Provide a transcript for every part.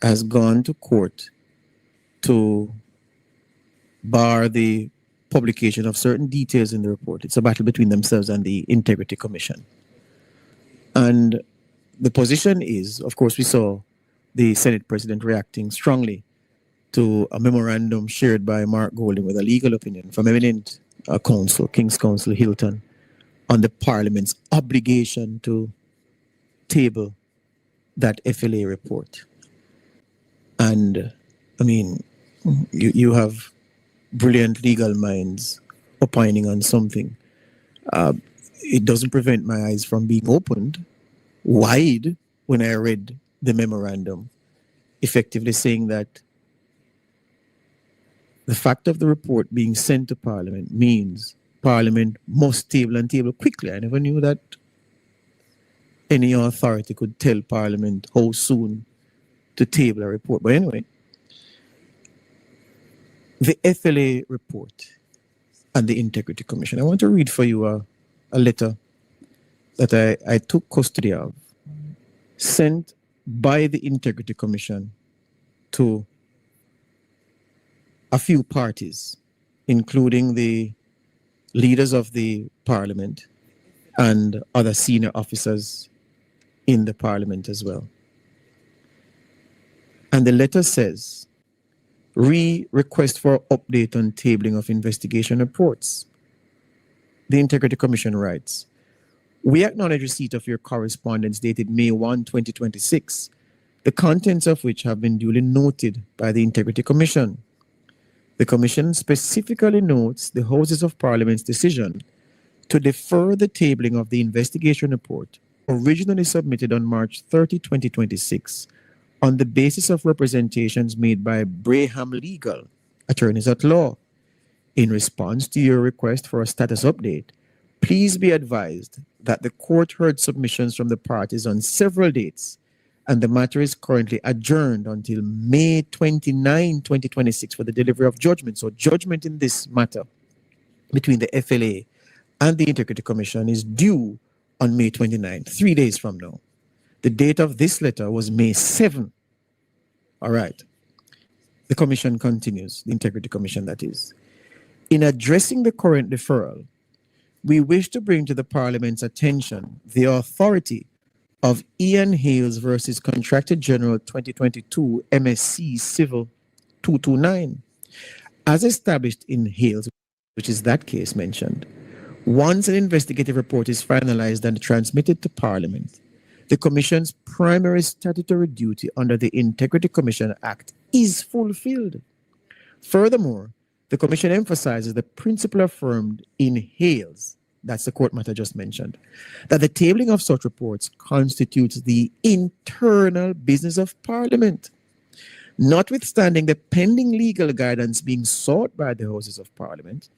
has gone to court to bar the publication of certain details in the report. It's a battle between themselves and the Integrity Commission. And the position is, of course, we saw the Senate President reacting strongly to a memorandum shared by Mark Golding with a legal opinion from eminent counsel, King's Counsel Hilton, on the Parliament's obligation to table that FLA report. And I mean, you have brilliant legal minds opining on something. It doesn't prevent my eyes from being opened wide when I read the memorandum, effectively saying that the fact of the report being sent to Parliament means Parliament must table and table quickly. I never knew that any authority could tell Parliament how soon to table a report. But anyway, the FLA report and the Integrity Commission. I want to read for you a letter that I took custody of, sent by the Integrity Commission to a few parties, including the leaders of the Parliament and other senior officers in the Parliament as well. And the letter says, request for update on tabling of investigation reports. The Integrity Commission writes, we acknowledge receipt of your correspondence dated May 1, 2026, the contents of which have been duly noted by the Integrity Commission. The Commission specifically notes the Houses of Parliament's decision to defer the tabling of the investigation report originally submitted on March 30, 2026, on the basis of representations made by Braham Legal, attorneys at law. In response to your request for a status update, please be advised that the court heard submissions from the parties on several dates, and the matter is currently adjourned until May 29, 2026 for the delivery of judgment. So judgment in this matter between the FLA and the Integrity Commission is due on May 29, 3 days from now. The date of this letter was May 7. All right. The Commission continues, the Integrity Commission that is. In addressing the current deferral, we wish to bring to the Parliament's attention the authority of Ian Hales versus Contractor General 2022 MSC Civil 229. As established in Hales, which is that case mentioned, once an investigative report is finalized and transmitted to Parliament, the Commission's primary statutory duty under the Integrity Commission Act is fulfilled. Furthermore, the Commission emphasizes the principle affirmed in Hales, that's the court matter just mentioned, that the tabling of such reports constitutes the internal business of Parliament. Notwithstanding the pending legal guidance being sought by the Houses of Parliament,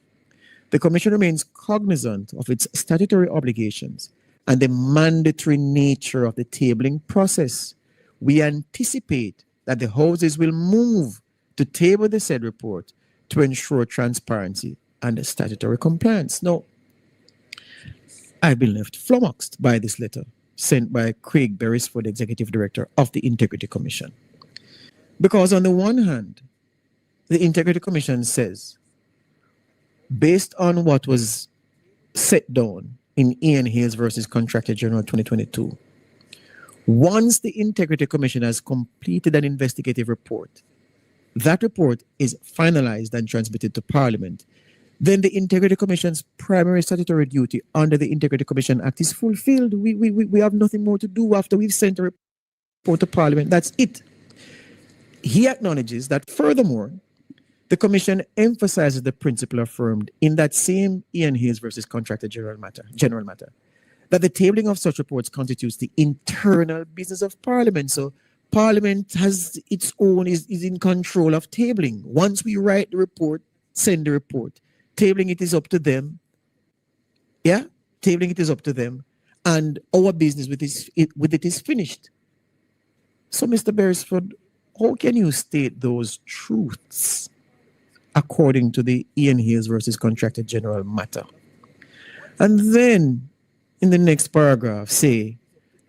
the Commission remains cognizant of its statutory obligations and the mandatory nature of the tabling process. We anticipate that the Houses will move to table the said report to ensure transparency and statutory compliance. Now, I've been left flummoxed by this letter sent by Craig Beresford, Executive Director of the Integrity Commission. Because on the one hand, the Integrity Commission says, based on what was set down in Ian Hales versus Contractor General 2022, once the Integrity Commission has completed an investigative report, that report is finalized and transmitted to Parliament, then the Integrity Commission's primary statutory duty under the Integrity Commission Act is fulfilled. We have nothing more to do after we've sent a report to Parliament. That's it. He acknowledges that furthermore, the Commission emphasizes the principle affirmed in that same Ian Hales versus Contractor General matter, that the tabling of such reports constitutes the internal business of Parliament. So Parliament has its own, is in control of tabling. Once we write the report, send the report. Tabling it is up to them. Yeah? Tabling it is up to them. And our business with it is finished. So, Mr. Beresford, how can you state those truths according to the Ian Hales versus Contractor General matter? And then, in the next paragraph, say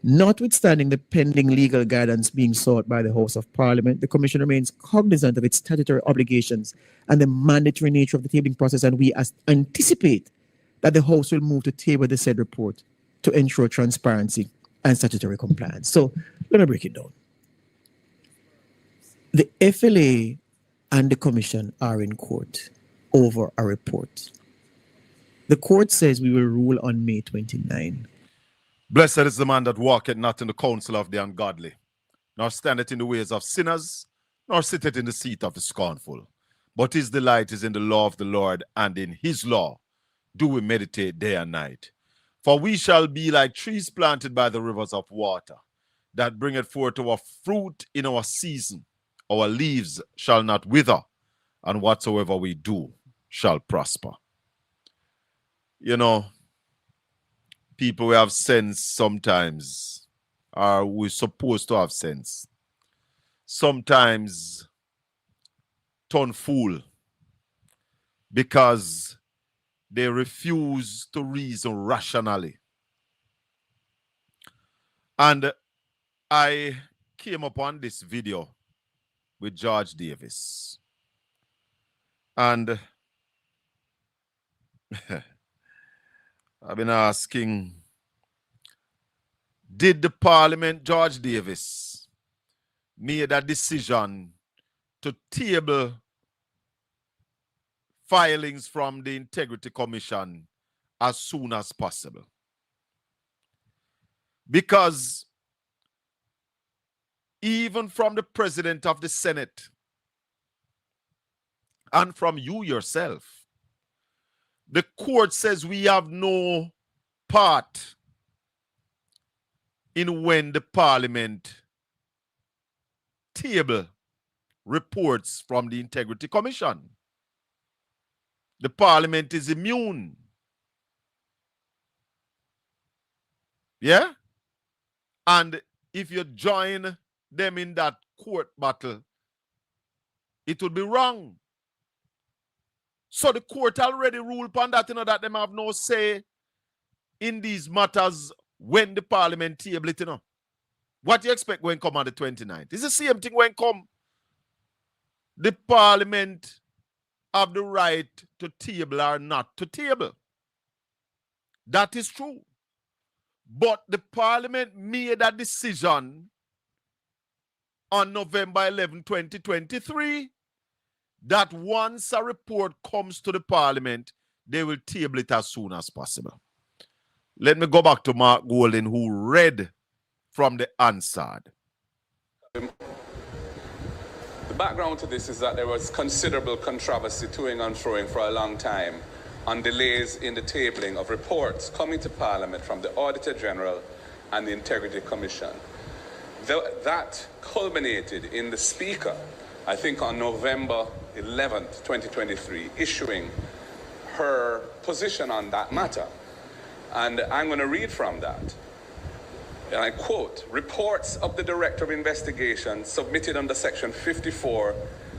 Notwithstanding the pending legal guidance being sought by the House of Parliament, the Commission remains cognizant of its statutory obligations and the mandatory nature of the tabling process, and we anticipate that the House will move to table the said report to ensure transparency and statutory compliance. So let me break it down. The FLA and the Commission are in court over a report. The court says we will rule on May 29. Blessed is the man that walketh not in the counsel of the ungodly, nor standeth in the ways of sinners, nor sitteth in the seat of the scornful. But his delight is in the law of the Lord, and in his law do we meditate day and night. For we shall be like trees planted by the rivers of water, that bringeth forth our fruit in our season. Our leaves shall not wither, and whatsoever we do shall prosper. You know, people who have sense sometimes, or we're supposed to have sense, sometimes turn fool because they refuse to reason rationally. And I came upon this video with George Davis. And I've been asking, did the Parliament, George Davis, made a decision to table filings from the Integrity Commission as soon as possible? Because even from the President of the Senate and from you yourself, the court says we have no part in when the Parliament table reports from the Integrity Commission. The Parliament is immune. Yeah? And if you join them in that court battle, it would be wrong. So the court already ruled upon that, that them have no say in these matters when the Parliament table it, What you expect when come on the 29th? It's the same thing when come. The Parliament have the right to table or not to table. That is true. But the Parliament made a decision on November 11, 2023, that once a report comes to the Parliament, they will table it as soon as possible. Let me go back to Mark Golden, who read from the Answered. The background to this is that there was considerable controversy toing and froing for a long time on delays in the tabling of reports coming to Parliament from the Auditor General and the Integrity Commission. That culminated in the Speaker, I think on November 11th, 2023, issuing her position on that matter. And I'm going to read from that. And I quote, reports of the Director of Investigation submitted under Section 54,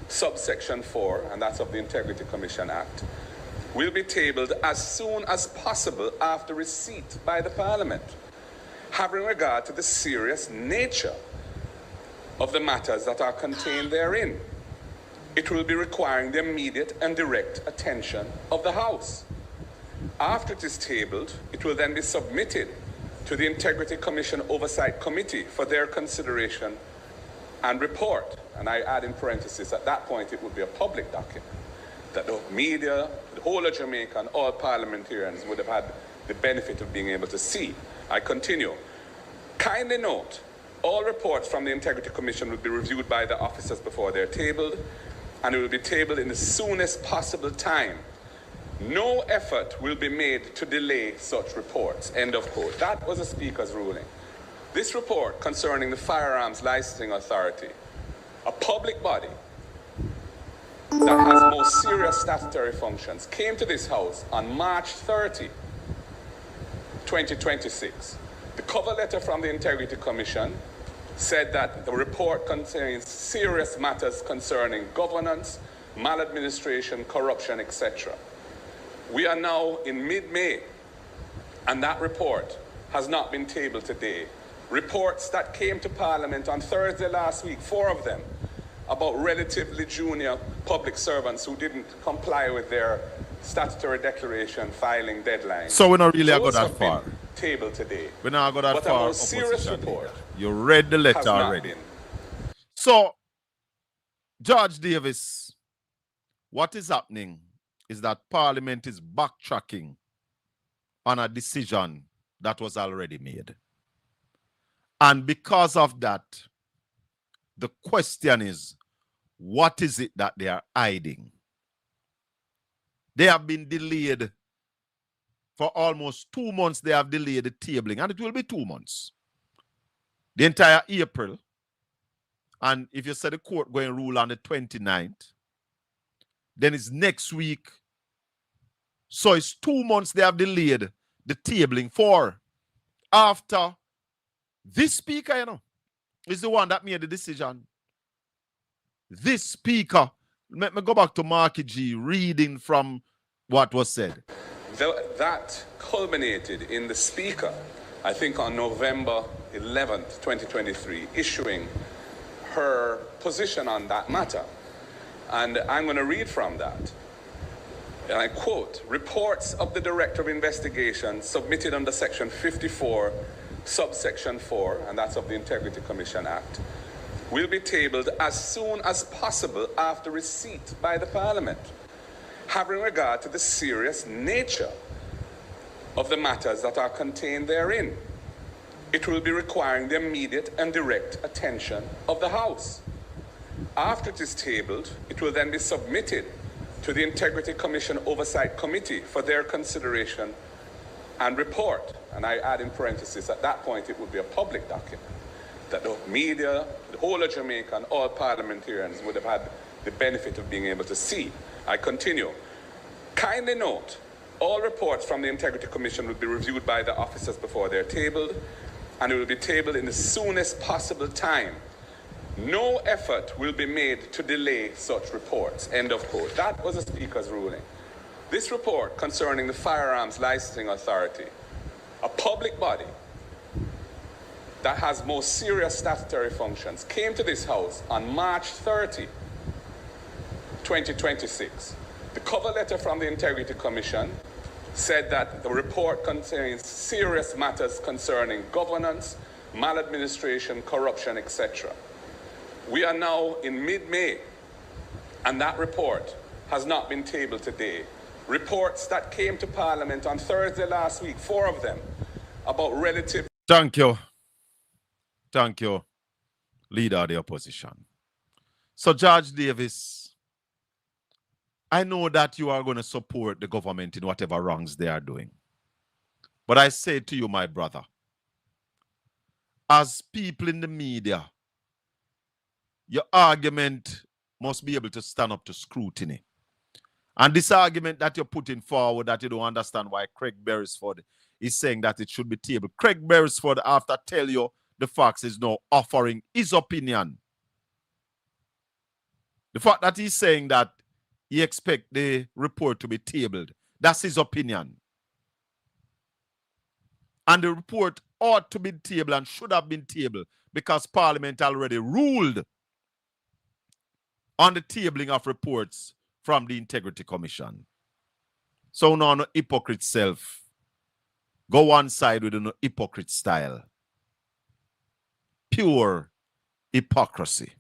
subsection 4, and that's of the Integrity Commission Act, will be tabled as soon as possible after receipt by the Parliament, having regard to the serious nature of the matters that are contained therein. It will be requiring the immediate and direct attention of the House. After it is tabled, it will then be submitted to the Integrity Commission Oversight Committee for their consideration and report. And I add in parentheses, at that point it would be a public document that the media, the whole of Jamaica, and all parliamentarians would have had the benefit of being able to see. I continue. Kindly note, all reports from the Integrity Commission will be reviewed by the officers before they're tabled, and it will be tabled in the soonest possible time. No effort will be made to delay such reports. End of quote. That was the Speaker's ruling. This report concerning the Firearms Licensing Authority, a public body that has most serious statutory functions, came to this House on March 30, 2026. The cover letter from the Integrity Commission said that the report contains serious matters concerning governance, maladministration, corruption, etc. We are now in mid-May, and that report has not been tabled today, reports that came to Parliament on Thursday last week, 4 of them, about relatively junior public servants who didn't comply with their statutory declaration filing deadline. So we're not really go Those that have far. been tabled today. We're not go that But far. a most serious report You read the letter has not already. been. So, George Davis, what is happening is that Parliament is backtracking on a decision that was already made. And because of that, the question is, what is it that they are hiding? They have been delayed for almost 2 months. They have delayed the tabling, and it will be 2 months. The entire April. And if you say the court going to rule on the 29th, then it's next week. So it's 2 months they have delayed the tabling for. After this speaker, you know, is the one that made the decision. This speaker, let me go back to Marky G, reading from what was said. That culminated in the speaker, I think on November 11th, 2023, issuing her position on that matter. And I'm going to read from that. And I quote, reports of the Director of Investigation submitted under Section 54, subsection 4, and that's of the Integrity Commission Act, will be tabled as soon as possible after receipt by the Parliament, having regard to the serious nature of the matters that are contained therein. It will be requiring the immediate and direct attention of the House. After it is tabled, it will then be submitted to the Integrity Commission Oversight Committee for their consideration and report. And I add in parentheses, at that point it would be a public document that the media, the whole of Jamaica, and all parliamentarians would have had the benefit of being able to see. I continue. Kindly note, all reports from the Integrity Commission will be reviewed by the officers before they're tabled, and it will be tabled in the soonest possible time. No effort will be made to delay such reports. End of quote. That was the Speaker's ruling. This report concerning the Firearms Licensing Authority, a public body that has most serious statutory functions, came to this House on March 30, 2026. The cover letter from the Integrity Commission said that the report contains serious matters concerning governance, maladministration, corruption, etc. We are now in mid-May, and that report has not been tabled today. Reports that came to Parliament on Thursday last week, 4 of them, about relative... Thank you. Thank you, Leader of the Opposition. So, George Davis, I know that you are going to support the government in whatever wrongs they are doing. But I say to you, my brother, as people in the media, your argument must be able to stand up to scrutiny. And this argument that you're putting forward, that you don't understand why Craig Beresford is saying that it should be tabled. Craig Beresford, after tell you the facts, is now offering his opinion. The fact that he's saying that he expects the report to be tabled, that's his opinion. And the report ought to be tabled and should have been tabled because Parliament already ruled on the tabling of reports from the Integrity Commission. So now no hypocrite self. Go one side with a hypocrite style. Pure hypocrisy.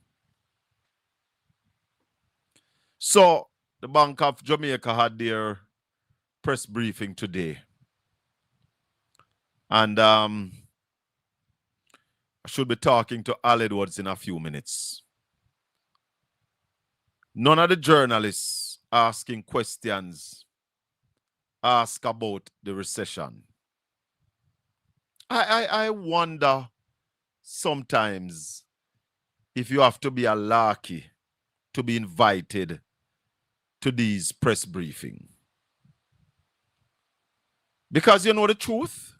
So the Bank of Jamaica had their press briefing today. And I should be talking to Al Edwards in a few minutes. None of the journalists asking questions ask about the recession. I wonder sometimes if you have to be a larky to be invited to these press briefings. Because you know the truth,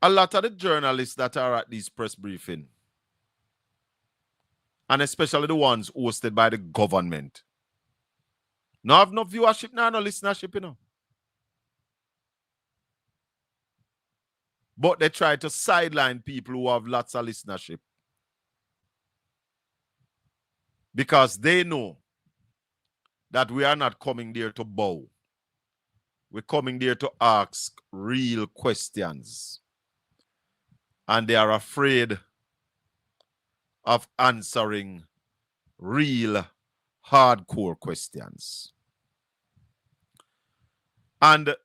a lot of the journalists that are at these press briefings, and especially the ones hosted by the government, now have no viewership, now no listenership, you know. But they try to sideline people who have lots of listenership. Because they know that we are not coming there to bow. We're coming there to ask real questions. And they are afraid of answering real hardcore questions. And,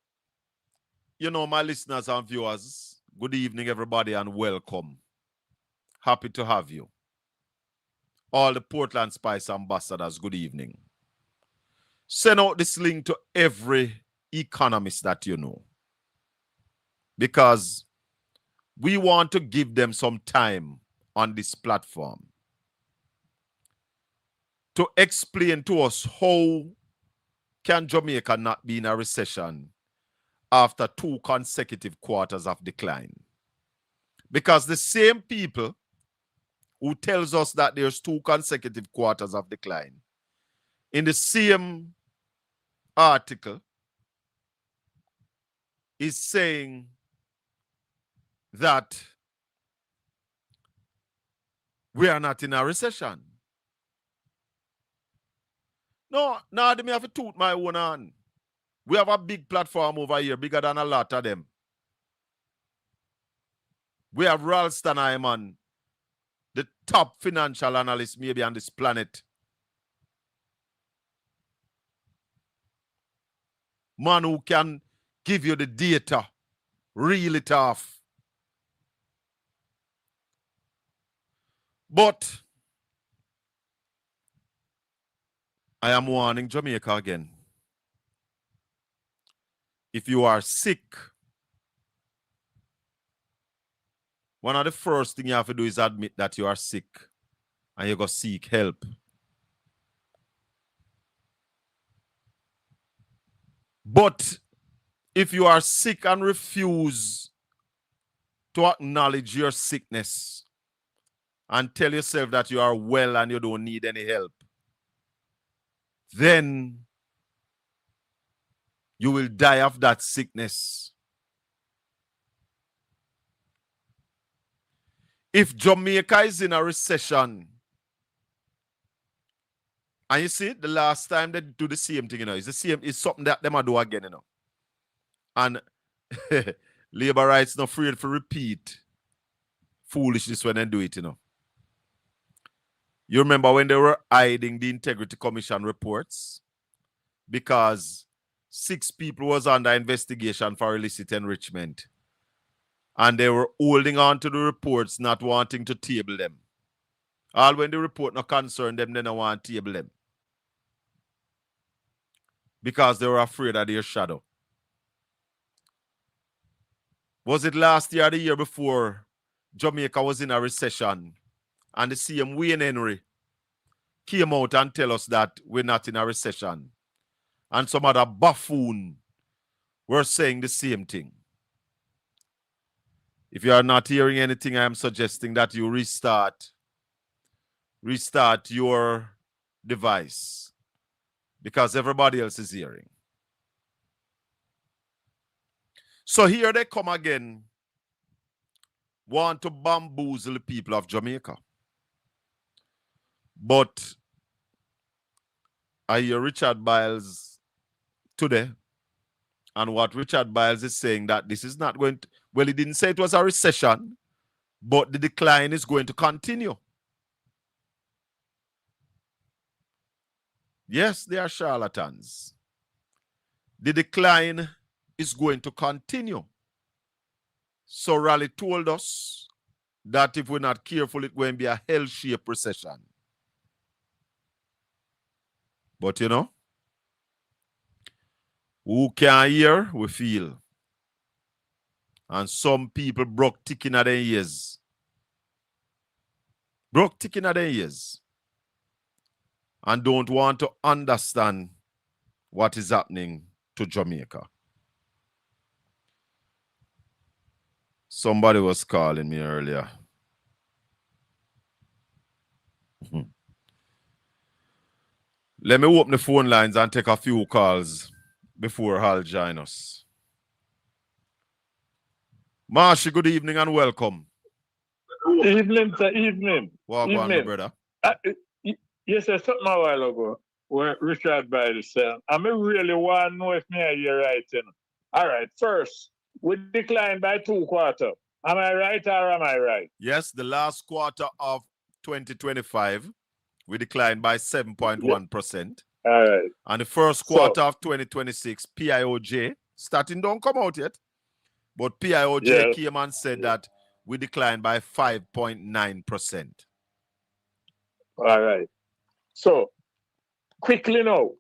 you know, my listeners and viewers, good evening, everybody, and welcome. Happy to have you. All the Portland Spice ambassadors, good evening. Send out this link to every economist that you know. Because we want to give them some time on this platform to explain to us how can Jamaica not be in a recession after 2 consecutive quarters of decline. Because the same people who tells us that there's 2 consecutive quarters of decline, in the same article is saying that we are not in a recession. No, now they may have to toot my own hand. We have a big platform over here, bigger than a lot of them. We have Ralston Hyman, the top financial analyst maybe on this planet. Man who can give you the data, reel it off. But I am warning Jamaica again. If you are sick, one of the first things you have to do is admit that you are sick and you go seek help. But if you are sick and refuse to acknowledge your sickness and tell yourself that you are well and you don't need any help, then you will die of that sickness. If Jamaica is in a recession, and you see, the last time they do the same thing, you know, it's the same, it's something that they might do again, you know. And labor rights not afraid to repeat foolishness when they do it, you know. You remember when they were hiding the Integrity Commission reports because 6 people was under investigation for illicit enrichment. And they were holding on to the reports, not wanting to table them. All when the report not concern them, they don't want to table them. Because they were afraid of their shadow. Was it last year or the year before Jamaica was in a recession and the same Wayne Henry came out and tell us that we're not in a recession? And some other buffoon were saying the same thing. If you are not hearing anything, I am suggesting that you restart your device because everybody else is hearing. So here they come again, want to bamboozle the people of Jamaica. But I hear Richard Biles today, and what Richard Biles is saying that this is not going to, well, he didn't say it was a recession, but the decline is going to continue. Yes, they are charlatans. The decline is going to continue. So Raleigh told us that if we're not careful, it's going to be a hell-shaped recession. But you know, who can hear, we feel. And some people broke ticking at their ears. Broke ticking at their ears. And don't want to understand what is happening to Jamaica. Somebody was calling me earlier. Let me open the phone lines and take a few calls before Hal joins us. Marshy, good evening and welcome. Evening, sir, evening. Well, go on, my brother. You said something a while ago where Richard Bailey said, I really want to know if me are you right. You know? All right, first, we declined by 2 quarters. Am I right or am I right? Yes, the last quarter of 2025, we declined by 7.1%. All right. And the first quarter of 2026, PIOJ, starting don't come out yet, but PIOJ came and said that we declined by 5.9%. All right. So, quickly now,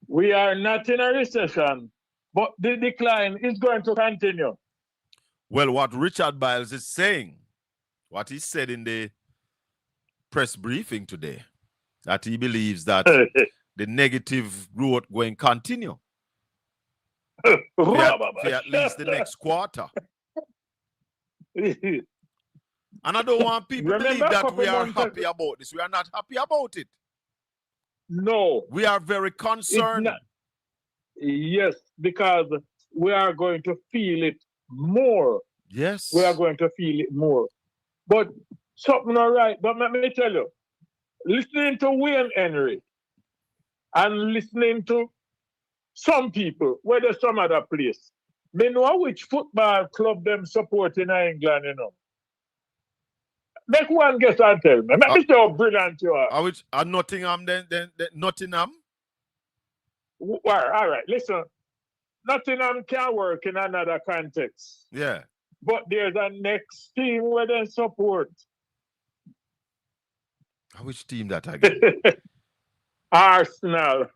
we are not in a recession, but the decline is going to continue. Well, what Richard Biles is saying, what he said in the press briefing today, that he believes that the negative growth going to continue for at least the next quarter. And I don't want people to believe that we are happy about this. We are not happy about it. No. We are very concerned. Yes, because we are going to feel it more. Yes. We are going to feel it more. But something all right. But let me tell you, listening to Wayne Henry and listening to some people, whether some other place, they know which football club them support in England, you know. Make one guess and tell me. Let me see how brilliant you are. Which are Nottingham then Nottingham? All right, listen. Nottingham can work in another context. Yeah. But there's a next team where they support. Which team that again? Arsenal.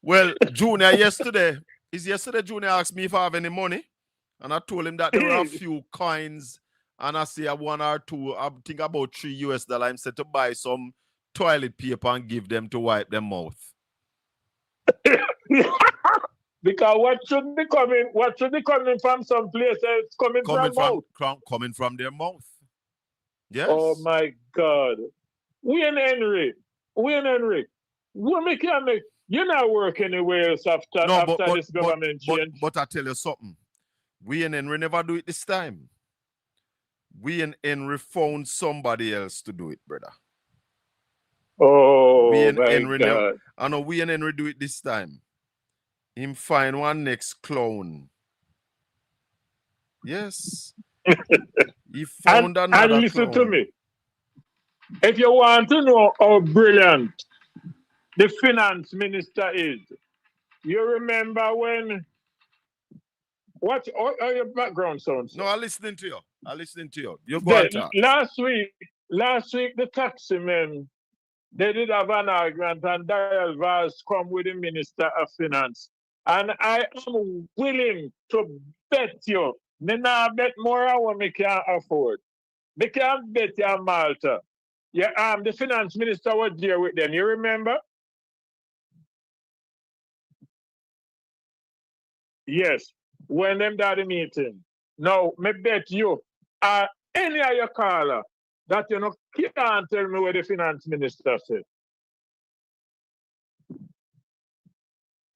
Well, Junior yesterday Junior asked me if I have any money. And I told him that there are a few coins. And I say one or two, I think about $3 I'm set to buy some toilet paper and give them to wipe their mouth. Because what should be coming from some place? It's coming from their mouth. Yes. Oh my God. Wayne Henry. What make you make? You're not working anywhere else after this government change. But I tell you something. Wayne Henry never do it this time. Wayne Henry found somebody else to do it, brother. Oh, Wayne my Henry God. I know Wayne Henry do it this time. Him find one next clown. Yes. He found another and listen clown. to me. If you want to know how brilliant the finance minister is, you remember when... What are your background sounds? No, I'm listening to you. You go on talk. Last week, the taxi men, they did have an argument, and Daryl Vaz come with the Minister of Finance. And I am willing to bet you, me not bet more than what me can afford. Me can bet you Malta. Yeah, the finance minister was there with them. You remember? Yes. When them did the meeting. Now, me bet you, any of your caller that you know can't tell me what the finance minister said.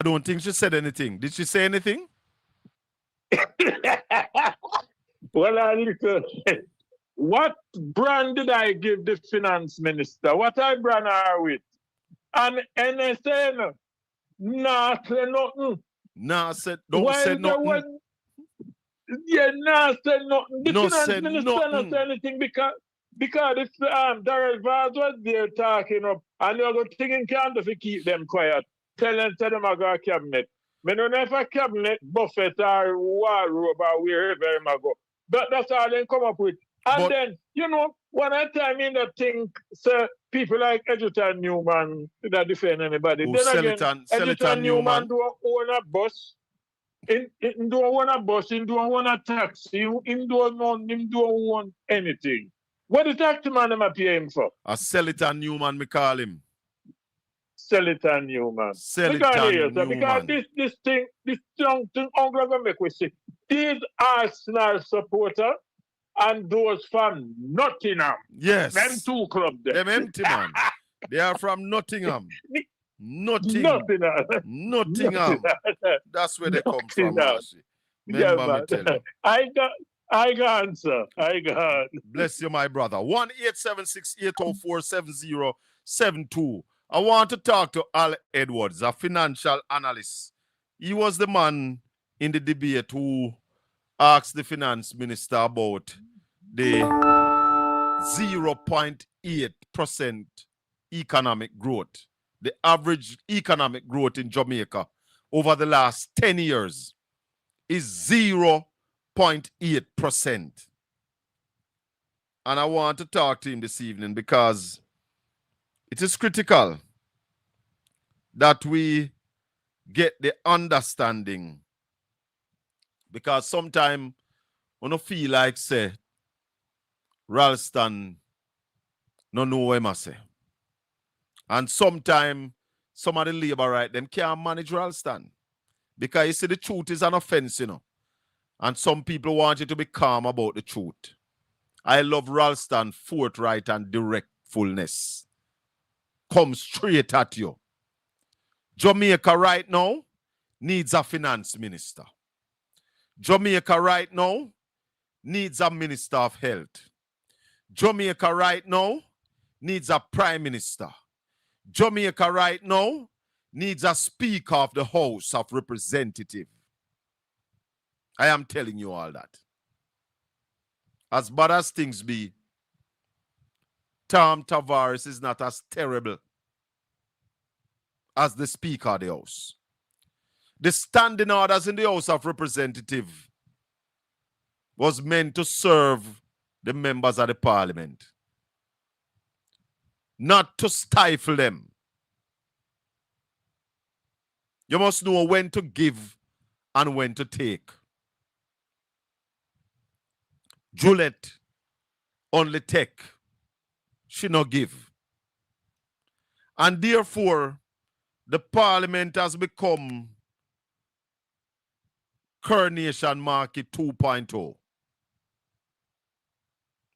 I don't think she said anything. Did she say anything? Well, listen. What brand did I give the finance minister? What I brand her with? And they say nah, say nothing. Nah, said don't say nothing. Nah, said nothing. The finance said minister nothing. not say anything because if Daryl Vaz was there talking up and they were thinking can't if keep them quiet. Tell them I go cabinet. Me don't know if a cabinet, Buffett or wardrobe or wherever I go. But that's all they come up with. And then, you know, when I time in that thing, so people like Edgerton Newman that defend anybody. Then again, Edgerton Newman do own a bus. He don't own a bus, he don't own a taxi, he don't own anything. What the taxi man am I pay him for? A Selitan Newman, me call him. Selitan Newman. Newman. Because this thing, I'm going to make we see. These Arsenal supporters and those from Nottingham. Yes. Them two clubs there. Them empty, man. They are from Nottingham. Nothing. Nottingham. That's where they come from, Marcy. Yeah, Remember me man. tell you. I got answer. I got. Bless you, my brother. 1-876-804-7072. I want to talk to Al Edwards, a financial analyst. He was the man in the debate who asked the finance minister about the 0.8% economic growth. The average economic growth in Jamaica over the last 10 years is 0.8%. And I want to talk to him this evening because it is critical that we get the understanding. Because sometimes when I feel like, say, Ralston no know what I say. And sometimes some of the labor right, them can't manage Ralston. Because you see, the truth is an offense, you know. And some people want you to be calm about the truth. I love Ralston forthright and directfulness. Come straight at you. Jamaica right now needs a finance minister. Jamaica right now needs a minister of health. Jamaica right now needs a prime minister. Jamaica right now needs a speaker of the House of Representatives. I am telling you all that. As bad as things be, Tom Tavares is not as terrible as the Speaker of the House. The standing orders in the House of Representatives was meant to serve the members of the Parliament, not to stifle them. You must know when to give and when to take. Juliet only take, she no give. And therefore, the Parliament has become Coronation Market 2.0.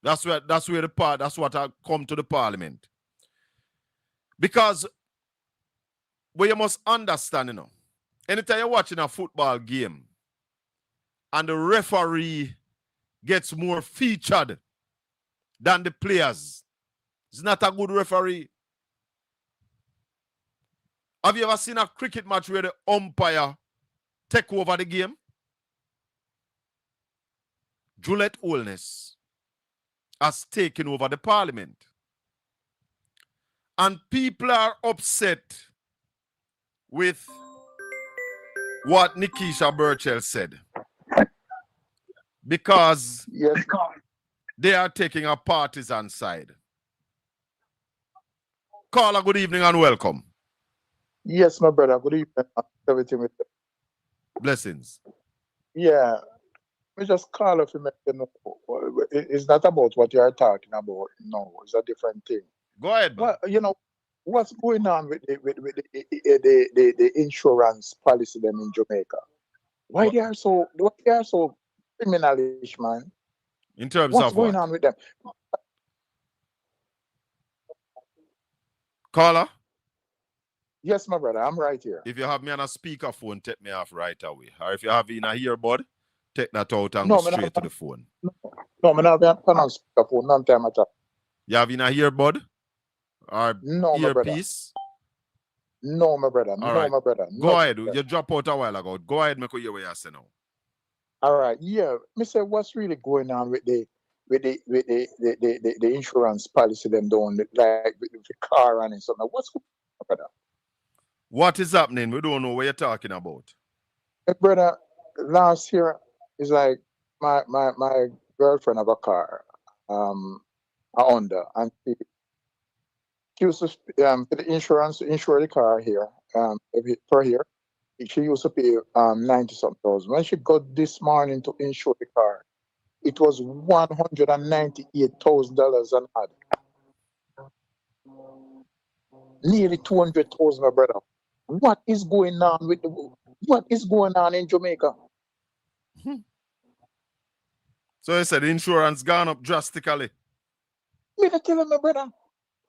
That's what I come to the Parliament. Because what you must understand, you know, anytime you're watching a football game and the referee gets more featured than the players, it's not a good referee. Have you ever seen a cricket match where the umpire take over the game? Juliet Holness has taken over the Parliament. And people are upset with what Nikisha Burchell said. Because Yes, they are taking a partisan side. Caller, good evening and welcome. yes, my brother. Good evening. Everything with Blessings. yeah. We just call if you make it's not about what you are talking about. No, it's a different thing. Go ahead, man. Well, you know what's going on with the insurance policy them in Jamaica. Why they are so criminalish, man? In terms What's of going what? on with them? Caller, Yes, my brother. I'm right here. if you have me on a speakerphone, take me off right away. Or if you have me in a earbud, take that out and No, go man, straight to the phone. No, man, I'm on speakerphone. None time at all. You have in a earbud or No, my brother. earpiece? No, my brother. All No, right. my brother. Go No, ahead. brother. You drop out a while ago. Go ahead, make you hear what you say now. All right, yeah. Me say what's really going on with the insurance policy them doing like with the car and something. What's going on, brother? What is happening? We don't know what you're talking about. Hey, brother, last year is like my girlfriend have a car, a Honda, and she used to for the insurance to insure the car here, per year. She used to pay 90 something thousand. When she got this morning to insure the car, it was $198,000 an odd. Nearly 200,000, my brother. What is going on in Jamaica? So you said insurance gone up drastically. Me to tell her, my brother,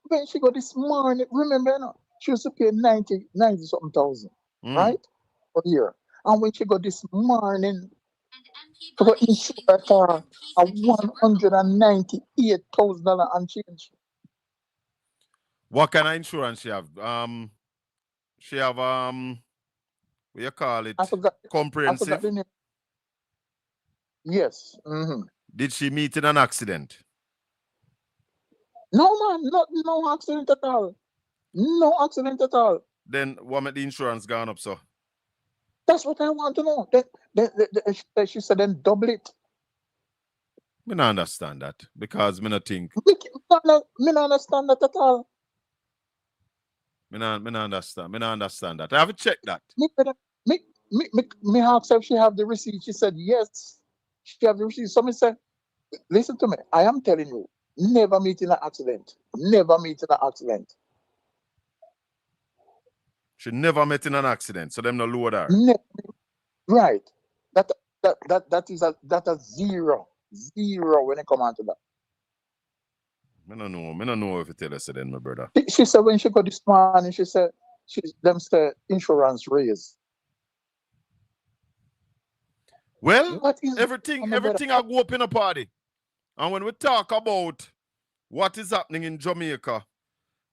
when she got this morning, remember, you know, She used to pay 90 something thousand, right? Per year. And when she got this morning to go insure her car at $198,000 and change. What kind of insurance she have? She have what you call it? I forgot Comprehensive. the name. Yes. Mm-hmm. Did she meet in an accident? No, man, no accident at all. No accident at all. Then what made the insurance gone up, so? That's what I want to know. She said then double it. Me not understand that because me not think. Me not understand that at all. Me not understand. Me not understand that. I have to check that. Me asked her if she have the receipt. She said yes. She have the receipt. So me said, listen to me. I am telling you, never meet in an accident. Never meet in an accident. She never met in an accident, so them no load her. Right. That is a zero when it come on to that. Me no know if you tell us then, my brother. She said when she got this morning, she said them say insurance raise. Well, everything I go up in a party. And when we talk about what is happening in Jamaica,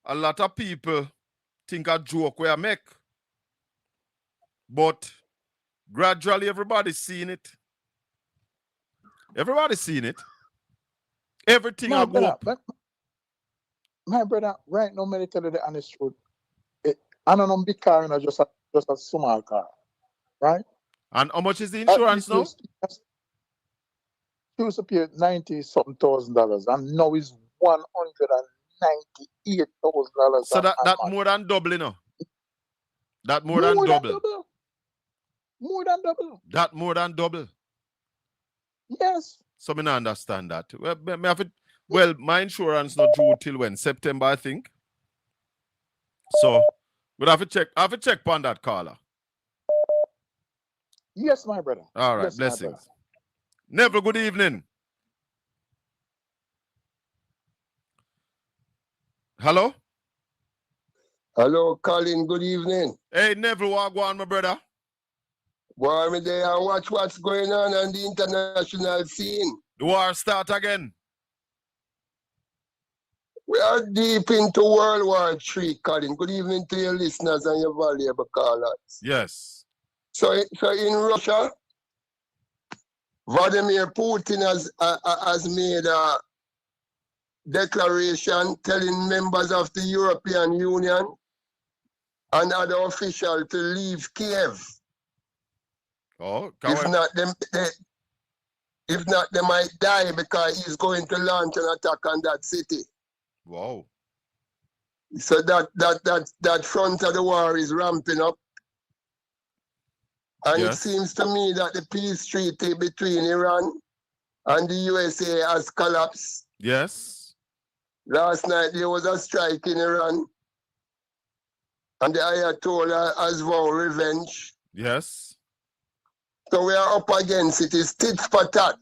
a lot of people think a joke we make. But gradually everybody's seeing it. Everybody's seeing it. Everything I go up. My brother, right now, me tell you the honest truth. I don't know big car, you know, just a small car. Right? And how much is the insurance now? She used to pay $90-something thousand, and now it's $198,000. So that more than double, you know? That more than double. More than double. That more than double. Yes. So me not understand that. Well, my insurance not due till when? September, I think. So we'll have to check. I have to check on that, caller. Yes, my brother. All right, yes, blessings. Neville, good evening. Hello? Hello, Colin, good evening. Hey, Neville, what go on, my brother? Well, I'm there and watch what's going on the international scene. The war start again. We are deep into World War III, Colin. Good evening to your listeners and your valuable callers. Yes. So in Russia, Vladimir Putin has made a declaration telling members of the European Union and other officials to leave Kiev. Oh, if not, they might die because he's going to launch an attack on that city. Wow. So that front of the war is ramping up. And yes. It seems to me that the peace treaty between Iran and the USA has collapsed. Yes. Last night there was a strike in Iran. And the Ayatollah has vowed revenge. Yes. So we are up against it. It's tit for tat.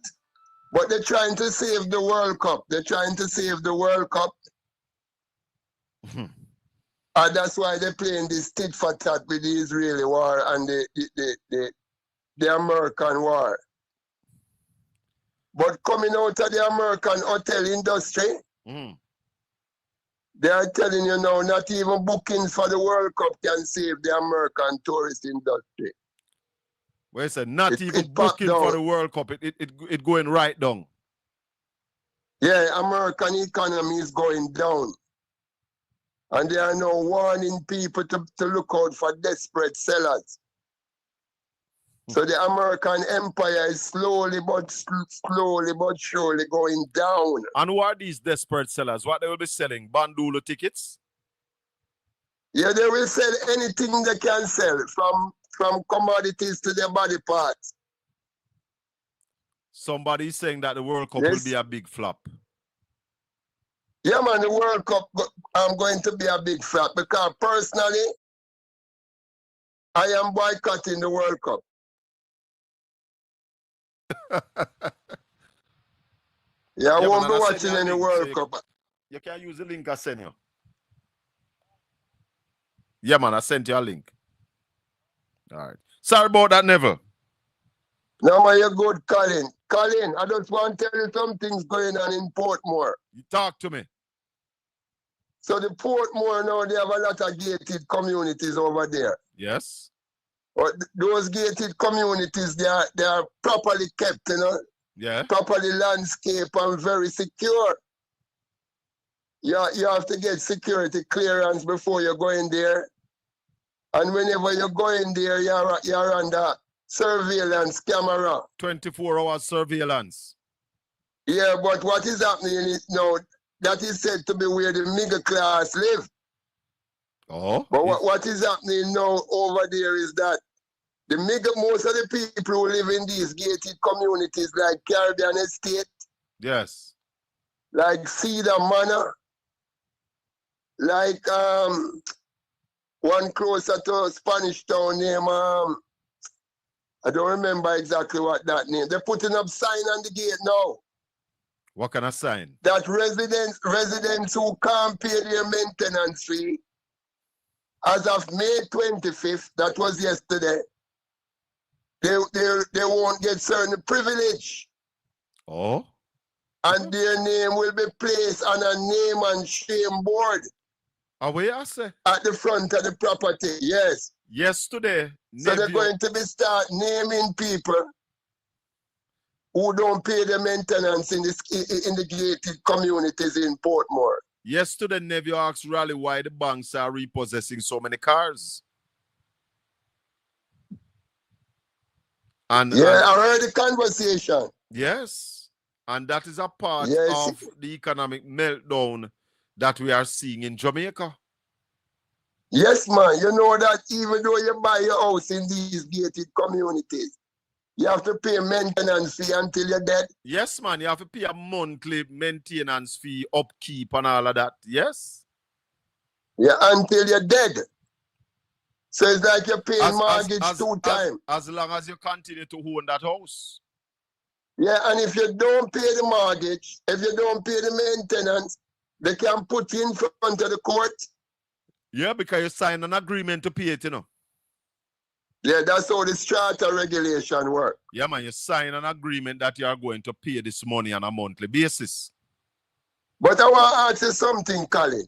But they're trying to save the World Cup. They're trying to save the World Cup. And that's why they're playing this tit for tat with the Israeli war and the American war. But coming out of the American hotel industry, they are telling you now, not even bookings for the World Cup can save the American tourist industry. Well, it's not even booking for the World Cup. It going right down. Yeah, American economy is going down. And they are now warning people to look out for desperate sellers. So the American empire is slowly but surely going down. And who are these desperate sellers? What they will be selling? Bandulu tickets? Yeah, they will sell anything they can sell, from commodities to their body parts. Somebody is saying that the World Cup will be a big flop. Yeah, man, the World Cup I'm going to be a big flop because personally, I am boycotting the World Cup. I won't be watching any World Cup. You can use the link I send you. Yeah, man, I sent you a link. All right. Sorry about that, Neville. No, man, you're good, Colin. Colin, I just want to tell you some things going on in Portmore. You talk to me. So the Portmore now, they have a lot of gated communities over there. Yes. But those gated communities, they are properly kept, you know, Yeah. properly landscaped and very secure. You have to get security clearance before you go in there. And whenever you go in there, you're under surveillance camera. 24-hour surveillance. Yeah, but what is happening is now, that is said to be where the middle class live. Oh. But what is happening now over there is that most of the people who live in these gated communities like Caribbean Estate, Yes. like Cedar Manor, like one closer to Spanish Town named I don't remember exactly what that name. They're putting up sign on the gate now. What kind of sign? That residents who can't pay their maintenance fee as of May 25th, that was yesterday, they won't get certain privilege. Oh. And their name will be placed on a name and shame board. What you say? At the front of the property, yes. Yesterday. So they're going to start naming people who don't pay the maintenance in the gated communities in Portmore. Yesterday, Neville asked Raleigh why the banks are repossessing so many cars. And I heard the conversation. Yes. And that is a part Yes. of the economic meltdown that we are seeing in Jamaica. Yes, man. You know that even though you buy your house in these gated communities, you have to pay maintenance fee until you're dead. Yes, man. You have to pay a monthly maintenance fee, upkeep, and all of that. Yes. Yeah, until you're dead. So it's like you're paying mortgage two times. As long as you continue to own that house. Yeah, and if you don't pay the mortgage, if you don't pay the maintenance, they can put you in front of the court. Yeah, because you sign an agreement to pay it, you know. Yeah, that's how the strata regulation work. Yeah, man, you sign an agreement that you are going to pay this money on a monthly basis. But I want to ask you something, Colin.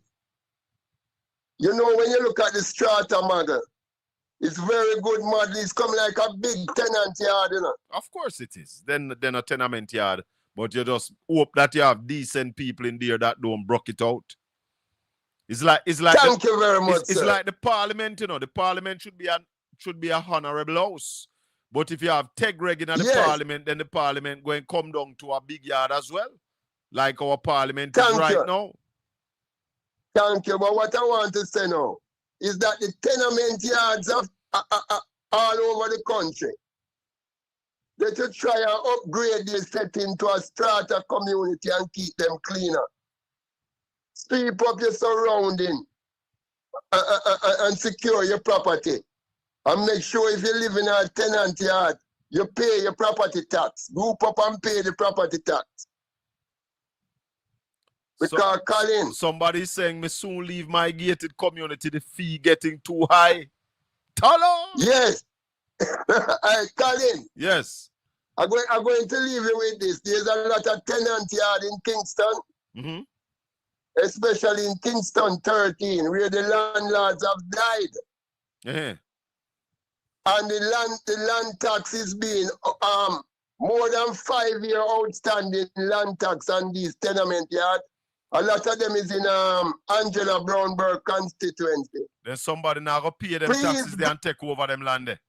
You know, when you look at the strata model, it's very good model. It's come like a big tenant yard, you know. Of course it is. Then a tenement yard. But you just hope that you have decent people in there that don't broke it out. It's like Thank you very much, it's sir. like the parliament, you know. The parliament should be a honorable house. But if you have tech reg in the parliament, then the parliament going to come down to a big yard as well. Like our parliament is right now. Thank you. But what I want to say now is that the tenement yards of all over the country, they should try and upgrade this setting to a strata community and keep them cleaner. Sweep up your surrounding and secure your property. And make sure if you live in a tenant yard, you pay your property tax. Group up and pay the property tax. Because, Colin, somebody's saying me soon leave my gated community, the fee getting too high. Tolo! Yes. Colin. Yes. I'm going to leave you with this. There's a lot of tenant yard in Kingston. Especially in Kingston 13, where the landlords have died. And the land tax is being more than 5 year outstanding land tax on these tenement yards. A lot of them is in Angela Brownberg constituency. Then somebody now go pay them taxes there and take over them land there.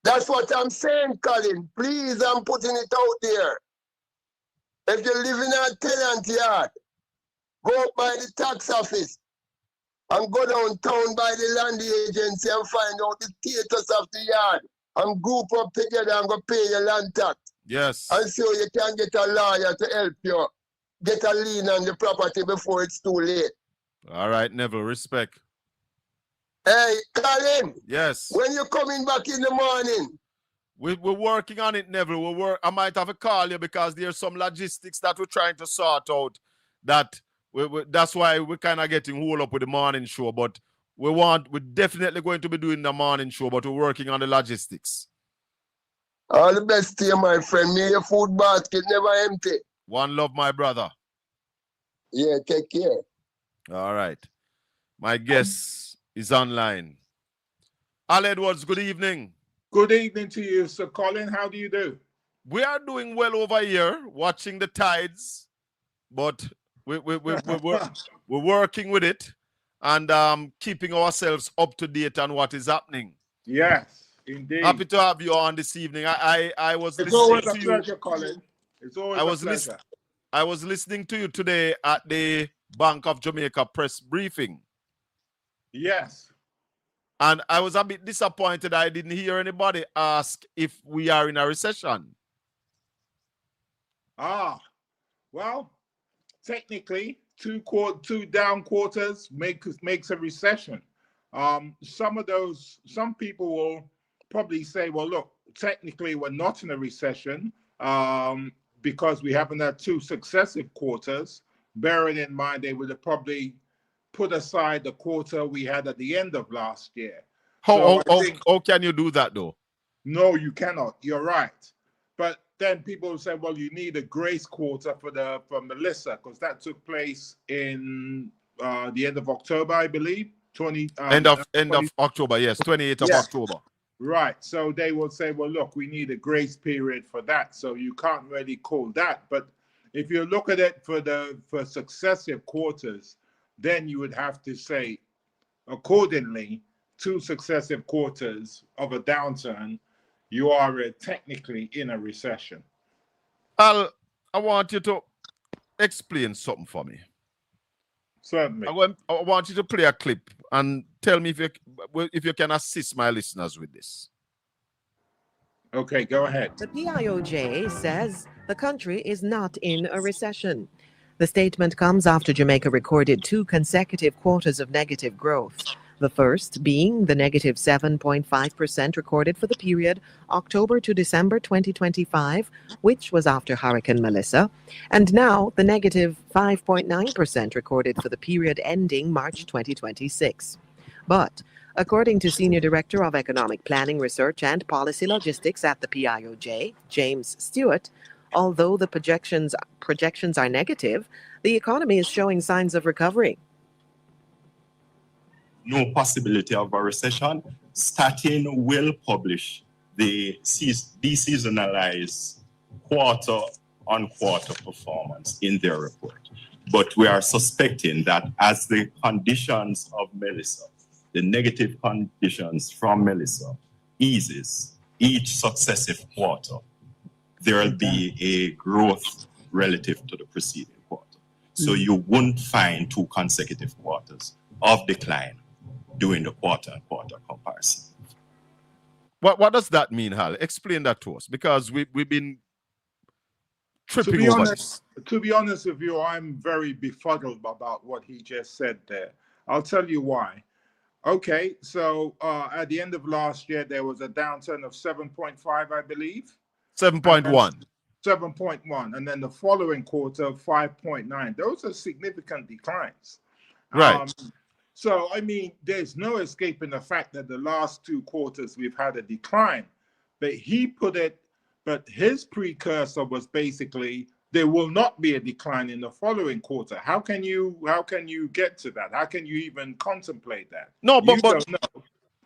That's what I'm saying, Colin. Please, I'm putting it out there. If you live in a tenant yard, go up by the tax office and go downtown by the land agency and find out the status of the yard and group up together and go pay your land tax. Yes. And so you can get a lawyer to help you get a lien on the property before it's too late. All right, Neville, respect. Hey, Colin. Yes. When you coming back in the morning? We're working on it, Neville. I might have to call you because there's some logistics that we're trying to sort out. That's why we're kind of getting hold up with the morning show. But we're definitely going to be doing the morning show, but we're working on the logistics. All the best to you, my friend. May your food basket never empty. One love, my brother. Yeah, take care. All right. My guest is online. Al Edwards, good evening. Good evening to you, Sir Colin. How do you do? We are doing well over here, watching the tides, but we're working with it and keeping ourselves up to date on what is happening. Yes, indeed. Happy to have you on this evening. I was It's listening always to a you. pleasure, Colin. It's always a pleasure. I was listening to you today at the Bank of Jamaica press briefing. Yes. And I was a bit disappointed I didn't hear anybody ask if we are in a recession. Well, technically, two down quarters makes a recession. Some people will probably say, well, look, technically we're not in a recession because we haven't had two successive quarters. Bearing in mind, they would have probably put aside the quarter we had at the end of last year. How can you do that, though? No, you cannot. You're right. But then people will say, well, you need a grace quarter for Melissa, because that took place in the end of October, I believe. End of October, yes, 28th of October. Right. So they will say, well, look, we need a grace period for that. So you can't really call that. But if you look at it for successive quarters, then you would have to say, accordingly, two successive quarters of a downturn, you are technically in a recession. Al, I want you to explain something for me. Certainly. I want you to play a clip and tell me if you can assist my listeners with this. Okay, go ahead. The PIOJ says the country is not in a recession. The statement comes after Jamaica recorded two consecutive quarters of negative growth. The first being the negative 7.5% recorded for the period October to December 2025, which was after Hurricane Melissa, and now the negative 5.9% recorded for the period ending March 2026. But according to Senior Director of Economic Planning, Research and Policy Logistics at the PIOJ, James Stewart, although the projections are negative, the economy is showing signs of recovery. No possibility of a recession. Statin will publish the deseasonalized quarter-on-quarter performance in their report. But we are suspecting that as the conditions of Melissa, the negative conditions from Melissa eases each successive quarter, there will be a growth relative to the preceding quarter. So you won't find two consecutive quarters of decline doing the quarter-on-quarter comparison. What does that mean, Hal? Explain that to us, because we've been tripping over this. To be honest with you, I'm very befuddled about what he just said there. I'll tell you why. Okay, so at the end of last year, there was a downturn of 7.5, I believe. 7.1. 7.1. And then the following quarter, 5.9. Those are significant declines. Right. So, I mean, there's no escaping the fact that the last two quarters we've had a decline. But his precursor was basically there will not be a decline in the following quarter. How can you get to that? How can you even contemplate that? No, but you don't know.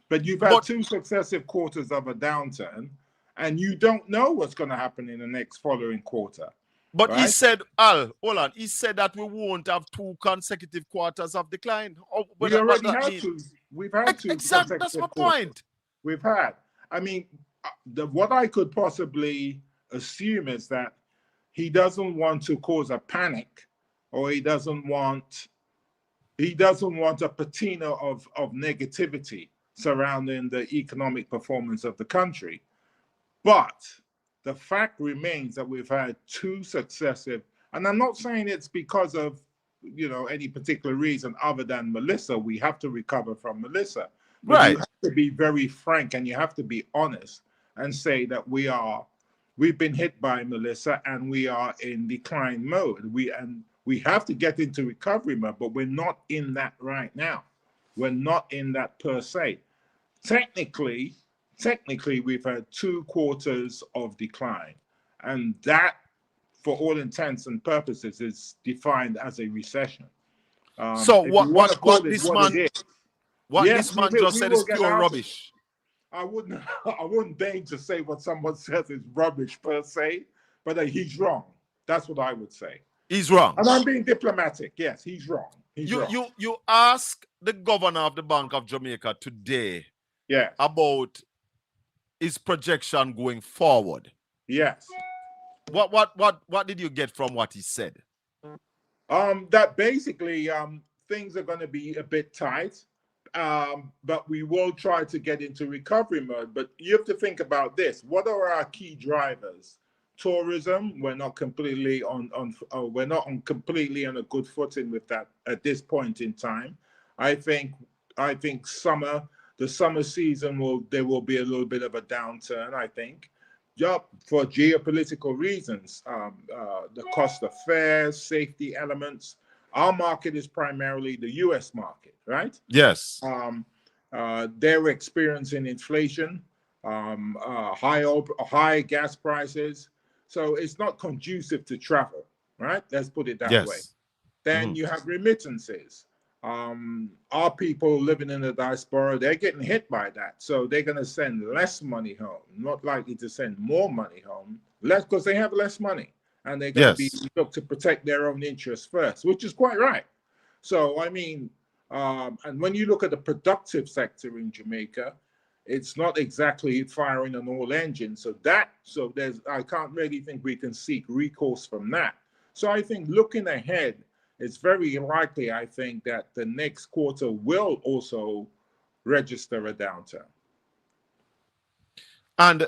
But you've had two successive quarters of a downturn, and you don't know what's going to happen in the next following quarter. But right? he said, Al, hold on. He said that we won't have two consecutive quarters of decline. We already had two. We've had two. Exactly. That's my point. We've had. I mean, what I could possibly assume is that he doesn't want to cause a panic, or he doesn't want a patina of negativity surrounding the economic performance of the country. But the fact remains that we've had two successive, and I'm not saying it's because of any particular reason other than Melissa. We have to recover from Melissa. But right. You have to be very frank, and you have to be honest and say that we've been hit by Melissa and we are in decline mode. We have to get into recovery mode, but we're not in that right now. We're not in that per se. Technically, we've had 2 quarters of decline, and that, for all intents and purposes, is defined as a recession. So If you want to call what it this what man it is, what yes, this man just we said will is get pure out of it. rubbish. I wouldn't deign to say what someone says is rubbish per se, but he's wrong. That's what I would say. He's wrong. And I'm being diplomatic. Yes, he's wrong. He's wrong. You ask the governor of the Bank of Jamaica today Yes. about his projection going forward. Yes. What did you get from what he said? That basically things are going to be a bit tight, but we will try to get into recovery mode. But you have to think about this: what are our key drivers? Tourism. We're not completely completely on a good footing with that at this point in time. I think the summer season there will be a little bit of a downturn. I think. Yep, for geopolitical reasons, the cost of fares, safety elements. Our market is primarily the U.S. market, right? Yes. They're experiencing inflation, high gas prices, so it's not conducive to travel, right? Let's put it that way. Then you have remittances. Our people living in the diaspora, they're getting hit by that. So they're going to send less money home, not likely to send more money home, less because they have less money. And they're going to look to protect their own interests first, which is quite right. So, I mean, and when you look at the productive sector in Jamaica, it's not exactly firing on all engines. I can't really think we can seek recourse from that. So I think looking ahead, it's very likely, I think, that the next quarter will also register a downturn. And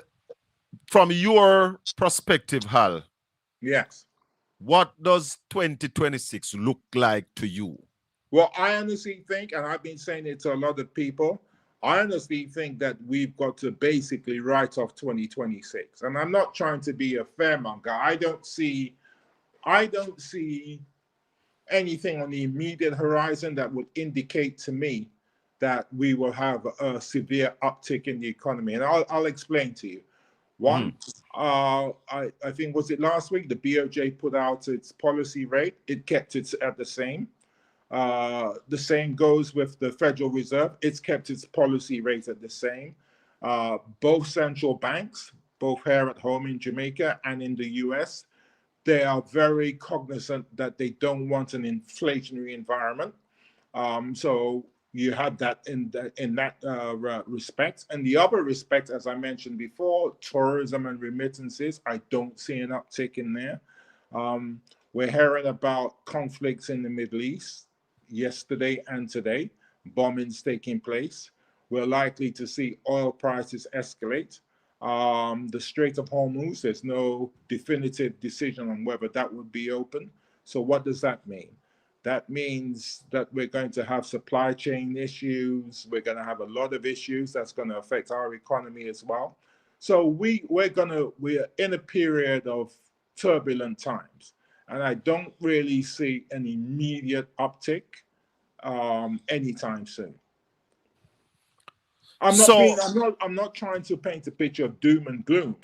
from your perspective, Hal, yes, what does 2026 look like to you? Well, I honestly think, and I've been saying it to a lot of people, I honestly think that we've got to basically write off 2026. And I'm not trying to be a fairmonger. I don't see anything on the immediate horizon that would indicate to me that we will have a severe uptick in the economy. And I'll explain to you. One, I think, was it last week, the BOJ put out its policy rate. It kept it at the same. The same goes with the Federal Reserve. It's kept its policy rate at the same. Both central banks, both here at home in Jamaica and in the US, they are very cognizant that they don't want an inflationary environment. So you have that in that respect. And the other respect, as I mentioned before, tourism and remittances, I don't see an uptick in there. We're hearing about conflicts in the Middle East yesterday and today, bombings taking place. We're likely to see oil prices escalate. The Strait of Hormuz, there's no definitive decision on whether that would be open. So what does that mean? That means that we're going to have supply chain issues. We're going to have a lot of issues that's going to affect our economy as well. So we're in a period of turbulent times, and I don't really see an immediate uptick anytime soon. I'm not trying to paint a picture of doom and gloom.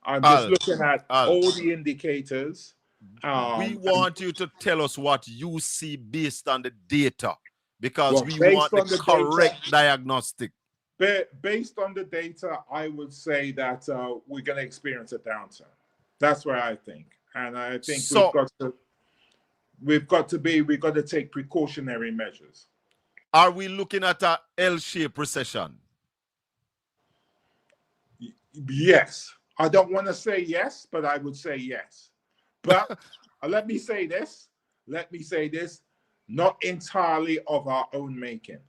I'm just looking at all the indicators. We want you to tell us what you see based on the data, because we want the correct diagnostic. Based on the data, I would say that we're going to experience a downturn. That's where I think, and I think we've got to take precautionary measures. Are we looking at a L-shaped recession? Yes. I don't want to say yes, but I would say yes. But let me say this, not entirely of our own making.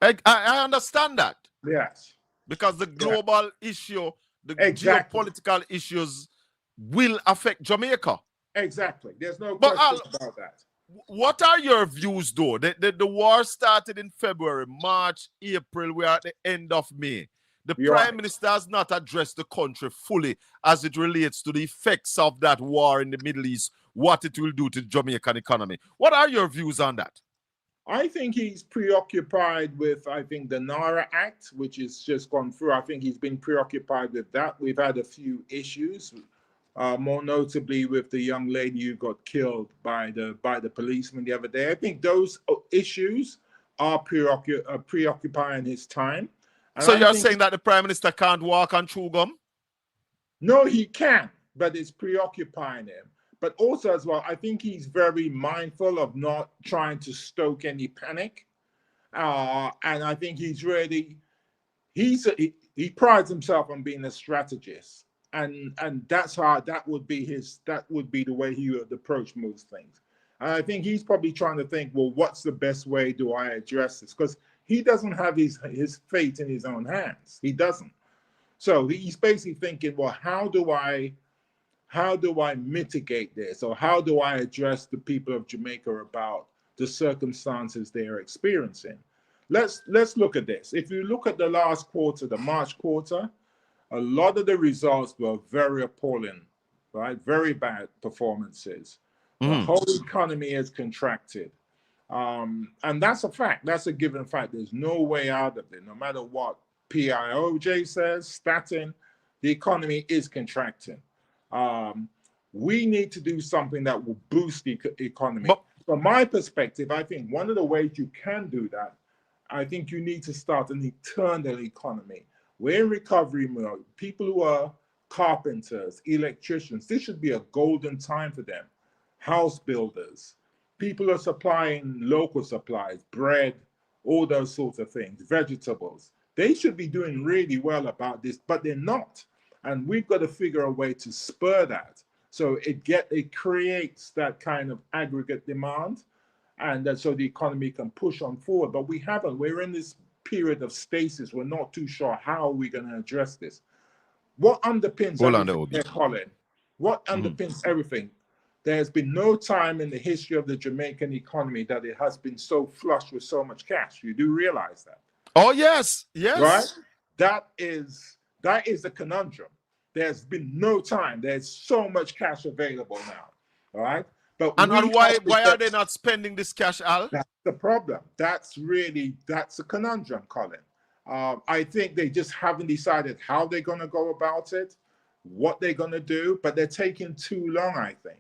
I understand that. Yes. Because the global issue, the geopolitical issues will affect Jamaica. Exactly. There's no question about that. What are your views, though? The war started in February, March, April. We are at the end of May. The Prime Minister has not addressed the country fully as it relates to the effects of that war in the Middle East, what it will do to the Jamaican economy. What are your views on that? I think he's preoccupied with, I think, the NARA Act, which has just gone through. I think he's been preoccupied with that. We've had a few issues, more notably with the young lady who got killed by the policeman the other day. I think those issues are preoccupying his time. And So I you're think, saying that the Prime Minister can't walk on chew gum? no, he can, but it's preoccupying him. But also as well, I think he's very mindful of not trying to stoke any panic. And I think he's really, he prides himself on being a strategist. And that's how that would be the way he would approach most things. And I think he's probably trying to think, well, what's the best way do I address this? Because he doesn't have his fate in his own hands. He doesn't. So he's basically thinking, well, how do I mitigate this, or how do I address the people of Jamaica about the circumstances they are experiencing? Let's look at this. If you look at the last quarter, the March quarter, a lot of the results were very appalling, right? Very bad performances. The whole economy has contracted. And that's a fact. That's a given fact. There's no way out of it. No matter what PIOJ says, statin, the economy is contracting. We need to do something that will boost the economy. But from my perspective, I think one of the ways you can do that, I think you need to start an eternal economy. We're in recovery mode. People who are carpenters, electricians, this should be a golden time for them. House builders, people are supplying local supplies, bread, all those sorts of things, vegetables. They should be doing really well about this, but they're not. And we've got to figure a way to spur that. So it creates that kind of aggregate demand, and so the economy can push on forward. But we haven't. We're in this period of stasis. We're not too sure how we're going to address this. What underpins everything there, Colin? What underpins everything? There's been no time in the history of the Jamaican economy that it has been so flush with so much cash. You do realize that? oh yes, yes. Right? That is the conundrum. There's been no time. There's so much cash available now. All right? But And why are they not spending this cash, Al? That's the problem. That's a conundrum, Colin. I think they just haven't decided how they're going to go about it, what they're going to do, but they're taking too long, I think.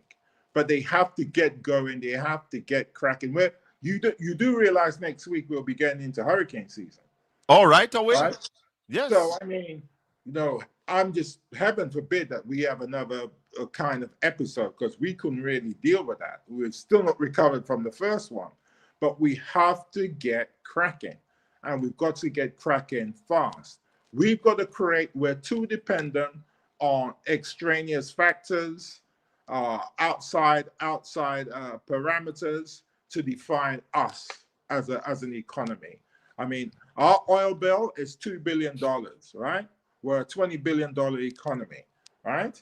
But they have to get going. They have to get cracking. Where you do realize next week we'll be getting into hurricane season. All right, away. Right? Yes. So, I mean, I'm just, heaven forbid that we have another kind of episode, because we couldn't really deal with that. We're still not recovered from the first one. But we have to get cracking. And we've got to get cracking fast. We've got to we're too dependent on extraneous factors, outside parameters to define us as an economy. I mean, our oil bill is $2 billion, right? We're a $20 billion economy, right?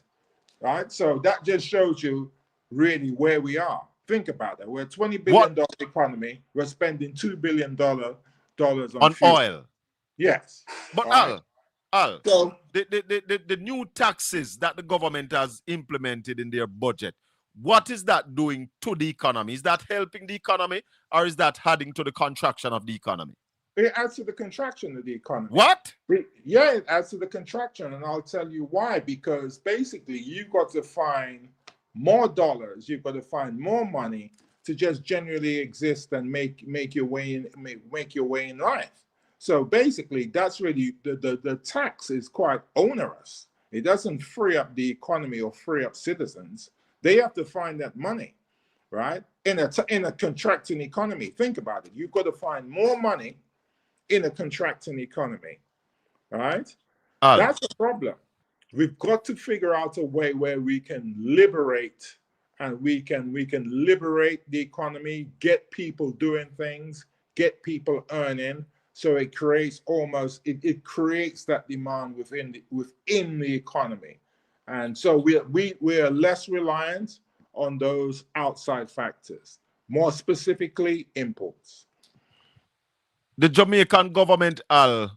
Right? So that just shows you really where we are. Think about that. We're a $20 billion economy. We're spending $2 billion on fuel. Oil. Yes. But right. Al, so the new taxes that the government has implemented in their budget, what is that doing to the economy? Is that helping the economy, or is that adding to the contraction of the economy? It adds to the contraction of the economy. What? Yeah, it adds to the contraction, and I'll tell you why. Because basically, you've got to find more dollars, you've got to find more money to just generally exist and make your way in life. So basically, that's really the tax is quite onerous. It doesn't free up the economy or free up citizens. They have to find that money, right? In a contracting economy. Think about it. You've got to find more money in a contracting economy, right? That's a problem. We've got to figure out a way where we can liberate, and we can liberate the economy, get people doing things, get people earning. So it creates it creates that demand within the economy, and so we are less reliant on those outside factors. More specifically, imports. The Jamaican government, Al,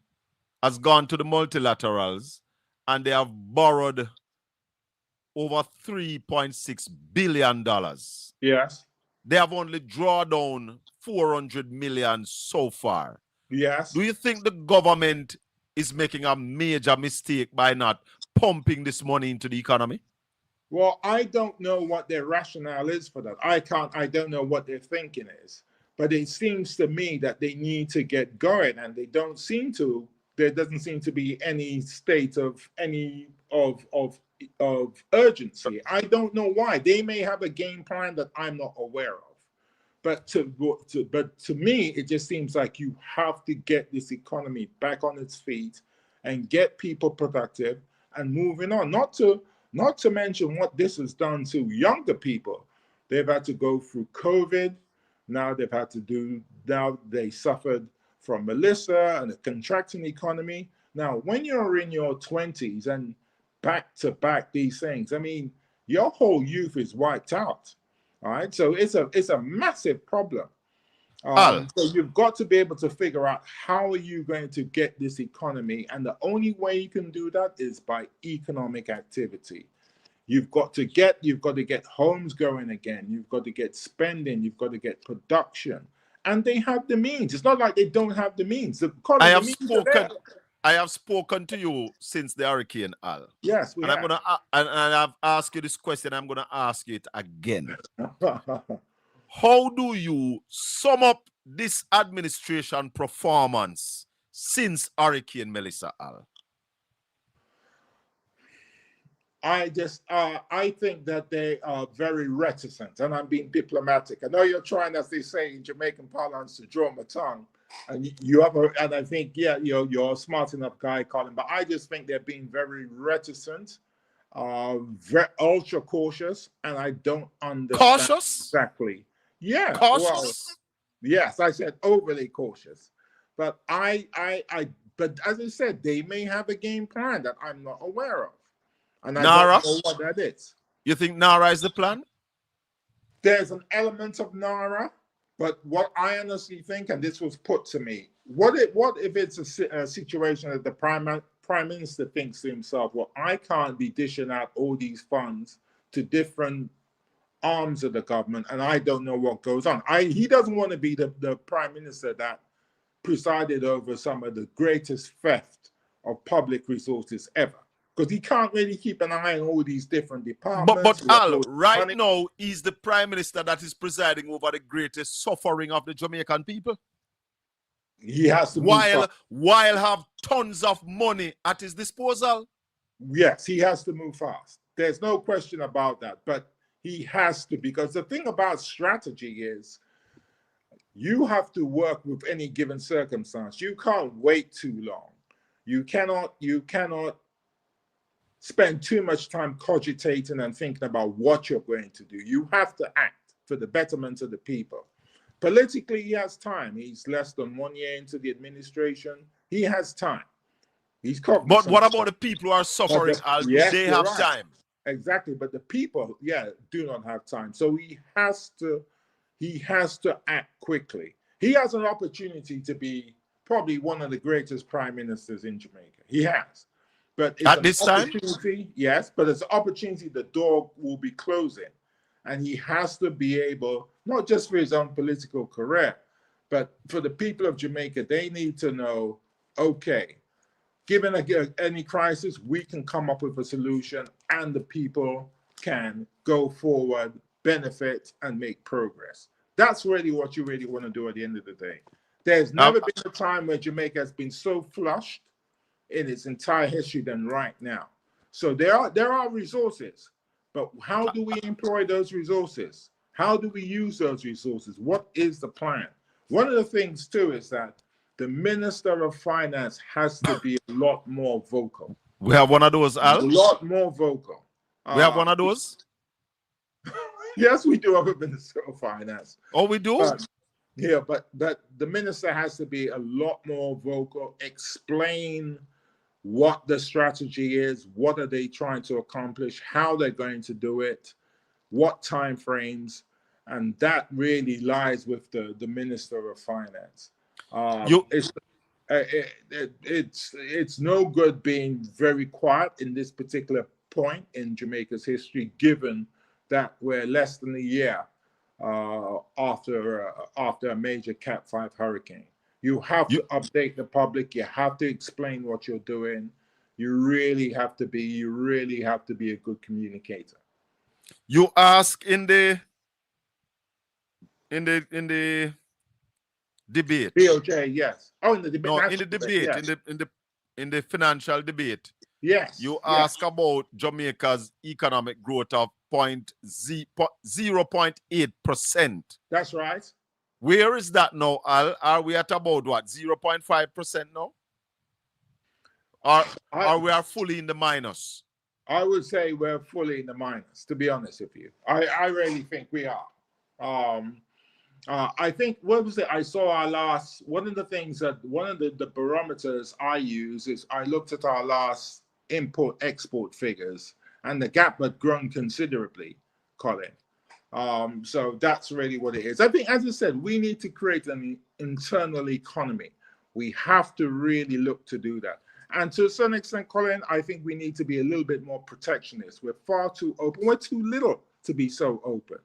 has gone to the multilaterals, and they have borrowed over $3.6 billion. Yes. they have only drawn down 400 million so far. Yes. Do you think the government is making a major mistake by not pumping this money into the economy? Well, I don't know what their rationale is for that. I don't know what their thinking is. But it seems to me that they need to get going, and they don't seem to. There doesn't seem to be any state of urgency. I don't know why. They may have a game plan that I'm not aware of. But to me, it just seems like you have to get this economy back on its feet and get people productive and moving on. Not to mention what this has done to younger people. They've had to go through COVID. Now they suffered from Melissa and a contracting economy. Now, when you're in your 20s and back to back these things, I mean, your whole youth is wiped out. All right, so it's a massive problem. So you've got to be able to figure out how are you going to get this economy, and the only way you can do that is by economic activity. You've got to get homes going again. You've got to get spending. You've got to get production, and they have the means. It's not like they don't have the means. I have spoken to you since the hurricane, Al. Yes, and I've asked you this question. I'm gonna ask you it again. How do you sum up this administration performance since Hurricane Melissa, Al? I think that they are very reticent, and I'm being diplomatic. I know you're trying, as they say in Jamaican parlance, to draw my tongue, and and I think, yeah, you're a smart enough guy, Colin, but I just think they're being very reticent, very ultra cautious, and I don't understand exactly. Yeah, cautious. Well, yes, I said overly cautious, but but as I said, they may have a game plan that I'm not aware of. And I don't know what that is. You think NARA is the plan? There's an element of NARA, but what I honestly think, and this was put to me, what if it's a situation that the prime minister thinks to himself, well, I can't be dishing out all these funds to different arms of the government, and I don't know what goes on. He doesn't want to be the prime minister that presided over some of the greatest theft of public resources ever. Because he can't really keep an eye on all these different departments. But Al, right now, he's the prime minister that is presiding over the greatest suffering of the Jamaican people. He has to while have tons of money at his disposal. Yes, he has to move fast. There's no question about that. But he has to, because the thing about strategy is you have to work with any given circumstance. You can't wait too long. You cannot spend too much time cogitating and thinking about what you're going to do. You have to act for the betterment of the people. Politically, he has time. He's less than 1 year into the administration. He has time. He's cognizant. But what about the people who are suffering? Yes, they have time. Exactly, but the people, do not have time. So he has to act quickly. He has an opportunity to be probably one of the greatest prime ministers in Jamaica. He has. But it's at this time, yes, but it's an opportunity the door will be closing. And he has to be able, not just for his own political career, but for the people of Jamaica, they need to know, okay, given any crisis, we can come up with a solution and the people can go forward, benefit, and make progress. That's really what you really want to do at the end of the day. There's never been a time where Jamaica has been so flushed in its entire history than right now. So there are resources, but how do we employ those resources? How do we use those resources? What is the plan? One of the things too is that the Minister of Finance has to be a lot more vocal. We have one of those, Al? A lot more vocal. We have one of those? Yes, we do have a Minister of Finance. Oh, we do? But the minister has to be a lot more vocal, explain what the strategy is, what are they trying to accomplish, how they're going to do it, what time frames, and that really lies with the Minister of Finance. It's no good being very quiet in this particular point in Jamaica's history, given that we're less than a year after a major Cat 5 hurricane. You have to update the public. You have to explain what you're doing. You really have to be a good communicator. You ask in the debate. BOJ, yes. Oh, in the debate. No, in the debate, yes. in the financial debate. Yes. You ask about Jamaica's economic growth of 0.8%. That's right. Where is that now, Al? Are we at about what, 0.5% now? Or are we fully in the minus? I would say we're fully in the minus, to be honest with you. I really think we are. I think, what was it? I saw our last, one of the barometers I use is I looked at our last import-export figures, and the gap had grown considerably, Colin. So that's really what it is. I think, as I said, we need to create an internal economy. We have to really look to do that. And to a certain extent, Colin, I think we need to be a little bit more protectionist. We're far too open. We're too little to be so open.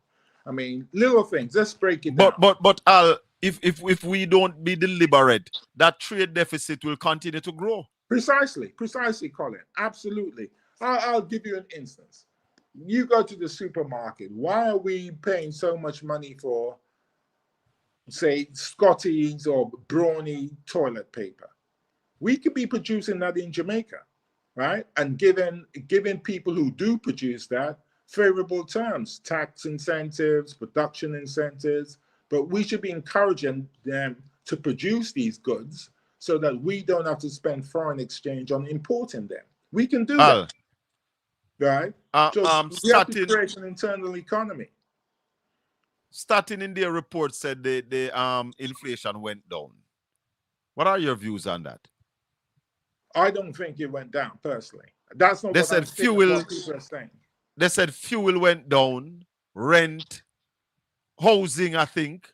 I mean, little things. Let's break it down. But Al, if we don't be deliberate, that trade deficit will continue to grow. Precisely, Colin. Absolutely. I'll give you an instance. You go to the supermarket. Why are we paying so much money for, say, Scotty's or Brawny toilet paper? We could be producing that in Jamaica, right? And giving people who do produce that favorable terms, tax incentives, production incentives, but we should be encouraging them to produce these goods so that we don't have to spend foreign exchange on importing them. We can do that, right? So we have to create an internal economy. Starting in their report said the inflation went down. What are your views on that? I don't think it went down personally. That's not what people are saying. They said fuel went down, rent, housing, I think.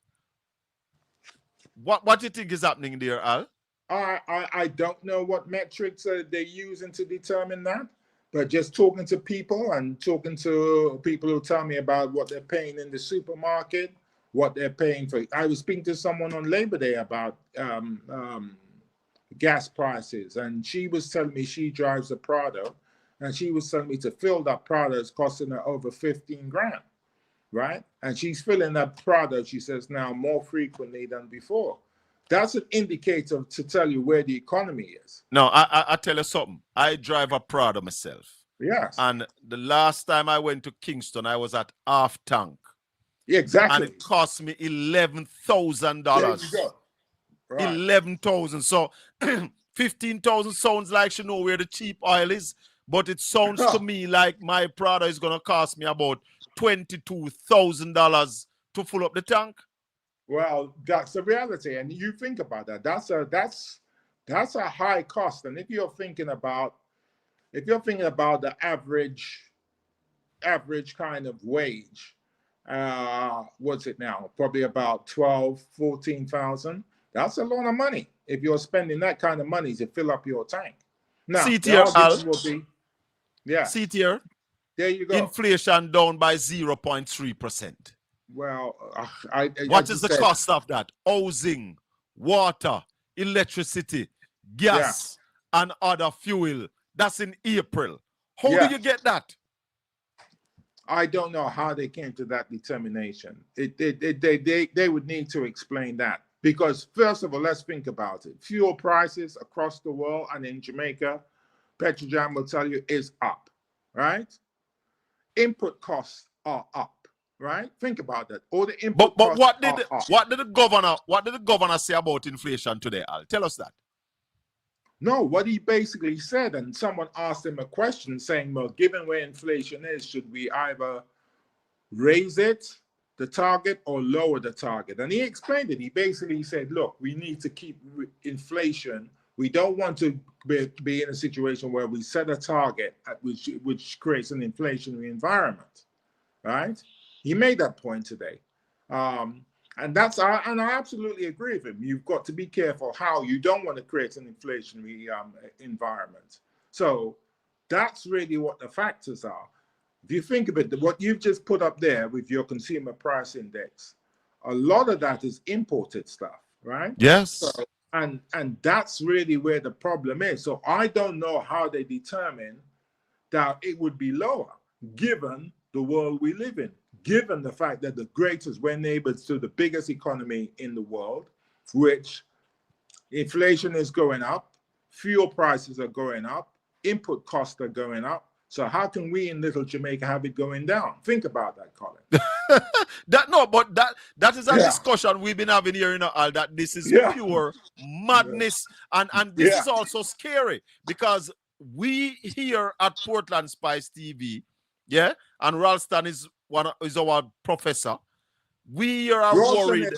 What do you think is happening there, Al? I don't know what metrics they're using to determine that, but just talking to people and talking to people who tell me about what they're paying in the supermarket, what they're paying for. I was speaking to someone on Labor Day about gas prices, and she was telling me she drives a Prado, and she was telling me to fill that Prado is costing her over 15 grand, right? And she's filling that Prado, she says, now more frequently than before. That's an indicator to tell you where the economy is. No, I tell you something. I drive a Prado myself. Yes. And the last time I went to Kingston, I was at half tank. Yeah, exactly. And it cost me $11,000. There you go. Right. 11,000. So 15,000 sounds like she know where the cheap oil is, but it sounds to me like my Prado is gonna cost me about $22,000 to fill up the tank. Well, that's the reality, and you think about that. That's a high cost. And if you're thinking about the average kind of wage, what's it now? Probably about 12,000-14,000. That's a lot of money if you're spending that kind of money to fill up your tank. Now, see here, Al. See here. There you go. Inflation down by 0.3%. Well, what is the cost of that? Housing, water, electricity, gas, and other fuel. That's in April. How do you get that? I don't know how they came to that determination. They would need to explain that. Because first of all, let's think about it. Fuel prices across the world and in Jamaica, Petrojam will tell you, is up, right? Input costs are up. Right? Think about that. All the input but what did the governor say about inflation today, Al? Tell us that. No, what he basically said, and someone asked him a question saying, well, given where inflation is, should we either raise it, the target, or lower the target? And he explained it. He basically said, look, we need to keep inflation. We don't want to be in a situation where we set a target at which creates an inflationary environment, right? He made that point today. And I absolutely agree with him. You've got to be careful how you don't want to create an inflationary environment. So that's really what the factors are. if you think of it, what you've just put up there with your consumer price index, a lot of that is imported stuff, right? Yes. So, and that's really where the problem is. So I don't know how they determine that it would be lower, given the world we live in, given the fact that we're neighbors to the biggest economy in the world, which inflation is going up, fuel prices are going up, input costs are going up. So how can we in little Jamaica have it going down? Think about that, Colin. that is a discussion we've been having here, Al, that this is pure madness. And this is also scary, because we here at Portland Spice TV, and Ralston is our professor. We are worried.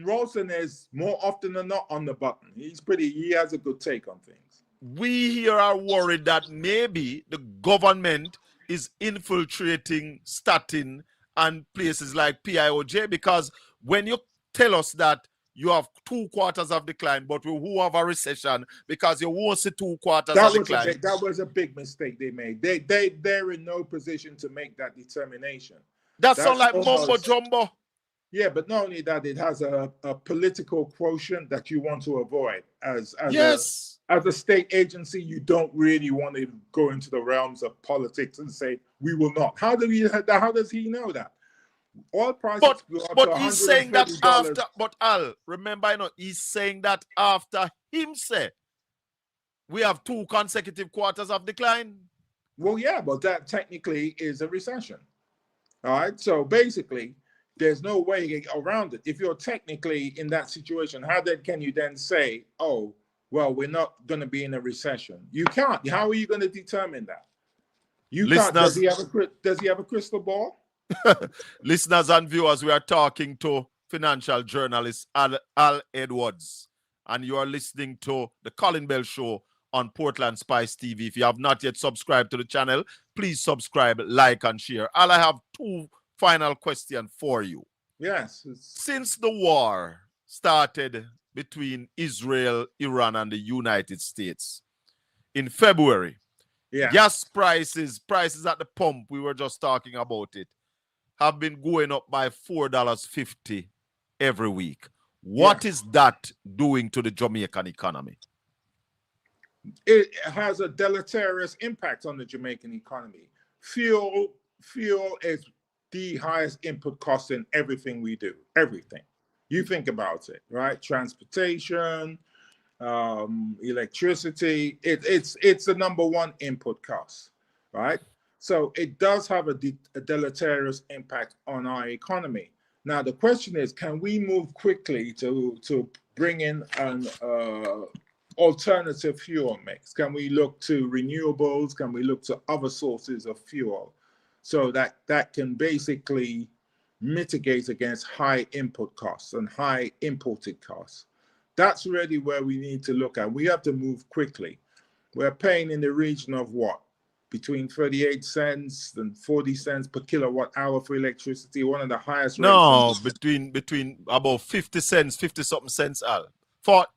Ralston is more often than not on the button. He has a good take on things. We here are worried that maybe the government is infiltrating Staten and places like PIOJ, because when you tell us that you have 2 quarters of decline, but who have a recession because you won't see 2 quarters of decline. That was a big mistake they made. They're in no position to make that determination. That sounds like mumbo jumbo. Yeah, but not only that, it has a political quotient that you want to avoid. As a state agency, you don't really want to go into the realms of politics and say, we will not. How does he know that? Oil prices go up but to he's saying that $130. after, but Al, remember, he's saying that after him say, we have 2 consecutive quarters of decline. Well, yeah, but that technically is a recession. All right, so basically, there's no way around it. If you're technically in that situation, can you then say, oh, well, we're not going to be in a recession? You can't. How are you going to determine that? You can't. Does he have a crystal ball? Listeners and viewers, we are talking to financial journalist Al Edwards, and you are listening to the Colin Bell Show on Portland Spice TV. If you have not yet subscribed to the channel, please subscribe, like, and share. Al, I have 2 final questions for you. Yes. Since the war started between Israel, Iran, and the United States in February, gas prices at the pump, we were just talking about it, have been going up by $4.50 every week. What is that doing to the Jamaican economy? It has a deleterious impact on the Jamaican economy. Fuel is the highest input cost in everything we do. Everything. You think about it, right? Transportation, electricity. It's the number 1 input cost, right? So it does have a deleterious impact on our economy. Now, the question is, can we move quickly to bring in an alternative fuel mix? Can we look to renewables? Can we look to other sources of fuel so that can basically mitigate against high input costs and high imported costs? That's really where we need to look at. We have to move quickly. We're paying in the region of what? Between 38 cents and 40 cents per kilowatt hour for electricity, one of the highest rates. No, between about 50 cents, 50-something cents, Al.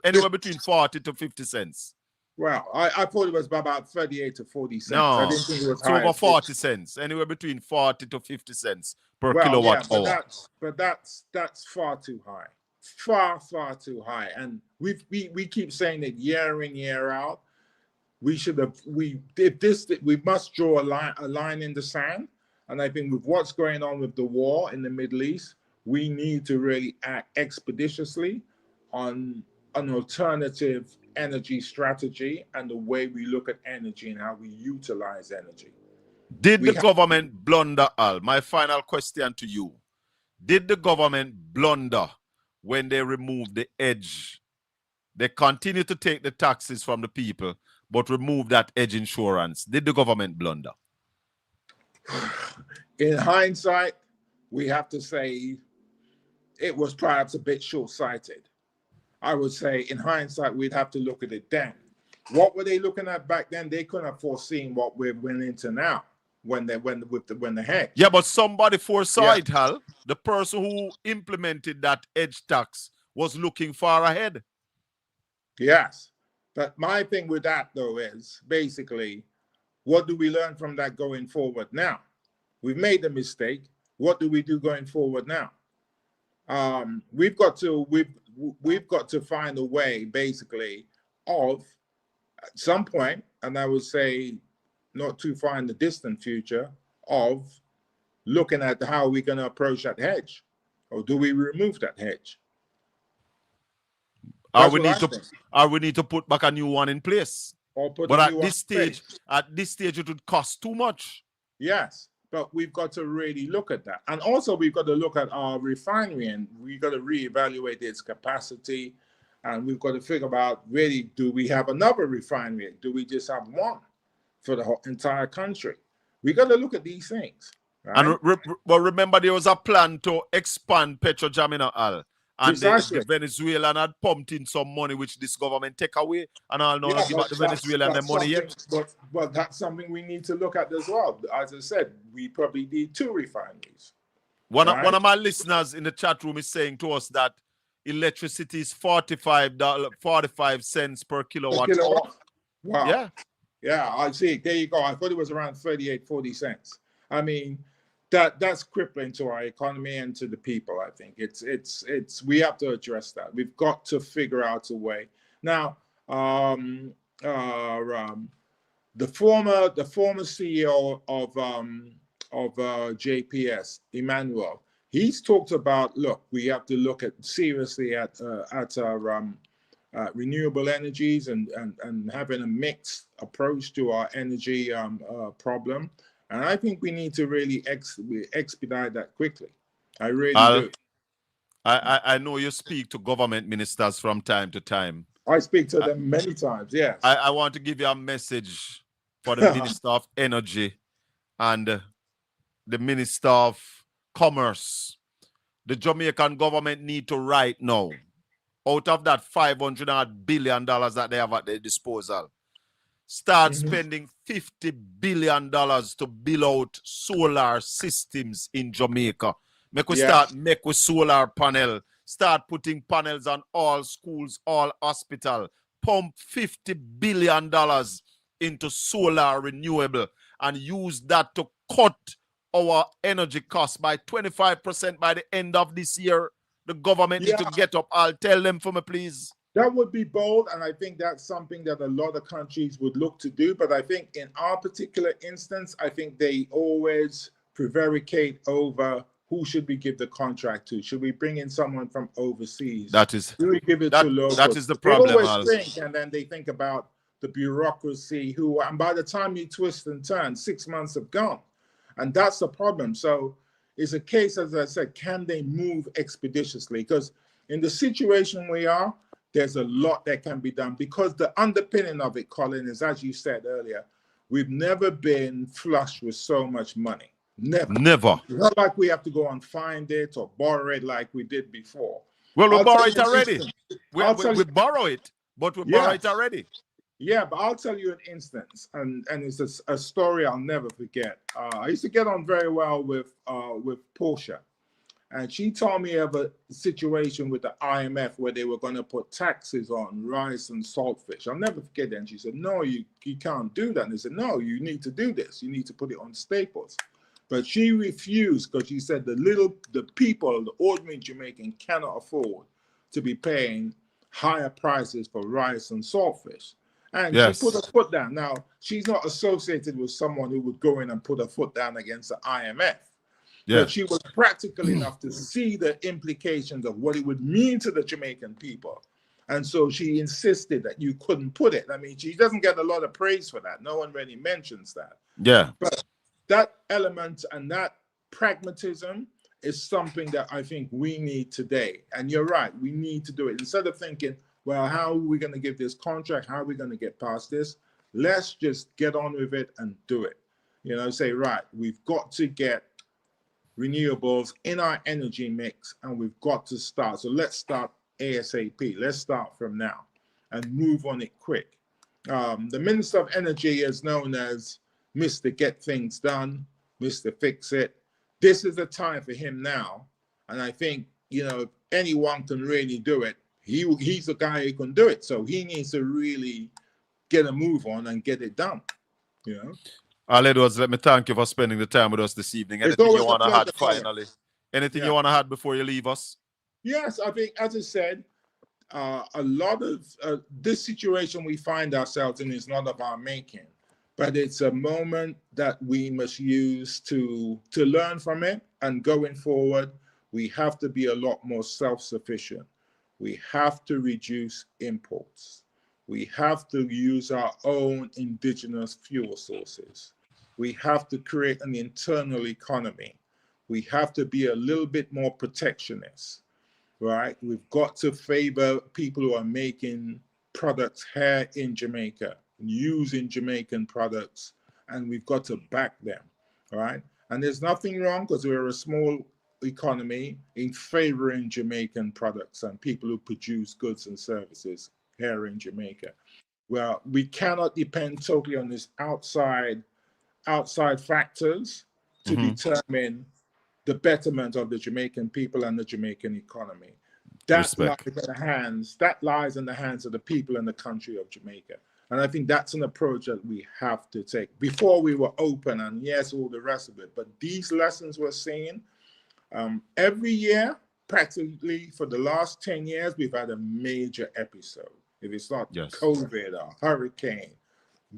Anywhere between 40 to 50 cents. Well, I thought it was about 38 to 40 cents. No, I didn't think it was high. Over 40 cents. Anywhere between 40 to 50 cents per kilowatt hour. But that's far too high. Far too high. And we keep saying it year in, year out. We must draw a line in the sand. And I think with what's going on with the war in the Middle East, we need to really act expeditiously on an alternative energy strategy and the way we look at energy and how we utilize energy. Did the government blunder, Al? My final question to you. Did the government blunder when they removed the edge? They continue to take the taxes from the people, but remove that edge insurance. Did the government blunder? In hindsight, we have to say it was perhaps a bit short-sighted. I would say in hindsight, we'd have to look at it then. What were they looking at back then? They couldn't have foreseen what we went into now when the heck. Yeah, but somebody foresaw it, Hal. The person who implemented that edge tax was looking far ahead. Yes. But my thing with that, though, is basically What do we learn from that going forward now? We've made the mistake. What do we do going forward now? We've got to find a way, basically, of at some point, and I would say not too far in the distant future, of looking at how we're going to approach that hedge, or do we remove that hedge? Or we need to put back a new one in place. But at this stage, it would cost too much. Yes, but we've got to really look at that. And also we've got to look at our refinery, and we've got to reevaluate its capacity. And we've got to figure out, really, do we have another refinery? Do we just have one for the whole entire country? We got to look at these things. Right? And well, remember, there was a plan to expand Petrojamina Al. And the Venezuelan had pumped in some money, which this government take away, and I'll not give back the Venezuelan the money yet. But that's something we need to look at as well. As I said, we probably need 2 refineries. One of my listeners in the chat room is saying to us that electricity is $45 per kilowatt hour. Wow. Yeah, I see. There you go. I thought it was around 38, 40 cents. I mean, that's crippling to our economy and to the people. I think it's we have to address that. We've got to figure out a way. Now, the former CEO of JPS, Emmanuel, he's talked about, look, we have to look seriously at renewable energies and having a mixed approach to our energy problem. And I think we need to really expedite that quickly. I really do. I know you speak to government ministers from time to time. I speak to them many times, yes. I want to give you a message for the Minister of Energy and the Minister of Commerce. The Jamaican government need to right now, out of that $500 billion that they have at their disposal, start spending $50 billion to build out solar systems in Jamaica. Start with solar panel. Start putting panels on all schools, all hospitals. Pump $50 billion into solar renewable and use that to cut our energy costs by 25% by the end of this year. The government need to get up. I'll tell them for me, please. That would be bold, and I think that's something that a lot of countries would look to do. But I think in our particular instance, I think they always prevaricate over who should we give the contract to. Should we bring in someone from overseas? Do we give it to locals? That is the problem. They always think, and then they think about the bureaucracy, and by the time you twist and turn, 6 months have gone. And that's the problem. So it's a case, as I said, can they move expeditiously? Because in the situation we are, there's a lot that can be done, because the underpinning of it, Colin, is, as you said earlier, we've never been flush with so much money. Never. It's not like we have to go and find it or borrow it like we did before. Well, we borrow it already. We borrow it, but we borrow it already. Yeah, but I'll tell you an instance, and it's a story I'll never forget. I used to get on very well with Portia. And she told me of a situation with the IMF where they were going to put taxes on rice and saltfish. I'll never forget that. And she said, no, you can't do that. And they said, no, you need to do this. You need to put it on staples. But she refused, because she said the people, the ordinary Jamaican, cannot afford to be paying higher prices for rice and saltfish. And she put her foot down. Now, she's not associated with someone who would go in and put her foot down against the IMF. But she was practical enough to see the implications of what it would mean to the Jamaican people. And so she insisted that you couldn't put it. I mean, she doesn't get a lot of praise for that. No one really mentions that. Yeah. But that element and that pragmatism is something that I think we need today. And you're right, we need to do it. Instead of thinking, well, how are we going to give this contract? How are we going to get past this? Let's just get on with it and do it. You know, say, right, we've got to get renewables in our energy mix, and we've got to start. So let's start ASAP. Let's start from now and move on it quick. The Minister of Energy is known as Mr. Get Things Done, Mr. Fix It. This is the time for him now. And I think, you know, if anyone can really do it, he's the guy who can do it. So he needs to really get a move on and get it done. You know, Al Edwards, let me thank you for spending the time with us this evening. it's Anything you always a want to pleasure, add Colin. finally? Anything Yeah. you want to add before you leave us? Yes, I think, as I said, a lot of this situation we find ourselves in is not of our making, but it's a moment that we must use to learn from it. And going forward, we have to be a lot more self-sufficient. We have to reduce imports. We have to use our own indigenous fuel sources. We have to create an internal economy. We have to be a little bit more protectionist, right? We've got to favor people who are making products here in Jamaica, using Jamaican products, and we've got to back them, right? And there's nothing wrong, because we're a small economy, in favoring Jamaican products and people who produce goods and services here in Jamaica. Well, we cannot depend totally on these outside factors to determine the betterment of the Jamaican people and the Jamaican economy. That lies in the hands of the people and the country of Jamaica. And I think that's an approach that we have to take. Before we were open, and yes, all the rest of it, but these lessons we're seeing every year, practically for the last 10 years, we've had a major episode. If it's not COVID or hurricane,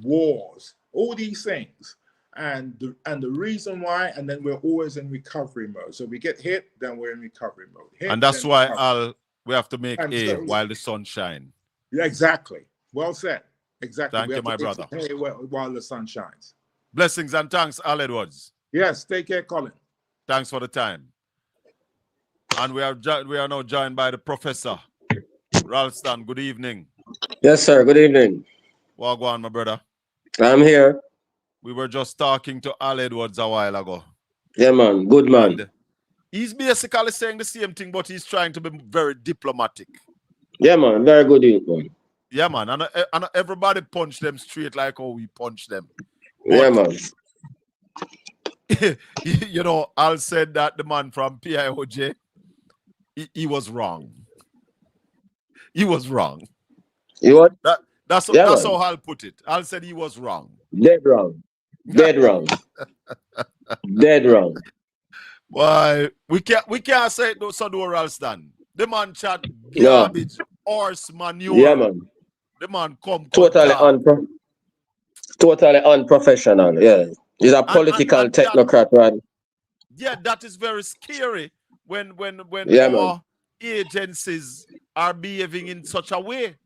wars, all these things. And the reason why, and then we're always in recovery mode. So we get hit, then we're in recovery mode. And that's why we have to make hay while the sun shines. Yeah, exactly. Well said. Exactly. Thank you, my brother. Hay while the sun shines. Blessings and thanks, Al Edwards. Yes, take care, Colin. Thanks for the time. And we are now joined by the Professor Ralston. Good evening. Yes, sir. Good evening. Wagwan, my brother. I'm here. We were just talking to Al Edwards a while ago. Yeah, man. Good man. And he's basically saying the same thing, but he's trying to be very diplomatic. Yeah, man. Very good, man. Yeah, man. And everybody punch them straight like how we punch them. Yeah, man. You know, Al said that the man from PIOJ, he was wrong. He was wrong. You what? That's how Al put it. Al said he was wrong. Dead wrong. Dead wrong. Dead wrong. Why we can't say it so do Ralston. The man chat garbage, horse manure. Yeah, man. The man come totally unprofessional. Yeah. He's a political technocrat, right? Yeah, that is very scary when our agencies are behaving in such a way.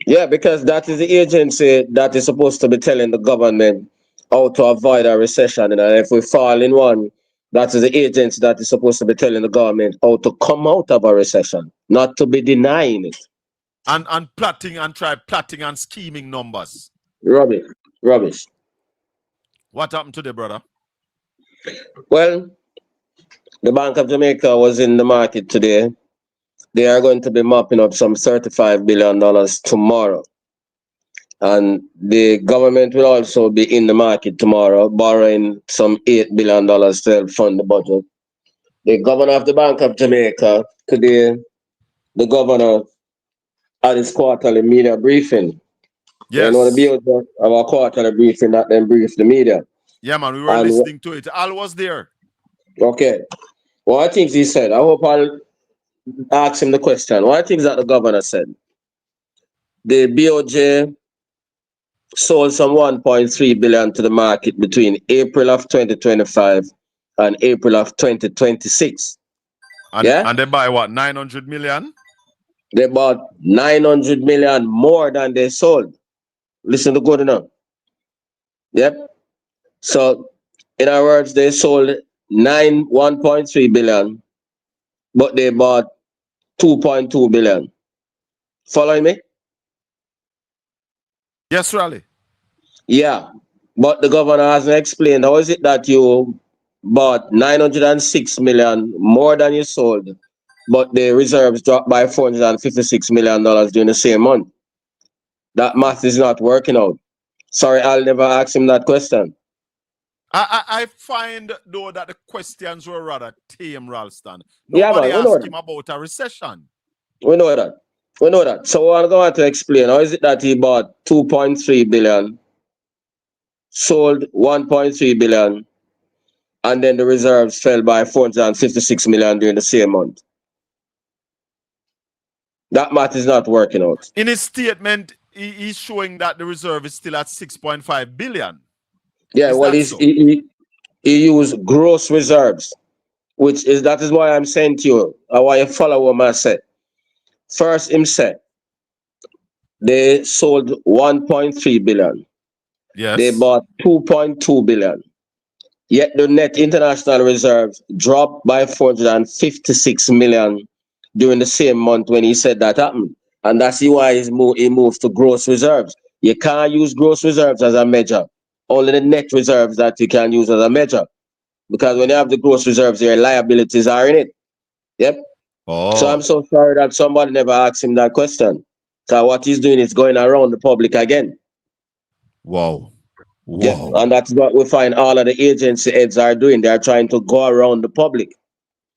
Yeah, because that is the agency that is supposed to be telling the government how to avoid a recession. And if we fall in one, that is the agency that is supposed to be telling the government how to come out of a recession, not to be denying it. And plotting and scheming numbers. Rubbish. What happened today, brother? Well, the Bank of Jamaica was in the market today. They are going to be mopping up some $35 billion tomorrow. And the government will also be in the market tomorrow, borrowing some $8 billion to help fund the budget. The governor of the Bank of Jamaica today, the governor at his quarterly media briefing. Yes. You know, the BOJ of our quarterly briefing that then brief the media. Yeah, man, we were listening to it. Al was there. Okay. What things he said? I hope I'll ask him the question. What things that the governor said? The BOJ sold some 1.3 billion to the market between April of 2025 and April of 2026. And they buy what, 900 million? They bought 900 million more than they sold. Listen to good enough. Yep. So, in other words, they sold 1.3 billion, but they bought 2.2 billion. Following me? Yes, Raleigh. Yeah, but the governor hasn't explained how is it that you bought 906 million more than you sold, but the reserves dropped by $456 million during the same month. That math is not working out. Sorry, I'll never ask him that question. I find, though, that the questions were rather tame, Ralston. Nobody asked him about a recession. We know that. So I'm going to explain. How is it that he bought 2.3 billion sold 1.3 billion, and then the reserves fell by 456 million during the same month. That math is not working out. In his statement, he's showing that the reserve is still at 6.5 billion. Yeah, well, he used gross reserves, that is why I'm saying to you, I want you to follow what I said. First, him said they sold 1.3 billion. Yes. They bought 2.2 billion. Yet the net international reserves dropped by 456 million during the same month when he said that happened. And that's why he moved to gross reserves. You can't use gross reserves as a measure. Only the net reserves that you can use as a measure. Because when you have the gross reserves, your liabilities are in it. Yep. Oh. So I'm so sorry that somebody never asked him that question. So what he's doing is going around the public again. Wow. Yeah, and that's what we find all of the agency heads are doing. They're trying to go around the public.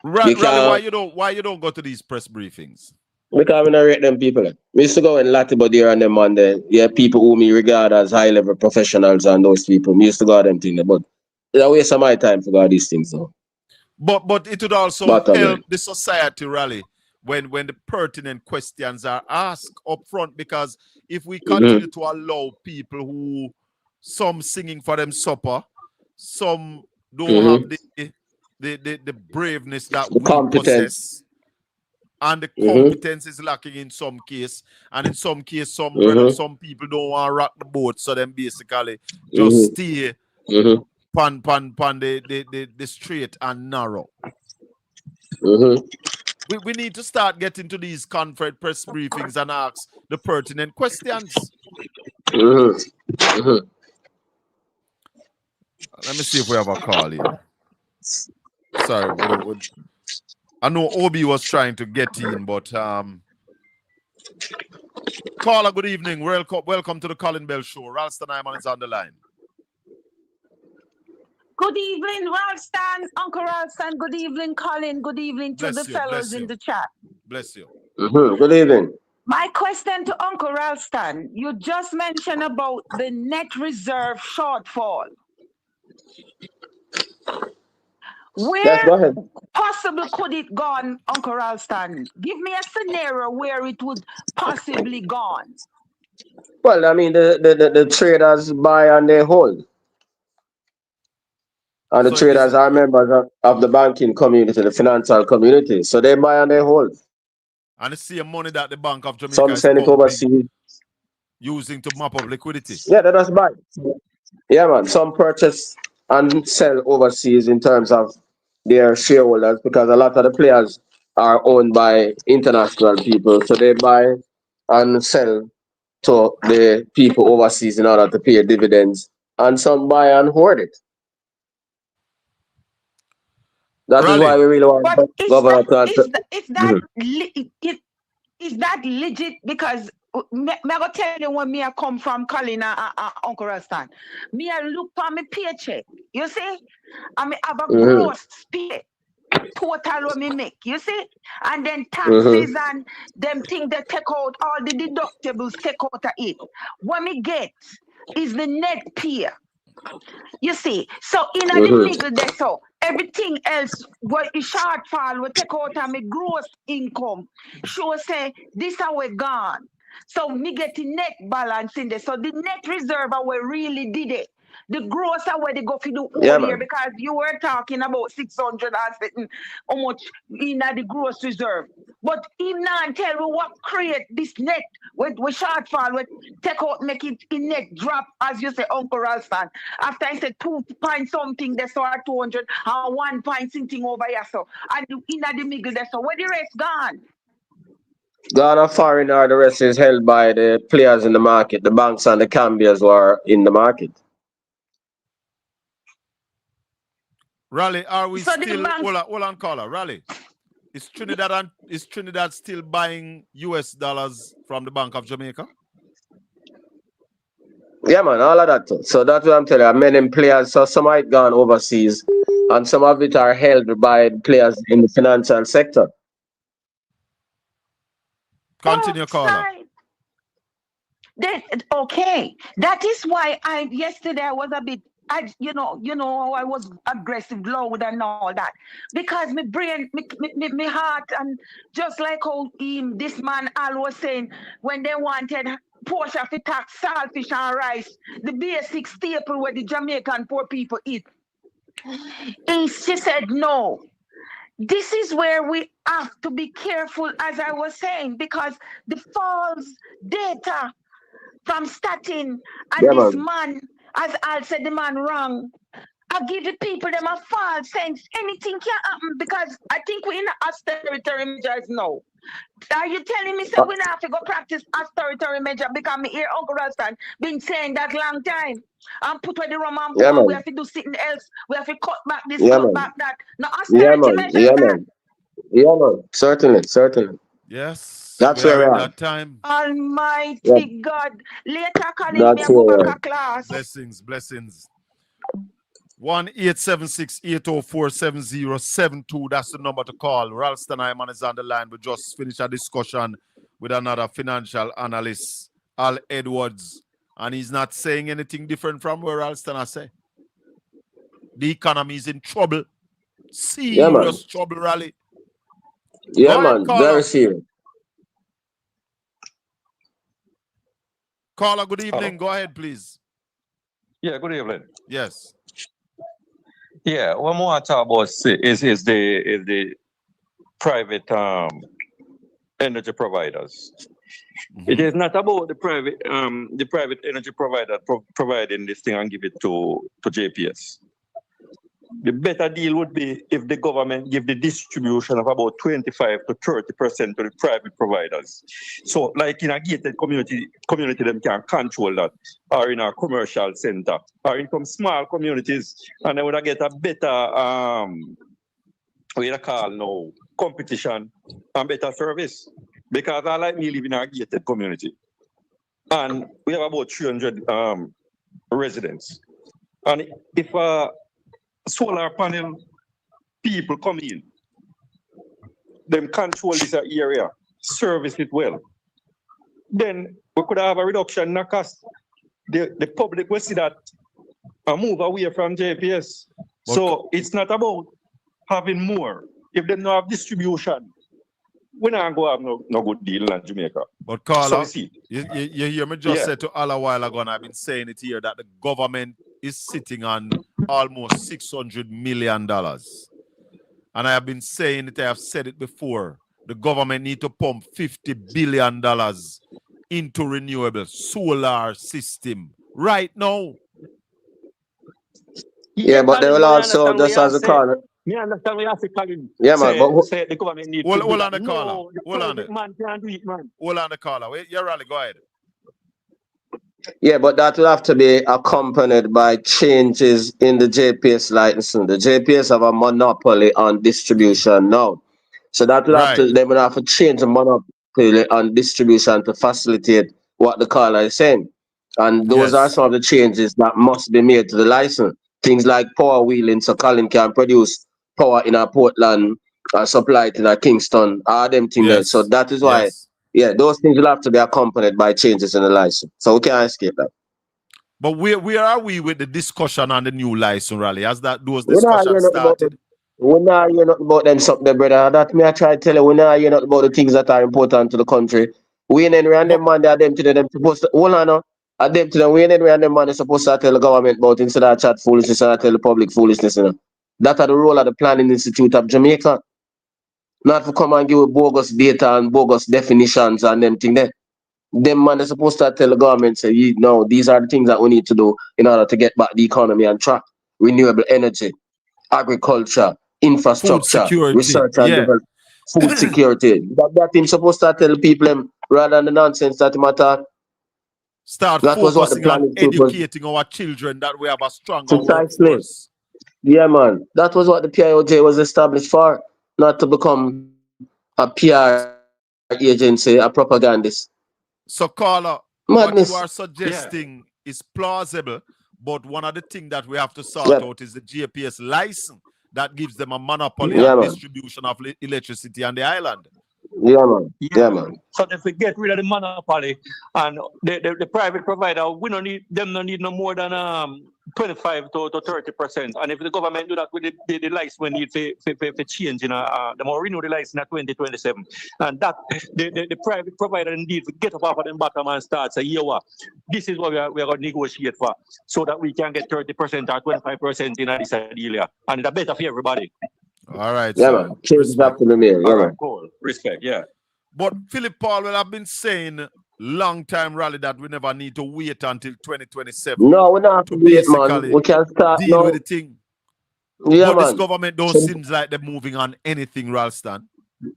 Rally, why you don't go to these press briefings? Because we don't rate them people. We used to go in Latibody and them and people who me regard as high level professionals and those people. We used to go at them things, but it's a waste of my time to go at these things though. But it would also help the society rally when the pertinent questions are asked up front, because if we continue to allow people who some singing for them supper, some don't have the braveness that we possess, and the competence is lacking in some case, and in some case some people don't want to rock the boat, so them basically just stay pan the straight and narrow. We need to start getting to these conference press briefings and ask the pertinent questions. Let me see if we have a call here. Sorry, I know Obi was trying to get in, but caller, good evening. Welcome to the Colin Bell Show. Ralston Iman is on the line. Good evening, Ralston, Uncle Ralston. Good evening, Colin. Good evening to the fellows in the chat. Bless you. Good evening. My question to Uncle Ralston, you just mentioned about the net reserve shortfall. Where possibly could it gone, Uncle Ralston? Give me a scenario where it would possibly gone. Well, I mean, the traders buy and they hold. And the traders are members of the banking community, the financial community. So they buy and they hold. And it's the money that the Bank of Jamaica Some send it overseas, using to mop up liquidity. Yeah, they just buy. Yeah, man. Some purchase and sell overseas in terms of their shareholders, because a lot of the players are owned by international people. So they buy and sell to the people overseas in order to pay dividends. And some buy and hoard it. That is why we really want government to... Is that legit? Because me go tell you when me I come from Colin and Uncle Rastan. Me I look for my paycheck. You see? I mean have a gross pay. Total what me make. You see? And then taxes and them things they take out, all the deductibles take out of it. What me get is the net pay. You see, so in the middle there, so everything else what is shortfall we take out of my gross income. Show say this are we gone. So me get the net balance in there. So the net reserve we really did it. The gross are where they go for the whole year, because you were talking about 600 and how much in the gross reserve. But him now tell me what create this net with shortfall, with take out, make it in net drop, as you say, Uncle Ralston. After I said 2 point something, they saw 200 and 1 point something over here. So and in the middle there, so where the rest gone? Ghana foreign or the rest is held by the players in the market, the banks and the cambias who are in the market. Raleigh, are we still hold on, caller? Raleigh, is Trinidad still buying US dollars from the Bank of Jamaica? Yeah, man, all of that too. So that's what I'm telling you. Many players, so some might gone overseas, and some of it are held by players in the financial sector. Continue, caller. Okay. That is why yesterday I was a bit. I was aggressive, loud, and all that, because my brain, my heart, and just like how this man Al was saying, when they wanted Portia to tax saltfish and rice, the basic staple where the Jamaican poor people eat. She said no. This is where we have to be careful, as I was saying, because the false data from Statin and Yeah, this man. man, as Al said, the man wrong. I give the people them a false sense. Anything can happen because I think we're in austerity measures now. Are you telling me, so we not have to go practice austerity measure because me hear Uncle Rastan been saying that long time? And put where the rum and Yeah, pour, we man. have to do something else. We have to cut back this, Yeah, cut man. back that. No Yeah, austerity man. measures Yeah, that. man. Yeah, man. Certainly. Yes, That's we are where in we're at. that time. Yeah, Almighty God. Later, Colin, me that's I go where we're back at. a class. Blessings. 1-876-804-7072. That's the number to call. Ralston Hyman is on the line. We just finished a discussion with another financial analyst, Al Edwards, and he's not saying anything different from where Ralston has said. The economy is in trouble. Yeah, man. Serious trouble, Raleigh. Yeah, Go ahead, man. caller. Very serious. Caller, good evening. Hello. Go ahead, please. Yeah, good evening. Yes. Yeah, what more I talk about is the private energy providers. It is not about the private energy provider providing this thing and give it to JPS. The better deal would be if the government give the distribution of about 25 to 30% to the private providers. So, like in a gated community them can control that, or in a commercial center, or in some small communities, and they would get a better what you call now competition and better service. Because I like me live in a gated community, and we have about 300 residents, and if solar panel people come in, them control this area, service it well, then we could have a reduction in the cost. The public will see that and move away from JPS. So it's not about having more. If they don't have distribution, we're not going to have no good deal in Jamaica. But caller, so you hear me just say to Al a while ago, and I've been saying it here, that the government is sitting on almost $600 million. And I have been saying it, I have said it before. The government need to pump $50 billion into renewable solar system right now. Yeah, but they will also, just as a caller. Me understand what you say, Colin. Yeah, man. But Say the government need hold to do on that. the caller. No, the Hold on private man can't do it, man. Hold on the caller. Wait, yeah, Raleigh, go ahead. yeah, but that will have to be accompanied by changes in the JPS licensing. The JPS have a monopoly on distribution now. So that will have to, they will have to change the monopoly on distribution to facilitate what the caller is saying. And those are some of the changes that must be made to the license. Things like power wheeling, so Colin can produce power in a Portland, supply it in a Kingston, all them things there. So that is why, those things will have to be accompanied by changes in the license. So we can't escape that. But where are we with the discussion on the new license, Raleigh? Has those discussions started? We're not hearing nothing about them something, brother. That me I try to tell you, we're not hearing nothing about the things that are important to the country. We ain't Henry and them man, they are them to them supposed to hold on now. At them to them, we ain't Henry and them man, they supposed to tell the government about instead of chat foolishness and tell the public foolishness. You know? That are the role of the Planning Institute of Jamaica. Not to come and give bogus data and bogus definitions and them thing there. Them man, they're supposed to tell the government, say, no, these are the things that we need to do in order to get back the economy on track. Renewable energy, agriculture, infrastructure, research and development, food security. That thing supposed to tell people them rather than the nonsense that matter. Start that was what the focusing on educating our children that we have a stronger workforce. Yeah, man. That was what the PIOJ was established for, not to become a PR agency, a propagandist. So, caller, what you are suggesting is plausible, but one of the things that we have to sort out is the GPS license that gives them a monopoly on distribution of electricity on the island. Yeah, man. Yeah, man. So if we get rid of the monopoly and the private provider, we don't need them. Don't need no more than 25 to 30%. And if the government do that with the license, we need for change. The more renew the license at 2027, and that the private provider need to get up off of the bottom and start say, you what, this is what we are going to negotiate for, so that we can get 30% or 25% in this deal, and it's better for everybody. All right, Yeah, so man. Change is up to the mayor. Yeah, All right, man. cool. Respect, yeah. But Philip Paul will have been saying long time rally that we never need to wait until 2027 No, we don't have to to wait, man. basically We can start deal now. with the thing. Yeah, But this man. government don't So, seem like they're moving on anything, Ralston.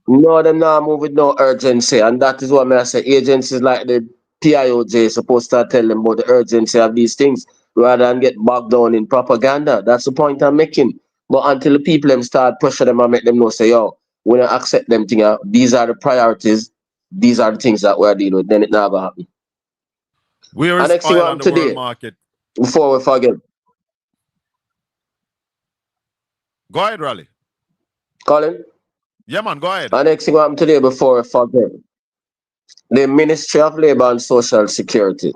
no, them not move with no urgency, and that is what I say. Agencies like the PIOJ supposed to tell them about the urgency of these things rather than get bogged down in propaganda. That's the point I'm making. But until the people them start pressure them and make them know, say, yo, we don't accept them thing. These are the priorities. These are the things that we're dealing with. Then it never happen. Where And is next thing oil what on I'm the world today, market? before we forget, Go ahead, Raleigh. Colin. Yeah, man, go ahead. And next thing what I'm today, before we forget, the Ministry of Labour and Social Security,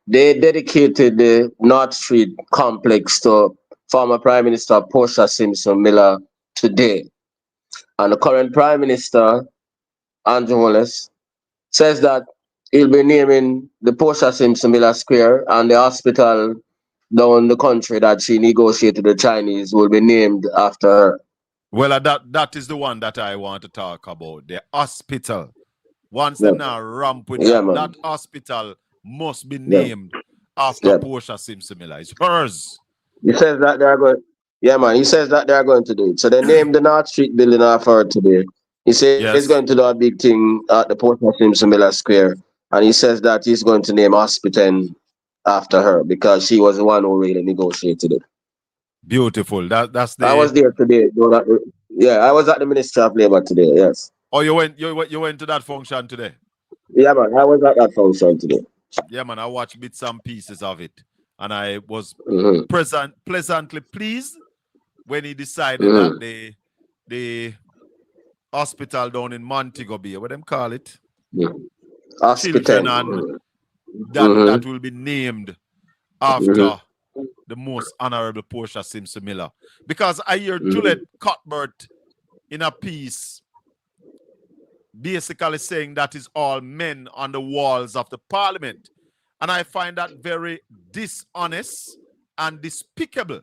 they dedicated the North Street complex to former Prime Minister Portia Simpson Miller today. And the current Prime Minister, Andrew Wallace, says that he'll be naming the Portia Simpson Miller Square and the hospital down the country that she negotiated with the Chinese will be named after her. Well, that is the one that I want to talk about. The hospital. Once Yeah, them now ramp with yeah, that, man. that hospital must be Yeah, named after yeah. Portia Simpson Miller. It's hers. He says that they're going. Yeah, man. He says that they're going to do it. So they named the North Street building after her today. He says he's Yes. going to do a big thing at the Portia Simpson Miller Square, and he says that he's going to name hospital after her because she was the one who really negotiated it. Beautiful. That's I was the. there today. Yeah, I was at the Ministry of Labour today. Yes. Oh, you went to that function today. Yeah, man. I was at that function today. Yeah, man. I watched bits and pieces of it, and I was Mm-hmm. pleasantly pleased when he decided Mm-hmm. that the hospital down in Montego Bay, what them call it, Mm-hmm. children, Hospital. and Mm-hmm. that will be named after Mm-hmm. the most honorable Portia Simpson Miller. Because I hear Mm-hmm. Juliet Cuthbert in a piece basically saying that is all men on the walls of the parliament. And I find that very dishonest and despicable.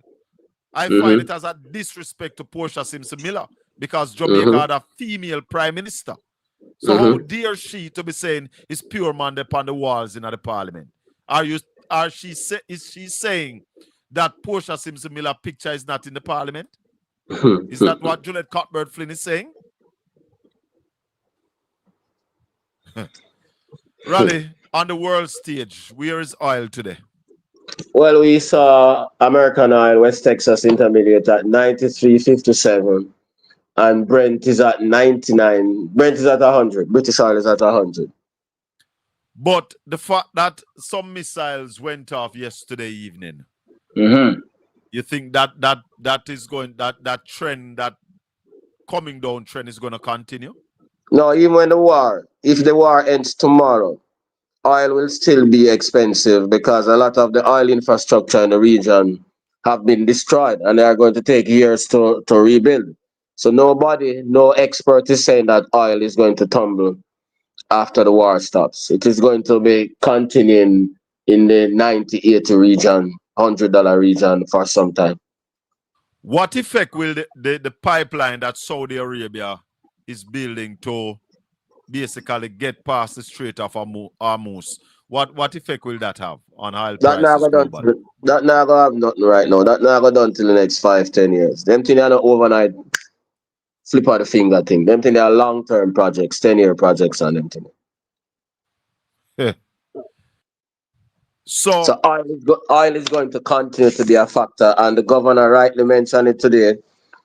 I find Mm-hmm. it as a disrespect to Portia Simpson Miller because Jamaica had a female prime minister. So how dare she to be saying it's pure man upon the walls in the parliament? Is she saying that Portia Simpson Miller picture is not in the parliament? Is that what Juliet Cuthbert Flynn is saying? Raleigh, on the world stage, where is oil today? Well, we saw American Oil West Texas Intermediate at 93.57, and Brent is at 99. Brent is at 100. British Oil is at 100. But the fact that some missiles went off yesterday evening, Mm-hmm. you think that is going that trend, that coming down trend is going to continue? No, even when if the war ends tomorrow, oil will still be expensive because a lot of the oil infrastructure in the region have been destroyed and they are going to take years to rebuild. So no expert is saying that oil is going to tumble after the war stops. It is going to be continuing in the 90, 80 region, $100 region for some time. What effect will the pipeline that Saudi Arabia is building to basically get past the Strait of Hormuz, what effect will that have on oil That prices never globally? done. That never have nothing right now. That never done till the next 5-10 years. Them things are not overnight flip of the finger thing. Them things are long-term projects, 10-year projects on them things. So So oil is going to continue to be a factor, and the governor rightly mentioned it today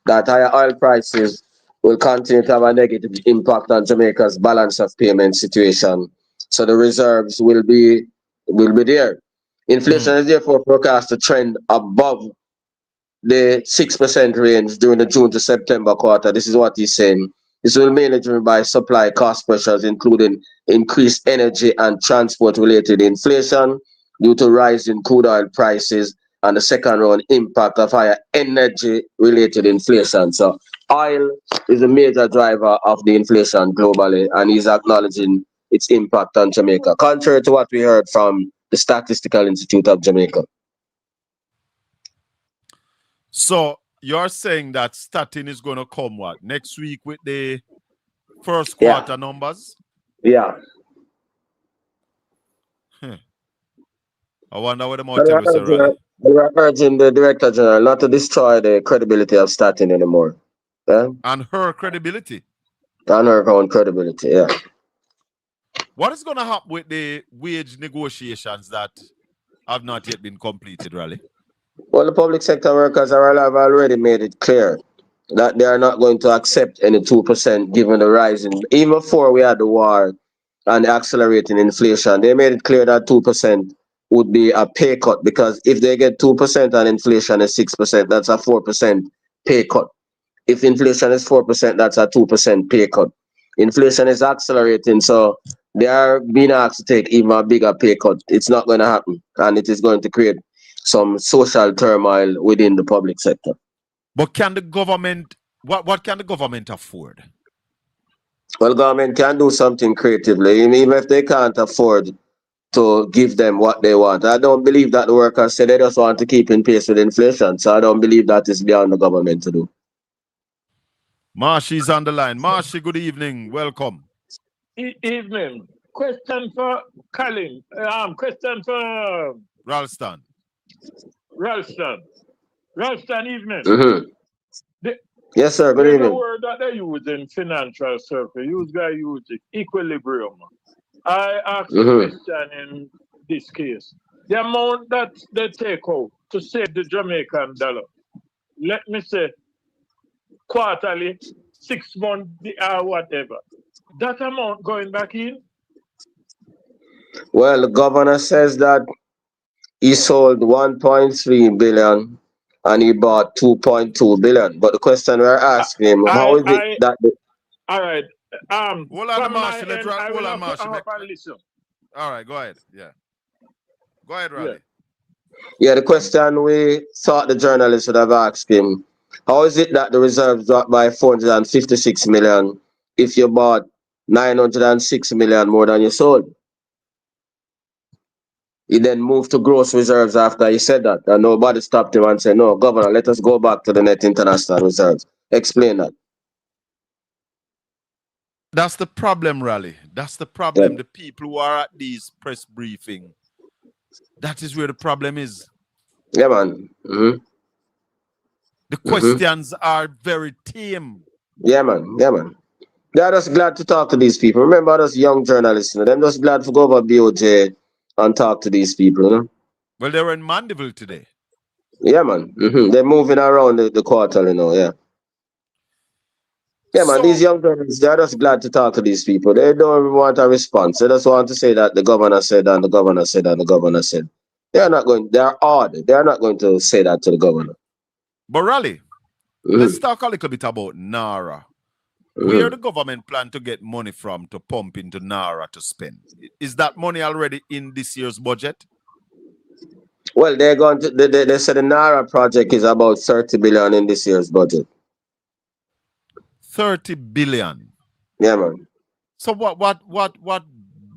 that higher oil prices will continue to have a negative impact on Jamaica's balance of payment situation. So the reserves will be there. Inflation is therefore forecast to trend above the 6% range during the June to September quarter. This is what he's saying. This will mainly driven by supply cost pressures, including increased energy and transport-related inflation due to rising crude oil prices and the second round impact of higher energy-related inflation. So oil is a major driver of the inflation globally, and he's acknowledging its impact on Jamaica, contrary to what we heard from the Statistical Institute of Jamaica. So you're saying that statin is going to come what next week with the first quarter numbers? Yeah. I wonder what the more tell us, Raleigh. We are urging the Director General not to destroy the credibility of statin anymore. Yeah? And her credibility. And her own credibility, yeah. What is going to happen with the wage negotiations that have not yet been completed, Raleigh? Well, the public sector workers have already made it clear that they are not going to accept any 2% given the rising. Even before we had the war and the accelerating inflation, they made it clear that 2% would be a pay cut, because if they get 2% and inflation is 6%, that's a 4% pay cut. If inflation is 4%, that's a 2% pay cut. Inflation is accelerating, so they are being asked to take even a bigger pay cut. It's not going to happen, and it is going to create some social turmoil within the public sector. But can the government, what can the government afford? Well, government can do something creatively, even if they can't afford to give them what they want. I don't believe that the workers say they just want to keep in pace with inflation, so I don't believe that is beyond the government to do. Marshy's on the line. Marshy, good evening. Welcome. Evening. Question for Colin. Question for Ralston. Ralston, evening. Yes, sir. Good evening. The word that they use in financial circle, use equilibrium. I ask a question in this case. The amount that they take out to save the Jamaican dollar, let me say quarterly, 6 months, or whatever, that amount going back in? Well, the governor says that he sold 1.3 billion and he bought 2.2 billion. But the question we're asking him, how is it that... All right. Hold on, Marshall. Hold on, Marshall. Listen. All right, go ahead. Yeah. Go ahead, Raleigh. Yeah, the question we thought the journalist would have asked him, how is it that the reserves dropped by 456 million if you bought 906 million more than you sold? He then moved to gross reserves after he said that, and nobody stopped him and said, no, Governor, let us go back to the net international reserves. Explain that. That's the problem, Raleigh. That's the problem. Yeah. The people who are at these press briefings, that is where the problem is. Yeah, man. The questions are very tame. Yeah, man. Yeah, man. They're just glad to talk to these people. Remember those young journalists, you know, they're just glad to go over BOJ and talk to these people, you know? Well, they were in Mandeville today. Yeah, man. They're moving around the quarter, you know, yeah. Yeah, man, these young journalists, they're just glad to talk to these people. They don't want a response. They just want to say that the governor said and the governor said and the governor said. They're odd. They're not going to say that to the governor. But Raleigh, let's talk a little bit about NARA. Where the government plan to get money from to pump into NARA to spend? Is that money already in this year's budget? Well, they're going to. They said the NARA project is about 30 billion in this year's budget. 30 billion. Yeah, man. So what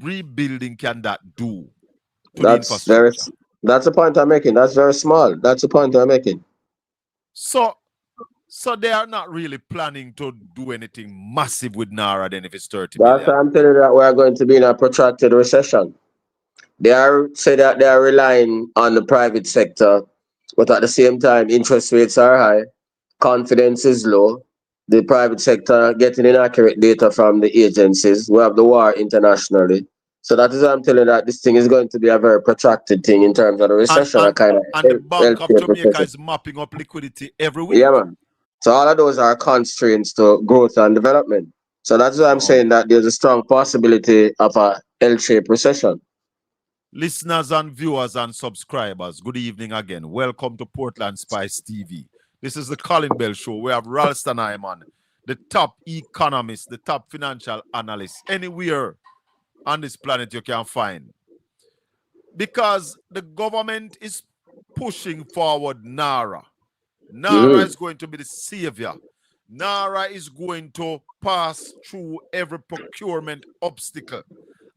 rebuilding can that do to that's the infrastructure? That's the point I'm making. That's very small. That's the point I'm making. So they are not really planning to do anything massive with NARA then if it's 30 billion. That's why I'm telling you that we're going to be in a protracted recession. They say that they are relying on the private sector, but at the same time, interest rates are high, confidence is low, the private sector getting inaccurate data from the agencies. We have the war internationally. So that is why I'm telling you that this thing is going to be a very protracted thing in terms of the recession. And the Bank of Jamaica is mopping up liquidity every week. Yeah, man. So all of those are constraints to growth and development. So that's why I'm saying that there's a strong possibility of a L-shaped recession. Listeners and viewers and subscribers, good evening again. Welcome to Portland Spice TV. This is the Colin Bell Show. We have Ralston Iman, the top economists, the top financial analysts, anywhere on this planet you can find. Because the government is pushing forward NARA. NARA is going to be the savior. NARA is going to pass through every procurement obstacle.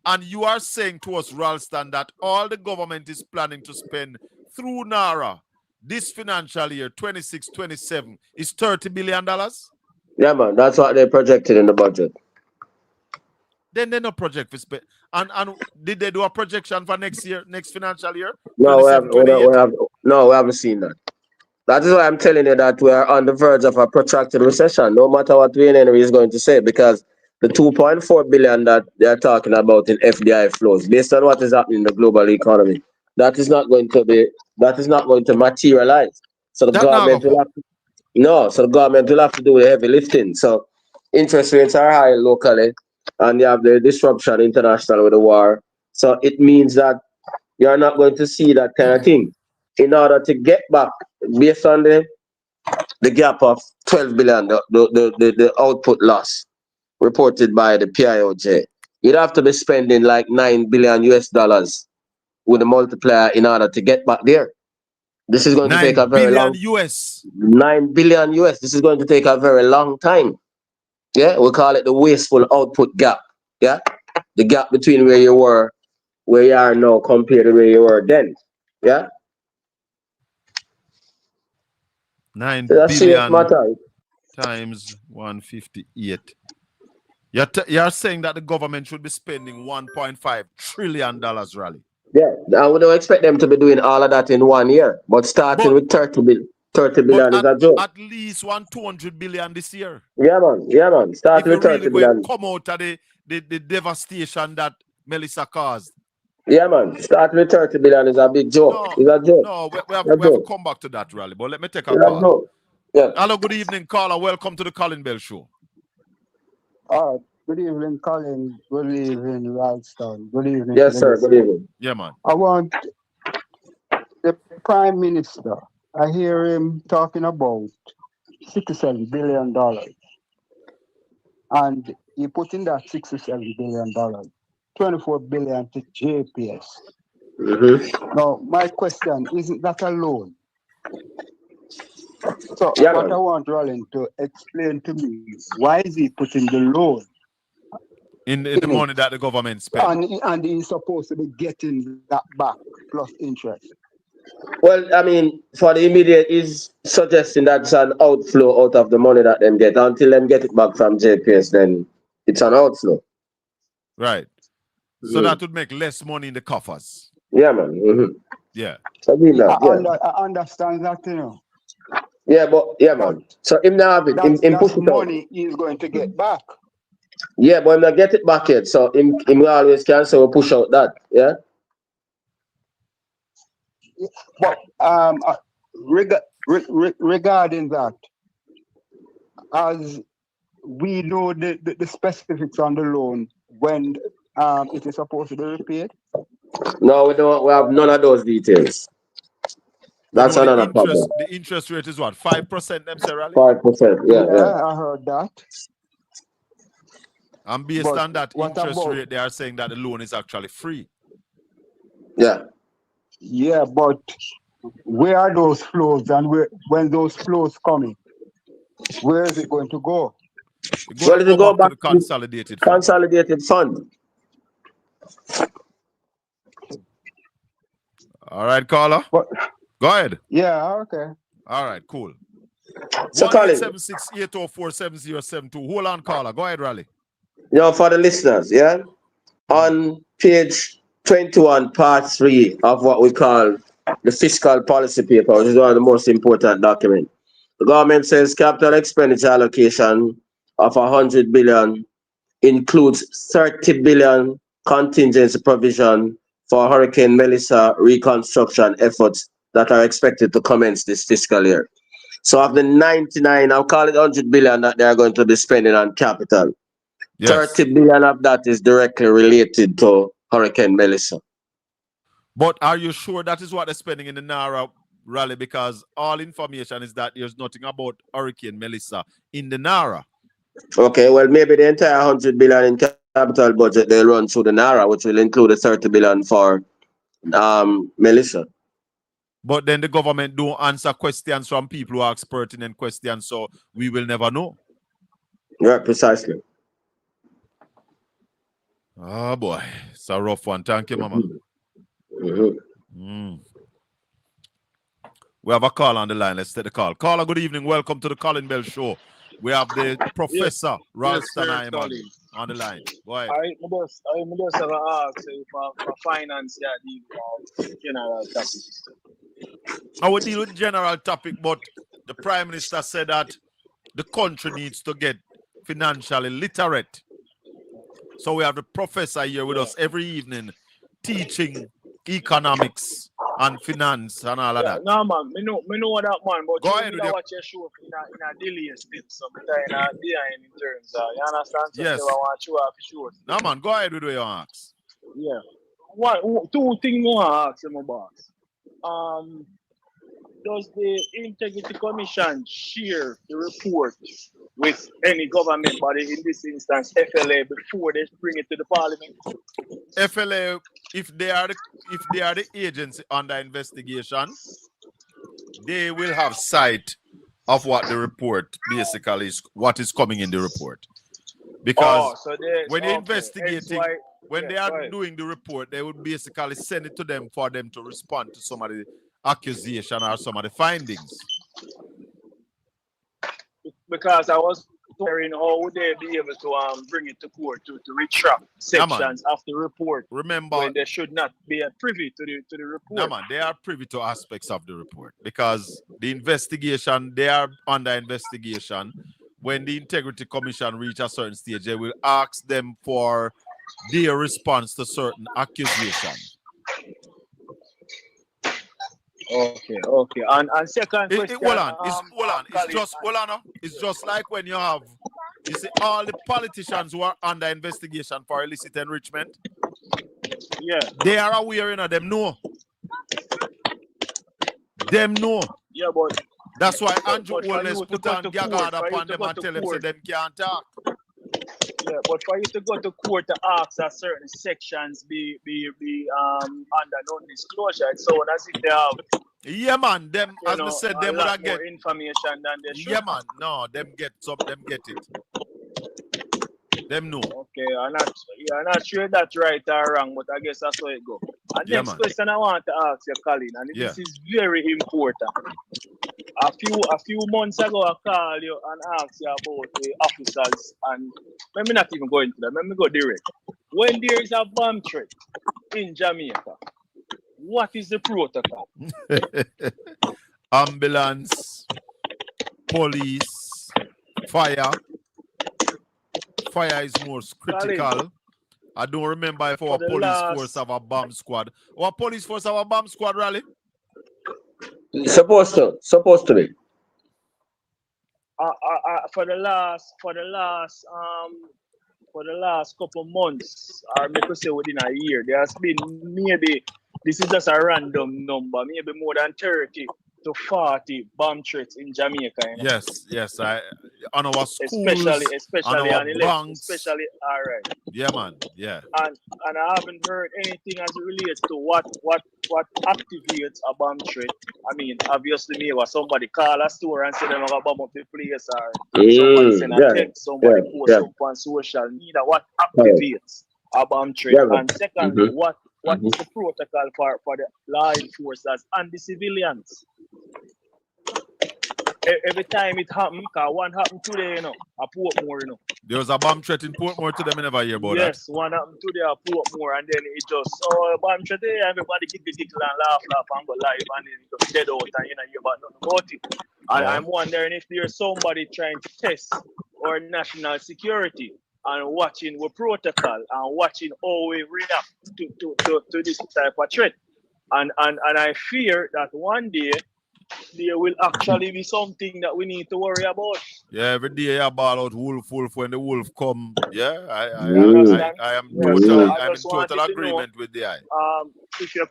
And you are saying to us, Ralston, that all the government is planning to spend through NARA this financial year, 26-27, is $30 billion? Yeah, man, that's what they projected in the budget. Then they no project for spend. And did they do a projection for next year, next financial year? No, 27, we haven't seen that. That is why I'm telling you that we are on the verge of a protracted recession, no matter what Wayne Henry is going to say, because the 2.4 billion that they're talking about in FDI flows, based on what is happening in the global economy, that is not going to materialize. So the government will have to, so the government will have to do the heavy lifting. So interest rates are high locally, and you have the disruption international with the war. So it means that you're not going to see that kind of thing. In order to get back, based on the gap of 12 billion, the output loss reported by the PIOJ, you'd have to be spending like $9 billion with a multiplier in order to get back there. This is going to take a very long US. $9 billion US. This is going to take a very long time. Yeah, we call it the wasteful output gap. Yeah, the gap between where you are now compared to where you were then. Yeah. $9 billion matter. Times 158. You're saying that the government should be spending $1.5 trillion, Raleigh. Yeah, I would expect them to be doing all of that in 1 year, but starting with 30 billion is a joke. At least 200 billion this year. Yeah, man. Starting with 30 billion. Come out of the devastation that Melissa caused. Yeah, man. Starting with 30 billion is a big joke. It's a joke. No, we have to come back to that, Raleigh. But let me take a call. Yeah. Hello, good evening, caller. Welcome to the Colin Bell Show. Good evening, Colin. Good evening, Ralston. Good evening. Yes, sir. Good evening. Yeah, man. I want the Prime Minister. I hear him talking about $67 billion. And he put in that $67 billion, $24 billion to JPS. Now, my question, isn't that a loan? So what I want Roland to explain to me, why is he putting the loan in the money that the government spends? And he's supposed to be getting that back plus interest. Well, I mean, for the immediate, he's suggesting that's an outflow out of the money that them get. Until them get it back from JPS, then it's an outflow. Right. So that would make less money in the coffers. Yeah, man. Yeah. I understand that, you know. Yeah, man. So him now have it. Him push it money he's going to get back. Yeah, but him not get it back yet. So him always can say we push out that. Yeah. But regarding that, as we know the specifics on the loan when it is supposed to be repaid? No, we don't. We have none of those details. That's another problem. The interest rate is what? 5%, them say, Raleigh? 5%. Yeah. I heard that. And based on that interest rate, they are saying that the loan is actually free. Yeah. Yeah, but where are those flows, and when those flows coming, where is it going to go? Well, it'll go back to the consolidated fund. All right, caller. Go ahead. Yeah, okay. All right, cool. So 1-876-804-7072. Hold on, caller. Go ahead, Raleigh. For the listeners, yeah? On page 21, part 3 of what we call the fiscal policy paper, which is one of the most important documents. The government says capital expenditure allocation of 100 billion includes 30 billion contingency provision for Hurricane Melissa reconstruction efforts that are expected to commence this fiscal year. So of the 99, I'll call it 100 billion that they are going to be spending on capital. Yes. 30 billion of that is directly related to Hurricane Melissa. But are you sure that is what they're spending in the NARA, Raleigh? Because all information is that there's nothing about Hurricane Melissa in the NARA. Okay, well, maybe the entire 100 billion in capital budget they'll run through the NARA, which will include a 30 billion for Melissa. But then the government don't answer questions from people who ask pertinent questions, so we will never know. Yeah, precisely. Oh boy, it's a rough one. Thank you, Mama. We have a call on the line. Let's take the call. Caller, good evening. Welcome to the Colin Bell Show. We have the Professor Ralston Iman on the line. Go ahead. I must have asked for finance deal general topics. I will deal with general topic, but the Prime Minister said that the country needs to get financially literate. So we have the professor here with us every evening teaching economics and finance and all of that. No, man, me know that, man, but go ahead with watch your show in a delay still, so in terms of, you understand? So yes. I want you to show. No, man, go ahead with what you ask. Yeah. Two things I want to ask my boss. Does the Integrity Commission share the report with any government body, in this instance FLA, before they bring it to the parliament? FLA, if they are the agency under investigation, they will have sight of what the report basically is, what is coming in the report. Because when they're investigating, when they are doing the report, they would basically send it to them for them to respond to some of the accusation or some of the findings. Because I was wondering how would they be able to bring it to court to retract sections of the report. Remember, when they should not be privy to the report. No, man, they are privy to aspects of the report because the investigation, they are under investigation. When the Integrity Commission reach a certain stage, they will ask them for their response to certain accusations. Okay. And second question. Hold on. It's just like when you have, you see, all the politicians who are under investigation for illicit enrichment. Yeah. They are aware, you know, them know. Yeah, but that's why Andrew Wallace put on gag order upon them and tell them so them can't talk. Yeah, but for you to go to court to ask that certain sections be under non-disclosure, it's so as if they have. Yeah, man. Them, as I said, them would get information than they should. Yeah, man. No, them get it. Them know. Okay, I'm not sure that's right or wrong, but I guess that's how it goes. And next question I want to ask you, Colin, and this is very important. A few months ago, I called you and asked you about the officers, and let me not even go into that. Let me go direct. When there is a bomb threat in Jamaica, what is the protocol? Ambulance, police, fire. Fire is most critical. Colin, I don't remember if our police force have a bomb squad. Our police force have a bomb squad, Raleigh? Supposed to be. For the last couple of months, or maybe say within a year, there has been maybe, this is just a random number, maybe more than 30 to 40 bomb threats in Jamaica. You know? Yes. On our schools, especially on our banks. Especially, all right. Yeah, man. Yeah. And I haven't heard anything as it relates to what activates a bomb threat. I mean, obviously, maybe somebody call a store and say they're going to bomb up the place, or somebody send a text, somebody post up on social media. What activates a bomb threat? And secondly, what is the protocol for the law enforcers and the civilians? Every time it happens, because one happened today, at Portmore, There was a bomb threat in Portmore today, I never hear about that. Yes, one happened today at Portmore, and then it just, bomb threat, everybody giggle and laugh and go live, and then it just dead out, and you know, hear about nothing about it. And I'm wondering if there's somebody trying to test our national security and watching our protocol and watching how we react to this type of threat. And I fear that one day there will actually be something that we need to worry about. Yeah, every day I ball out wolf when the wolf come. Yeah, I am in total agreement with the eye. If you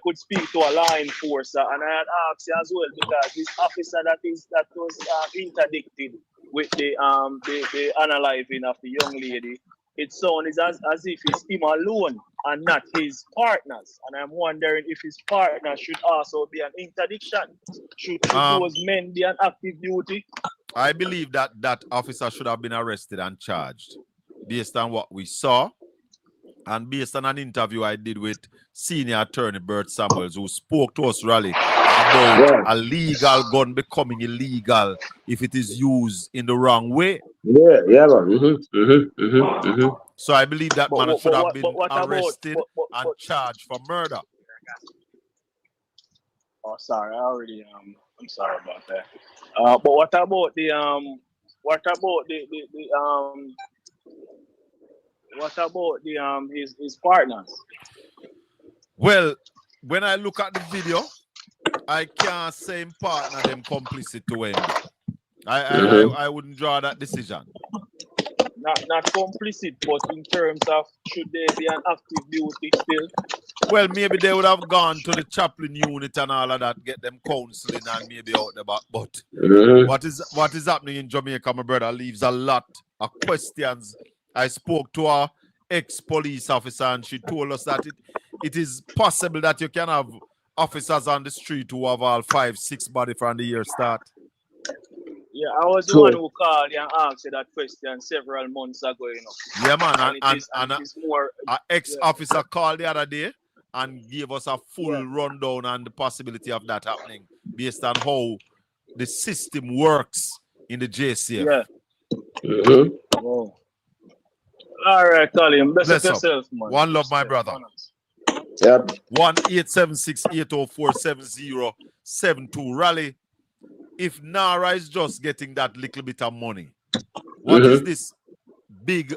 could speak to a law enforcer, and I had asked you as well, because this officer that was interdicted with the analyzing of the young lady, it sounds as if it's him alone and not his partners. And I'm wondering if his partner should also be an interdiction. Should those men be an active duty? I believe that that officer should have been arrested and charged based on what we saw and based on an interview I did with senior attorney Bert Samuels, who spoke to us, Raleigh, about a legal gun becoming illegal if it is used in the wrong way. Man. So I believe that man should have been arrested and charged for murder. Oh, sorry, I already I'm sorry about that. But what about his partners? Well, when I look at the video, I can't say him partner them complicit to him. I wouldn't draw that decision. Not complicit, but in terms of should they be an active duty still? Well, maybe they would have gone to the chaplain unit and all of that, get them counseling and maybe out the back. But what is happening in Jamaica, my brother, leaves a lot of questions. I spoke to our ex-police officer and she told us that it is possible that you can have officers on the street who have all 5-6 body from the year start. Yeah, I was the one who called and asked you that question several months ago, you know. Yeah, man. And it is more. Our ex-officer called the other day and gave us a full rundown on the possibility of that happening based on how the system works in the JCF. Yeah. Oh. All right, Colin. Bless yourself, man. One love, my brother. Yep. 1-876-804-7072. Raleigh. If Nara is just getting that little bit of money, what is this big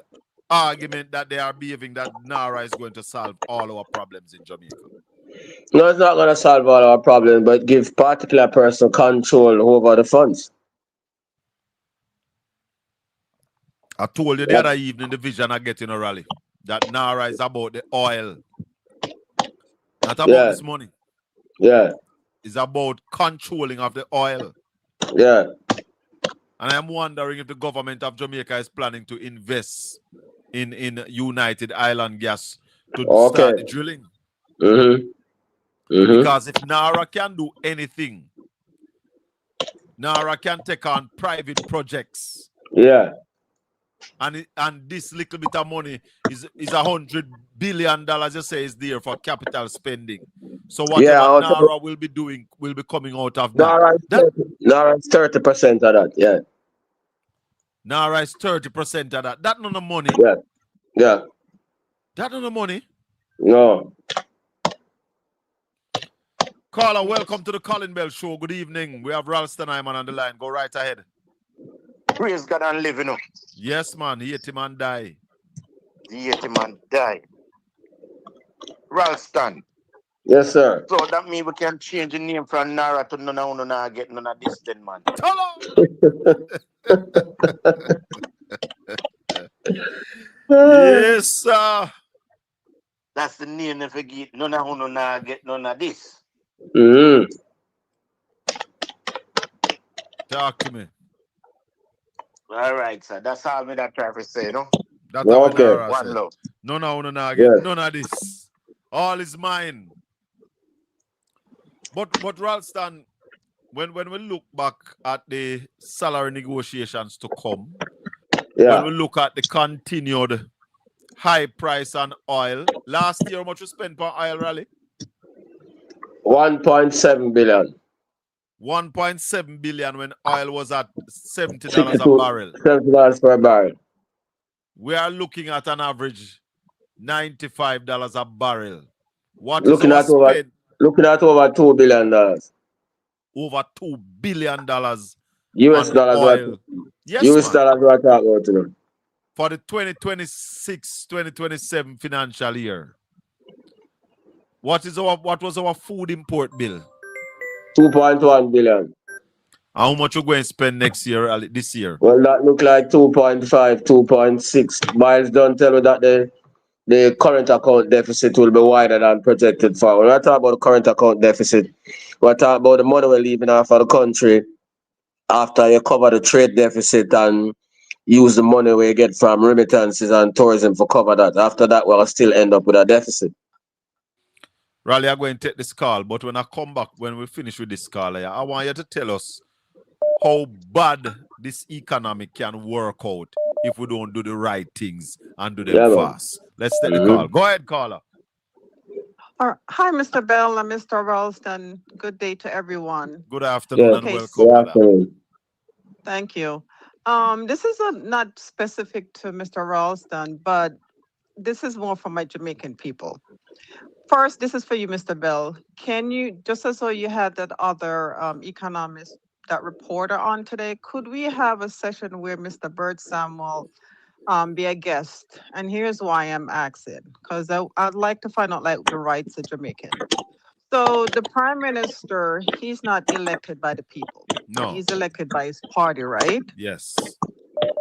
argument that they are behaving that Nara is going to solve all our problems in Jamaica? No, it's not going to solve all our problems, but give particular person control over the funds. I told you the other evening the vision I get in a Raleigh that Nara is about the oil, not about this money. Yeah. It's about controlling of the oil. Yeah. And I'm wondering if the government of Jamaica is planning to invest in United Island Gas to start the drilling. Because if Nara can do anything, Nara can take on private projects. Yeah. And this little bit of money is $100 billion, you say, is there for capital spending. So whatever Nara will be doing will be coming out of that. Nara is 30% of that, yeah. Nara is 30% of that. That not the money. Yeah. Yeah. That not the money. No. Caller, welcome to the Colin Bell Show. Good evening. We have Ralston Hyman on the line. Go right ahead. Praise God and live, you know. Yes, man. Hate him and die. Hate him and die. Ralston. Yes, sir. So that means we can change the name from Nara to none of get none of this then, man. Yes, sir. That's the name if we get none of get none of this. Talk to me. All right, sir. That's all me that try to say, no? That's okay. One love. None of this. All is mine. But Ralston, when we look back at the salary negotiations to come, when we look at the continued high price on oil, last year how much we spent per oil, Raleigh? 1.7 billion. 1.7 billion when oil was at $70 a barrel. $70 per barrel. We are looking at an average $95 a barrel. Looking at over $2 billion. Over $2 billion. US dollars. Oil. Yes, US dollars we're talking about. For the 2026-2027 financial year. What was our food import bill? 2.1 billion. How much you going to spend next year, this year? Well, that look like 2.5, 2.6. Miles don't tell me that the current account deficit will be wider than projected for. When I talk about the current account deficit, we're talking about the money we're leaving off of the country after you cover the trade deficit and use the money we get from remittances and tourism for cover that. After that, we'll still end up with a deficit. Raleigh, I'm going to take this call, but when I come back, when we finish with this call, I want you to tell us how bad this economy can work out if we don't do the right things and do them fast. Let's take the call. Go ahead, caller. Hi, Mr. Bell and Mr. Ralston. Good day to everyone. Good afternoon and welcome. Good afternoon. Thank you. This is not specific to Mr. Ralston, but this is more for my Jamaican people. First, this is for you, Mr. Bell. Can you, just as though you had that other economist, that reporter on today, could we have a session where Mr. Bert Samuel be a guest? And here's why I'm asking, because I'd like to find out like the rights of Jamaican. So the prime minister, he's not elected by the people. No. He's elected by his party, right? Yes.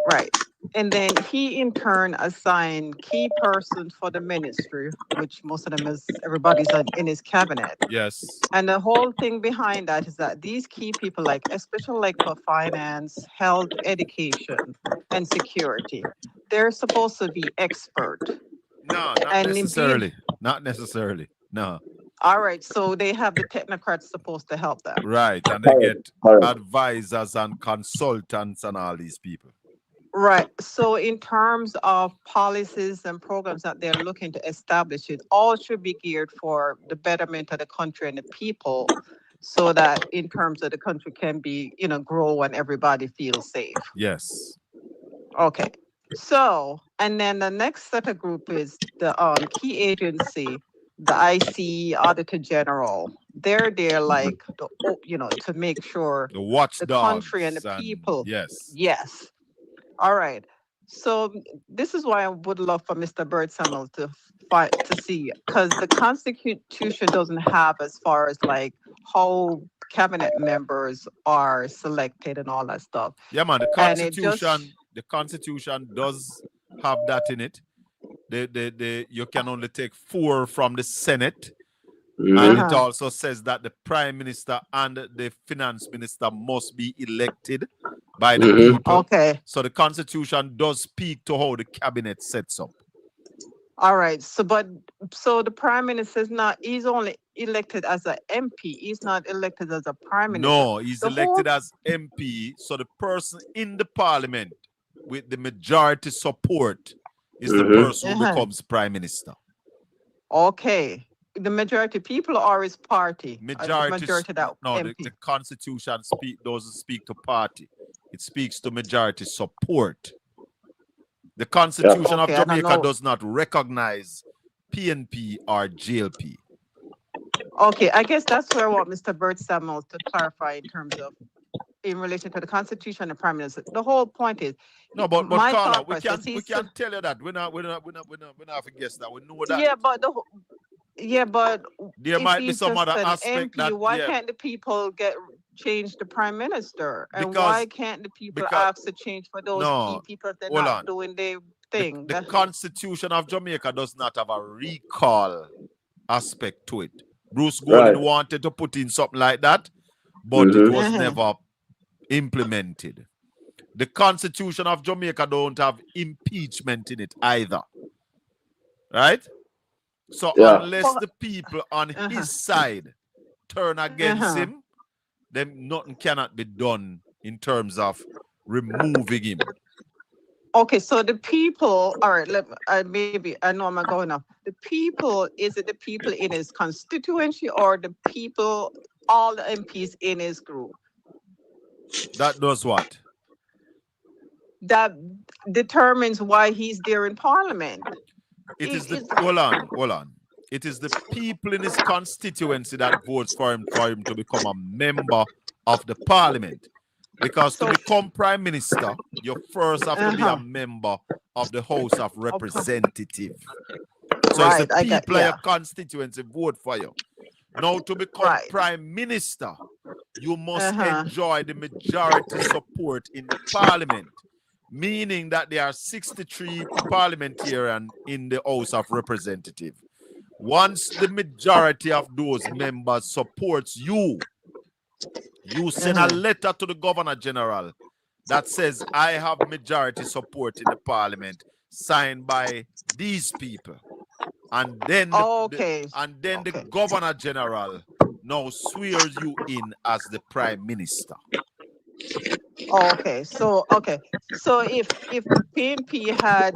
Right. And then he in turn assigned key persons for the ministry, which most of them is everybody's in his cabinet. Yes. And the whole thing behind that is that these key people, like especially like for finance, health, education, and security, they're supposed to be expert. No, not necessarily. Not necessarily. No. All right, so they have the technocrats supposed to help them. Right, and they get advisors and consultants and all these people. Right. So in terms of policies and programs that they're looking to establish, it all should be geared for the betterment of the country and the people, so that in terms of the country can be, grow and everybody feels safe. Yes. Okay. So, and then the next set of group is the key agency, the IC Auditor General. They're there like, to make sure the watchdogs, country and the people. Yes. Yes. All right. So this is why I would love for Mr. Bert Samuel to see, because the Constitution doesn't have as far as like how cabinet members are selected and all that stuff. Yeah, man. The Constitution does have that in it. You can only take 4 from the Senate. And it also says that the Prime Minister and the Finance Minister must be elected by the people. Okay. So the Constitution does speak to how the cabinet sets up. All right. So the Prime Minister is not, he's only elected as an MP. He's not elected as a Prime Minister. No, he's elected as MP. So the person in the Parliament with the majority support is the person who becomes Prime Minister. Okay. The majority people or his party? Majority that no, the Constitution doesn't speak to party. It speaks to majority support. The Constitution of Jamaica does not recognize PNP or JLP. Okay, I guess that's where I want Mr. Bert Samuel to clarify in terms of in relation to the Constitution and the Prime Minister. The whole point is but Carla, we can't tell you that. We're not guess that. We know that. Yeah, but there might be some other aspect MP, why can't the people change the Prime Minister? And why can't the people ask to change for those key people if they're not doing their thing? The Constitution of Jamaica does not have a recall aspect to it. Bruce Gordon wanted to put in something like that, but it was never implemented. The Constitution of Jamaica don't have impeachment in it either. Right? So unless the people on his side turn against him, then nothing cannot be done in terms of removing him. Okay, so the people, all right, maybe, I know I'm not going off. The people, is it the people in his constituency or the people, all the MPs in his group? That does what? That determines why he's there in Parliament. Hold on. It is the people in his constituency that votes for him to become a member of the Parliament. Because to become Prime Minister, you first have to be a member of the House of Representatives. So it's the people of your constituency vote for you. Now, to become Prime Minister, you must enjoy the majority support in the Parliament, meaning that there are 63 parliamentarians in the House of Representatives. Once the majority of those members supports you, You send a letter to the Governor General that says, I have majority support in the parliament, signed by these people. And then, the Governor General now swears you in as the Prime Minister. Okay, so if the PNP had,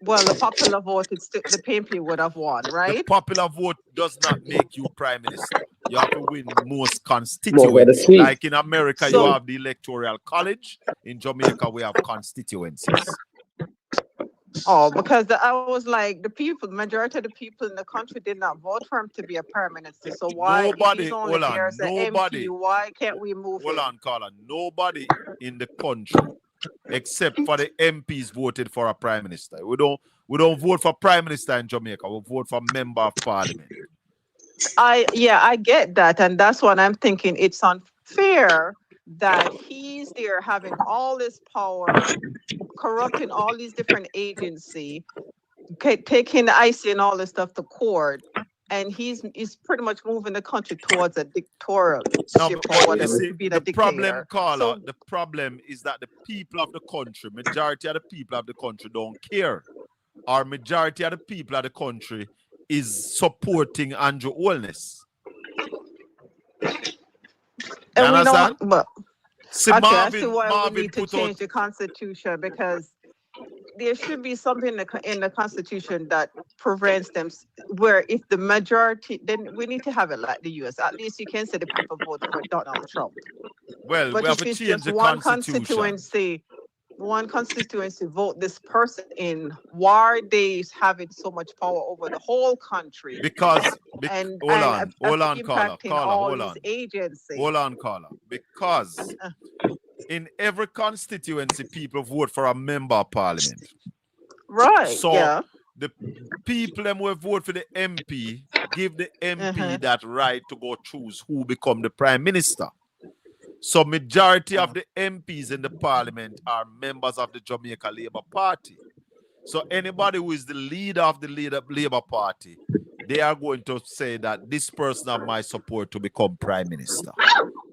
well, the popular vote, the PNP would have won, right? The popular vote does not make you Prime Minister. You have to win most constituents. Like in America, you have the Electoral College. In Jamaica, we have constituencies. Oh, because I was like, the majority of the people in the country did not vote for him to be a prime minister. So why, if he's only there as an MP, why can't we move him? Hold on, Carla. Nobody in the country, except for the MPs, voted for a prime minister. We don't vote for prime minister in Jamaica. We vote for member of parliament. I get that, and that's what I'm thinking. It's unfair that he's there having all this power, corrupting all these different agencies, taking the IC and all this stuff to court, and he's pretty much moving the country towards a dictatorship or whatever, to be the problem, Carla, the problem is that the people of the country, majority of the people of the country don't care. Our majority of the people of the country is supporting Andrew Holness. And we don't, I see why we need to change the Constitution, because there should be something in the Constitution that prevents them, where if the majority, then we need to have it like the US. At least you can say the people voted for Donald Trump. Well, but we have to change the Constitution. One constituency vote this person in, why are they having so much power over the whole country? Because hold on, Carla. Agencies. Hold on, Carla. Because in every constituency, people vote for a member of parliament. Right. So the people them will vote for the MP, give the MP that right to go choose who become the prime minister. So majority of the MPs in the parliament are members of the Jamaica Labour Party. So anybody who is the leader of the Labour Party, they are going to say that this person have my support to become prime minister.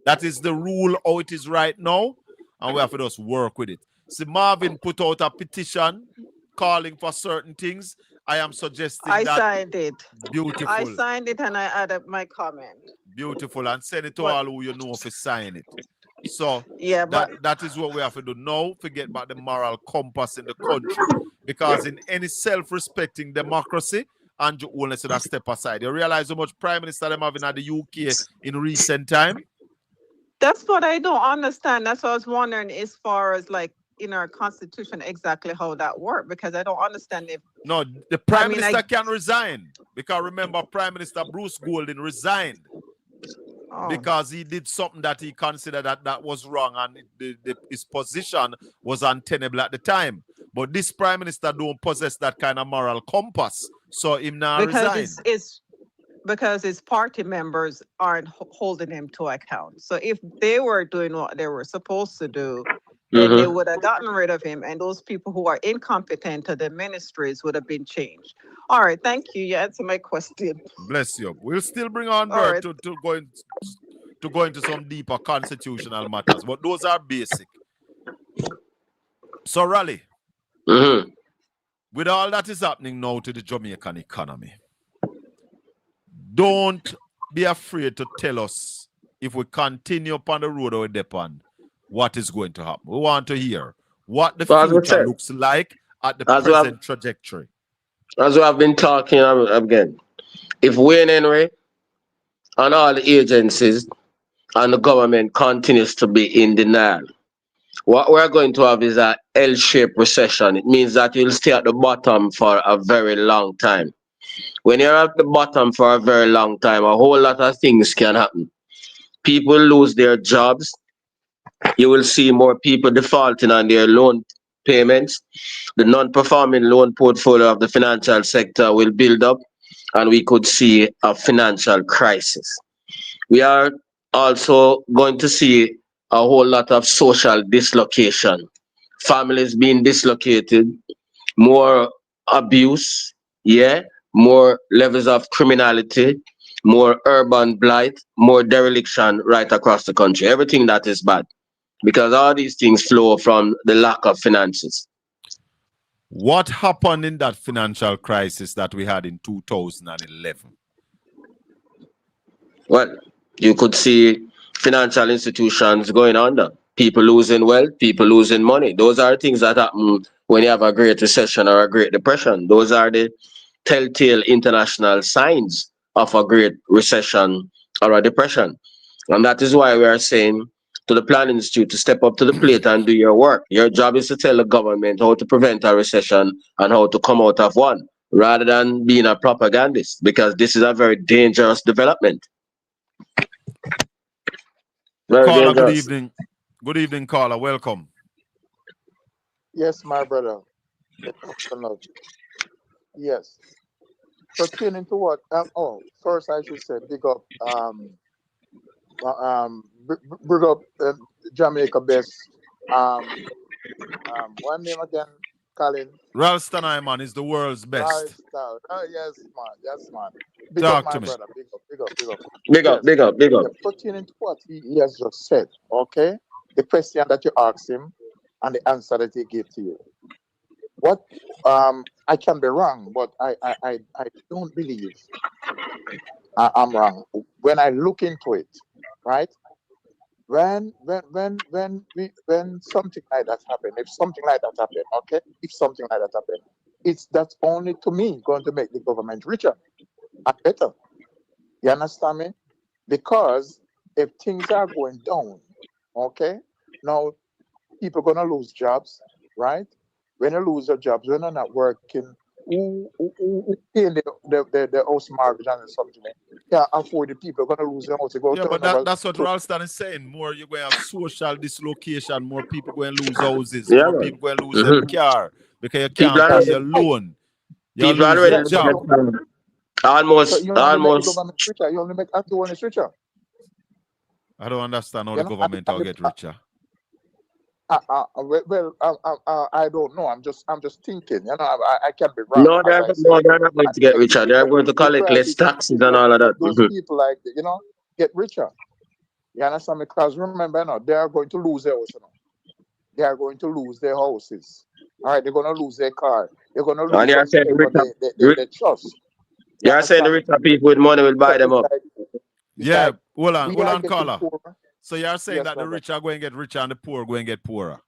That is the rule how it is right now, and we have to just work with it. See, Marvin put out a petition calling for certain things. I am suggesting I signed it. Beautiful. I signed it and I added my comment. Beautiful, and send it to all who you know if you sign it. So that is what we have to do now. Forget about the moral compass in the country, because in any self-respecting democracy, Andrew Holness should have step aside. You realize how much prime minister them having at the UK in recent time? That's what I don't understand. That's what I was wondering, as far as like in our constitution, exactly how that works, because I don't understand if the prime minister can resign, because remember Prime Minister Bruce Golding resigned because he did something that he considered that was wrong, and his position was untenable at the time. But this prime minister don't possess that kind of moral compass, so him now resign. Because his party members aren't holding him to account. So if they were doing what they were supposed to do, then they would have gotten rid of him, and those people who are incompetent to the ministries would have been changed. All right, thank you. You answered my question. Bless you. We'll still bring on Bert to go into some deeper constitutional matters, but those are basic. So, Raleigh, with all that is happening now to the Jamaican economy, don't be afraid to tell us, if we continue upon the road we're upon, what is going to happen. We want to hear what the future looks like at the present trajectory. As we have been talking again, if Wayne Henry and all the agencies and the government continues to be in denial, what we're going to have is an L-shaped recession. It means that you'll stay at the bottom for a very long time. When you're at the bottom for a very long time, a whole lot of things can happen. People lose their jobs. You will see more people defaulting on their loan payments. The non-performing loan portfolio of the financial sector will build up, and we could see a financial crisis. We are also going to see a whole lot of social dislocation. Families being dislocated, more abuse, more levels of criminality, more urban blight, more dereliction right across the country. Everything that is bad. Because all these things flow from the lack of finances. What happened in that financial crisis that we had in 2011? Well, you could see financial institutions going under, people losing wealth, people losing money. Those are things that happen when you have a great recession or a great depression. Those are the telltale international signs of a great recession or a depression. And that is why we are saying to the Planning Institute to step up to the plate and do your work. Your job is to tell the government how to prevent a recession and how to come out of one, rather than being a propagandist, because this is a very dangerous development. Very Caller, good dangerous. evening. Good evening, caller. Welcome. Yes, my brother. Yes. Pertaining to what? First I should say big up big up Jamaica best one name again, Colin. Ralston Iman is the world's best. Ralston. Oh yes, man. Big Talk up my to me. brother. Big up. Big up, big up, big up. Pertaining to what he has just said, okay? The question that you asked him and the answer that he gave to you. What I can be wrong, but I don't believe I'm wrong. When I look into it, right? When something like that happen, if something like that happen, okay? If something like that happen, that's only to me going to make the government richer and better. You understand me? Because if things are going down, okay, now people gonna lose jobs, right? When you lose your jobs, when you're not working, who paying the house mortgage and something? Yeah, afford the people gonna lose their house. Yeah, but that's what Ralston is saying. More you're going to have social dislocation, more people going to lose houses, more people going to lose their car because you can't pay your loan. You lose your job. Almost. You only make everyone richer. I don't understand how the government will get richer. Well, I don't know. I'm just thinking. You know, I can be wrong. No, they're not going to get richer. They're going to collect less taxes and all of that. Those people like get richer. You understand? Because remember, they are going to lose their house. They are going to lose their houses. All right, they're going to lose their car. They're going to lose their trust. You're saying the richer people with money will buy them up. Yeah, hold on, caller. So you're saying that the rich are going to get richer and the poor are going to get poorer?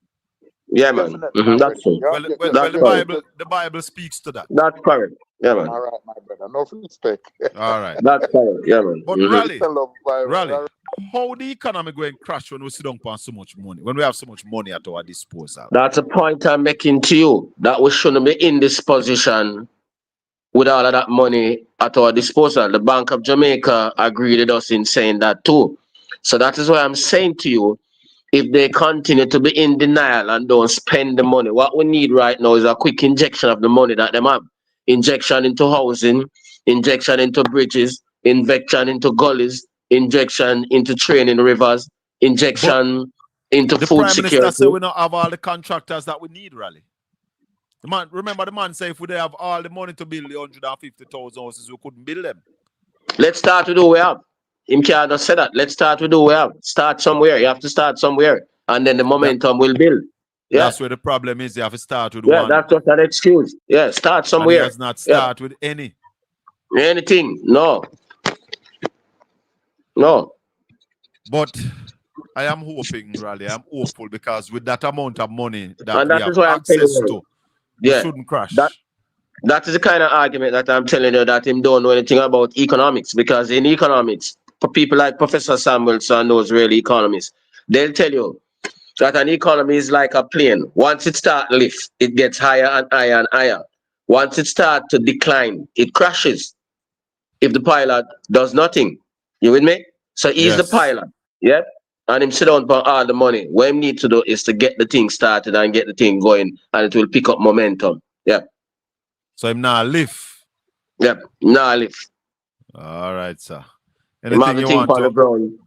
Yeah, man. That's true. Well, the Bible speaks to that. That's correct. Yeah, man. All right, my brother. No respect. All right. That's correct. Yeah, man. But Raleigh, how the economy going to crash when we sit down on so much money, when we have so much money at our disposal? That's a point I'm making to you, that we shouldn't be in this position with all of that money at our disposal. The Bank of Jamaica agreed with us in saying that too. So that is why I'm saying to you, if they continue to be in denial and don't spend the money, what we need right now is a quick injection of the money that they have. Injection into housing, injection into bridges, injection into gullies, injection into training rivers, injection into the food Prime security. Minister said we don't have all the contractors that we need, Raleigh. Remember the man said if we have all the money to build the 150,000 houses, we couldn't build them. Let's start with who we have. Him can't just say that. Let's start with who we have. Start somewhere. You have to start somewhere. And then the momentum will build. Yeah. That's where the problem is. You have to start with one. one. That's just an excuse. Yeah, start somewhere. And he does not start with any. Anything. No. No. But I am hoping, Raleigh, I'm hopeful because with that amount of money that and we that have is why access to, we shouldn't crash. That is the kind of argument that I'm telling you, that him don't know anything about economics. Because in economics, for people like Professor Samuelson knows really economists, they'll tell you that an economy is like a plane. Once it starts to lift, it gets higher and higher and higher. Once it starts to decline, it crashes if the pilot does nothing. You with me? So he's the pilot. Yeah? And him sit down for all the money. What he need to do is to get the thing started and get the thing going, and it will pick up momentum. Yeah. So him now lift. Yep, now lift. All right, sir. Him have the thing on the ground.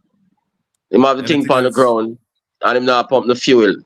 Him have the thing on the ground, and him now pump the fuel.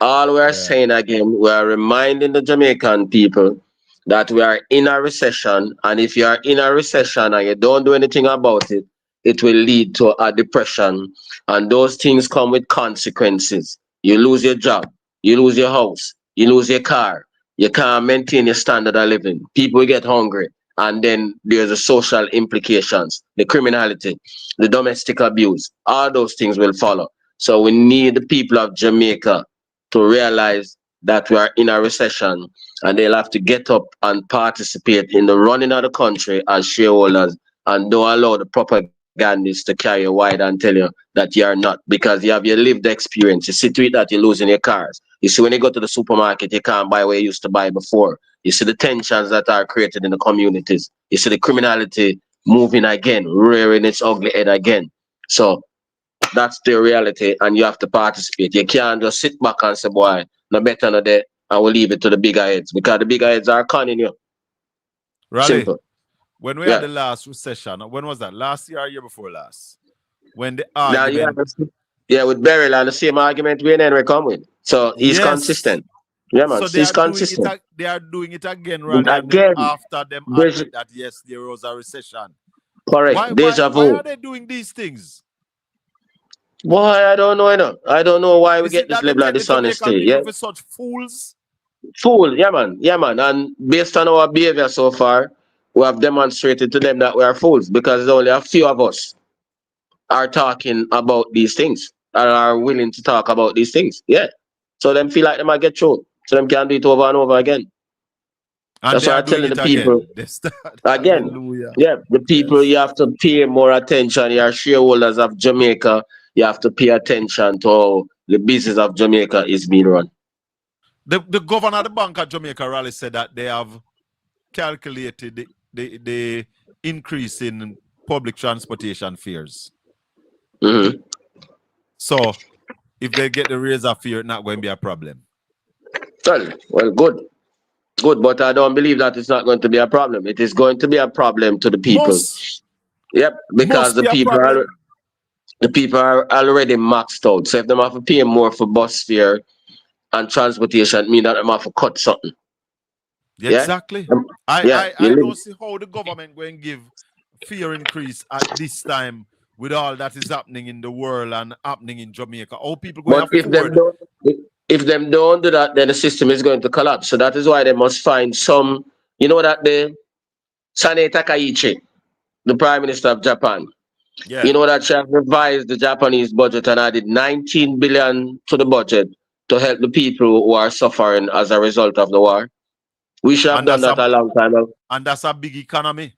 All we are saying again, we are reminding the Jamaican people that we are in a recession, and if you are in a recession and you don't do anything about it, it will lead to a depression, and those things come with consequences. You lose your job, you lose your house, you lose your car, you can't maintain your standard of living. People get hungry, and then there's the social implications, the criminality, the domestic abuse. All those things will follow. So we need the people of Jamaica to realize that we are in a recession, and they'll have to get up and participate in the running of the country as shareholders, and don't allow the propagandists to carry you wide and tell you that you are not, because you have your lived experience. You see to it that you're losing your cars. You see, when you go to the supermarket, you can't buy what you used to buy before. You see the tensions that are created in the communities. You see the criminality moving again, rearing its ugly head again. So that's the reality, and you have to participate. You can't just sit back and say, boy, no better no day, and we'll leave it to the bigger heads, because the bigger heads are conning you. Raleigh, Simple. when we had the last recession, when was that? Last year or year before last? When the Now, argument... with Beryl, and the same argument we and Henry come with. So he's consistent. Yeah, man. So He's consistent. they are doing it again, Raleigh, and then after them admit that, yes, there was a recession. Correct. Deja vu. Why are they doing these things? Boy, I don't know, I don't know why we get this level of dishonesty. Yeah. For such fools? Fools, yeah, man. Yeah, man. And based on our behavior so far, we have demonstrated to them that we are fools, because only a few of us are talking about these things and are willing to talk about these things. Yeah. So them feel like they might get through. So them can do it over and over again. And that's why I'm telling the people. Again. Hallelujah. Yeah, the people, you have to pay more attention. You are shareholders of Jamaica. You have to pay attention to how the business of Jamaica is being run. The governor of the Bank of Jamaica, Raleigh, said that they have calculated the increase in public transportation fares. Mm-hmm. So if they get the raise of fare, it's not going to be a problem. Well, good. Good, but I don't believe that it's not going to be a problem. It is going to be a problem to the people. Yep, because the people are already maxed out. So if they have to pay more for bus fare and transportation, it means that they have to cut something. Exactly. Yeah? I don't see how the government going to give fare increase at this time with all that is happening in the world and happening in Jamaica. How people going to afford... If them don't do that, then the system is going to collapse. So that is why they must find some, you know, that the Sane Takaichi, the Prime Minister of Japan, you know that she has revised the Japanese budget and added 19 billion to the budget to help the people who are suffering as a result of the war. We should have done that a long time ago. And that's a big economy.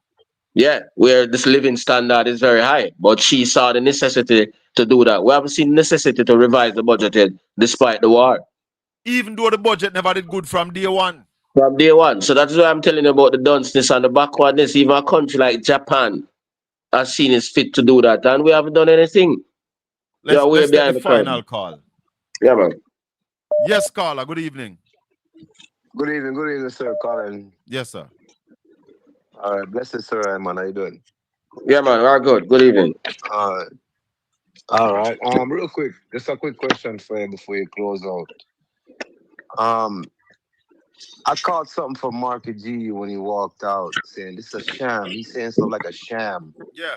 Yeah, where this living standard is very high. But she saw the necessity to do that. We haven't seen necessity to revise the budget yet, despite the war. Even though the budget never did good from day one. From day one. So that's why I'm telling you about the dunceness and the backwardness. Even a country like Japan has seen it's fit to do that. And we haven't done anything. Let's get the final call. Yeah, man. Yes, caller. Good evening. Good evening, sir, Colin. Yes, sir. All right, blessed sir, man. How you doing? Yeah, man, we're good. Good evening. All right. Real quick, just a quick question for you before you close out. I caught something from Marky G when he walked out, saying this is a sham. He's saying something like a sham. Yeah.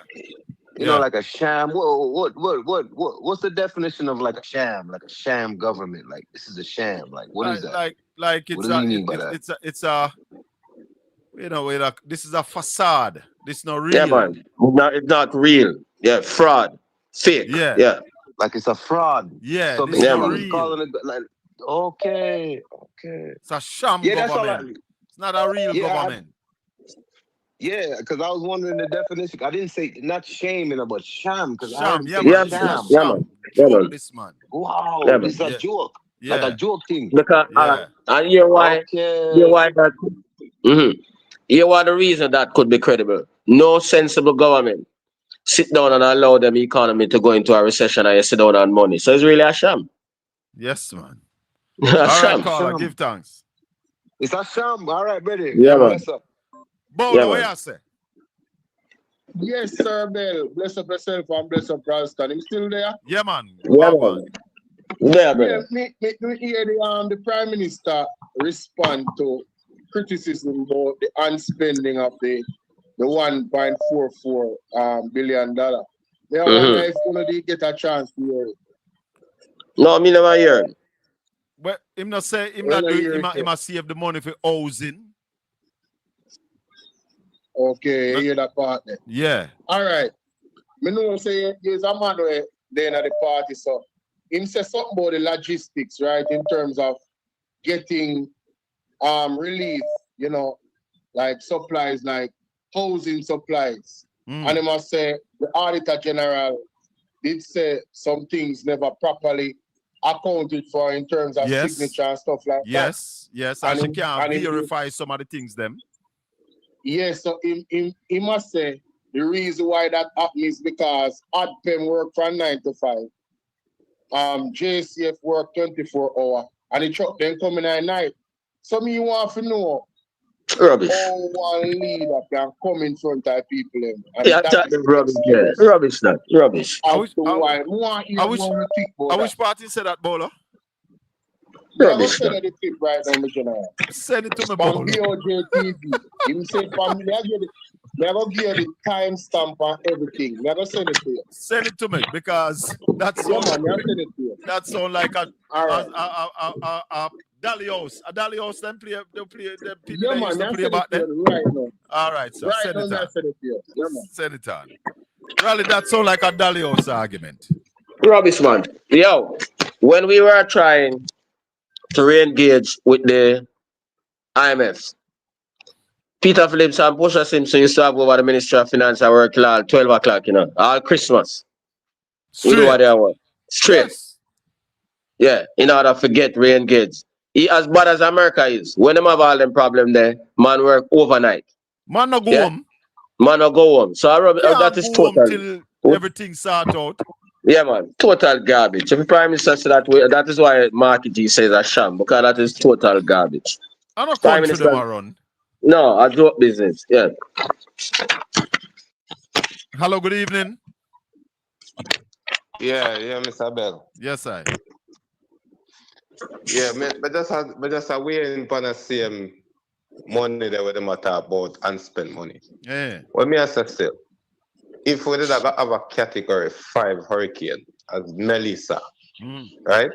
You know, like a sham. What's the definition of like a sham? Like a sham government? Like this is a sham. Like what is that? Like it's what do you mean by that? It's a you know, this is a facade. This is not real. Yeah, man. It's not real. Yeah, fraud. Fake. Yeah. Like it's a fraud. Yeah, So this is not he's real. calling it like okay. It's a sham Yeah, government. It's not a real government. Because I was wondering the definition. I didn't say not shaming, but sham. Because Sham, sham. Joke, this man. Wow, Yeah, this is a joke. Like a joke thing. Because and hear why? Hear why that? Here why the reason that could be credible. No sensible government sit down and allow them economy to go into a recession and you sit down on money. So it's really a sham. Yes, man. A All sham. right, caller, give thanks. It's a sham. All right, buddy. Yeah, man. Bless up. Bowler, what you say? Yes, sir, Bill. Bless up yourself and bless up Ralston. Him still there? Yeah, man. Yeah, man. Yeah, brother. Me hear the Prime Minister respond to criticism about the unspending of the $1.44 billion. I wonder if you did get a chance to hear it. No, me never hear him. But him not say him not do it, he must save the money for housing. Okay, you hear that part then? Yeah. All right. Me know say there's a man there at the party, so him say something about the logistics, right? In terms of getting relief, you know, like supplies, like housing supplies. And he must say the Auditor General did say some things never properly accounted for in terms of signature and stuff like that. Yes, and she can verify some of the things them. Yes, so he must say the reason why that happened is because ADPEM work from 9 to 5. JCF work 24 hours, and the truck then coming at night. So me want to know rubbish. How one leader can come in front of people. And Yeah, that is rubbish. Yeah. Rubbish, that. Rubbish. I wish party said that, Bolo. Rubbish. Send the clip right now, my general. Send it to me, Bolo. Bolo. BOJ TV. Him say family, never give you the timestamp and everything. Never send it to you. Send it to me because that sounds like a Dolly House. A Dolly House then play people that used to play back then. Right now. All right, so right send it now, on. send it to you. Yeah, man. Send it on. Rally, that sound like a Dolly House argument. Rubbish, man. Yo, when we were trying to re-engage with the IMF, Peter Phillips and Portia Simpson used to have over the Ministry of Finance and work till 12 o'clock, you know, all Christmas. We do what they want. Straight. Yes. Yeah, in order to get re-engaged. As bad as America is, when them have all them problem there, man work overnight. Man no go home. Man no go home. So that is go total. Till everything sort out. Yeah, man. Total garbage. If the Prime Minister said that way, that is why marketing says a sham, because that is total garbage. I don't Prime country Minister, them around. no, I joke business. Yeah. Hello, good evening. Yeah, Mr. Bell. Yes, I. Yeah, but just a waiting for the same money that we talk about unspent money. Yeah. What me say still, if we did have a category 5 hurricane as Melissa, right?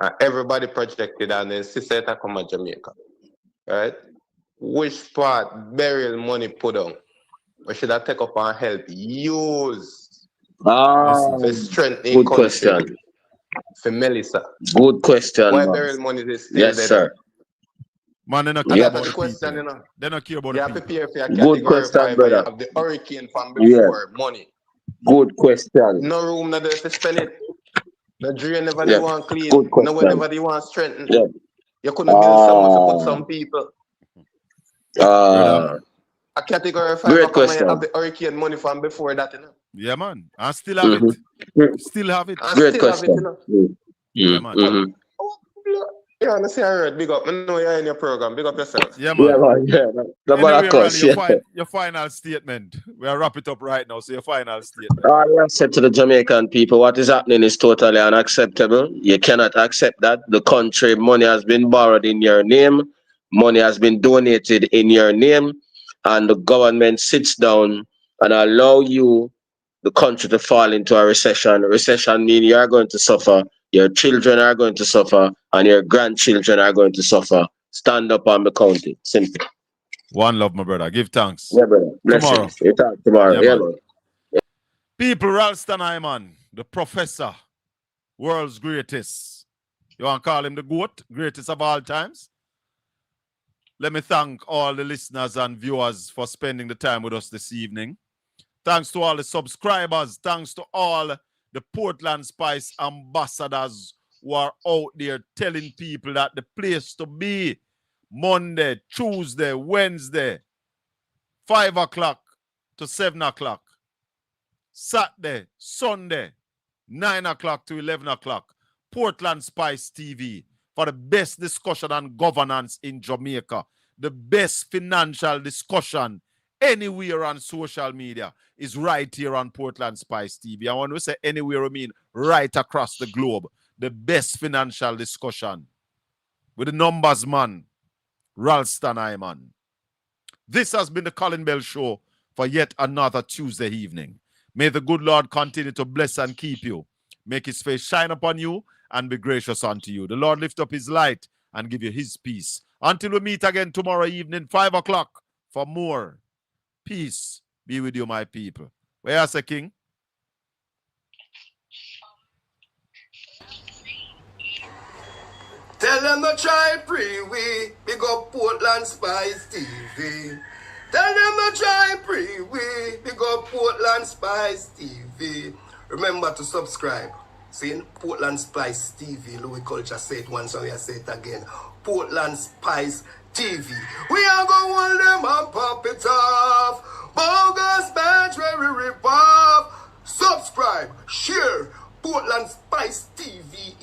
And everybody projected and then sister come to Jamaica, right? Which part burial money put on? We should have take up and help use for strengthening good country. question. For Melissa. Good question. Why man. burial money is still Yes, there? sir. Man, they don't And care that's about the the question, people. you know. They don't care about You the have to people. pay for your Good category question, 5 and you brother. have the hurricane from before money. Good question. No room not there to spend it. No drain never they Yeah. want clean. Good No question. whenever they want strengthen. Yeah. You couldn't build someone to put some people. A category 5 Great come and question. you have the hurricane money from before that, you know. Yeah, man. I still have it. Still have it. And Great still have it, question. you know. Yeah, man. Yeah, I see I heard. Big up. I know you're in your program. Big up yourself. Yeah, man. Yeah, man. Yeah. The Anyway, course, Rally, yeah. your final statement. We'll wrap it up right now. So your final statement. All I said to the Jamaican people, what is happening is totally unacceptable. You cannot accept that. The country, money has been borrowed in your name. Money has been donated in your name. And the government sits down and allow you, the country, to fall into a recession. Recession means you are going to suffer. Your children are going to suffer. And your grandchildren are going to suffer. Stand up and be counted. Simple. One love, my brother. Give thanks. Yeah, brother. Tomorrow. Blessings. We talk tomorrow. Yeah, Yeah, man. man. People, Ralston Hyman, the professor, world's greatest. You want to call him the GOAT, greatest of all times? Let me thank all the listeners and viewers for spending the time with us this evening. Thanks to all the subscribers. Thanks to all the Portland Spice ambassadors who are out there telling people that the place to be Monday, Tuesday, Wednesday, 5 o'clock to 7 o'clock. Saturday, Sunday, 9 o'clock to 11 o'clock. Portland Spice TV for the best discussion on governance in Jamaica. The best financial discussion anywhere on social media is right here on Portland Spice TV. And when we say anywhere, I mean right across the globe. The best financial discussion with the numbers, man. Ralston Iman. This has been the Colin Bell Show for yet another Tuesday evening. May the good Lord continue to bless and keep you. Make his face shine upon you and be gracious unto you. The Lord lift up his light and give you his peace. Until we meet again tomorrow evening, 5 o'clock, for more. Peace be with you, my people. Where is the King? Tell them to try pre-we, big up Portland Spice TV. Tell them to try pre-we, big up Portland Spice TV. Remember to subscribe. See, Portland Spice TV, Louis Culture say it once, so we say it again. Portland Spice TV. We are going to hold them and pop it off. Bogus match where we rip off. Subscribe, share, Portland Spice TV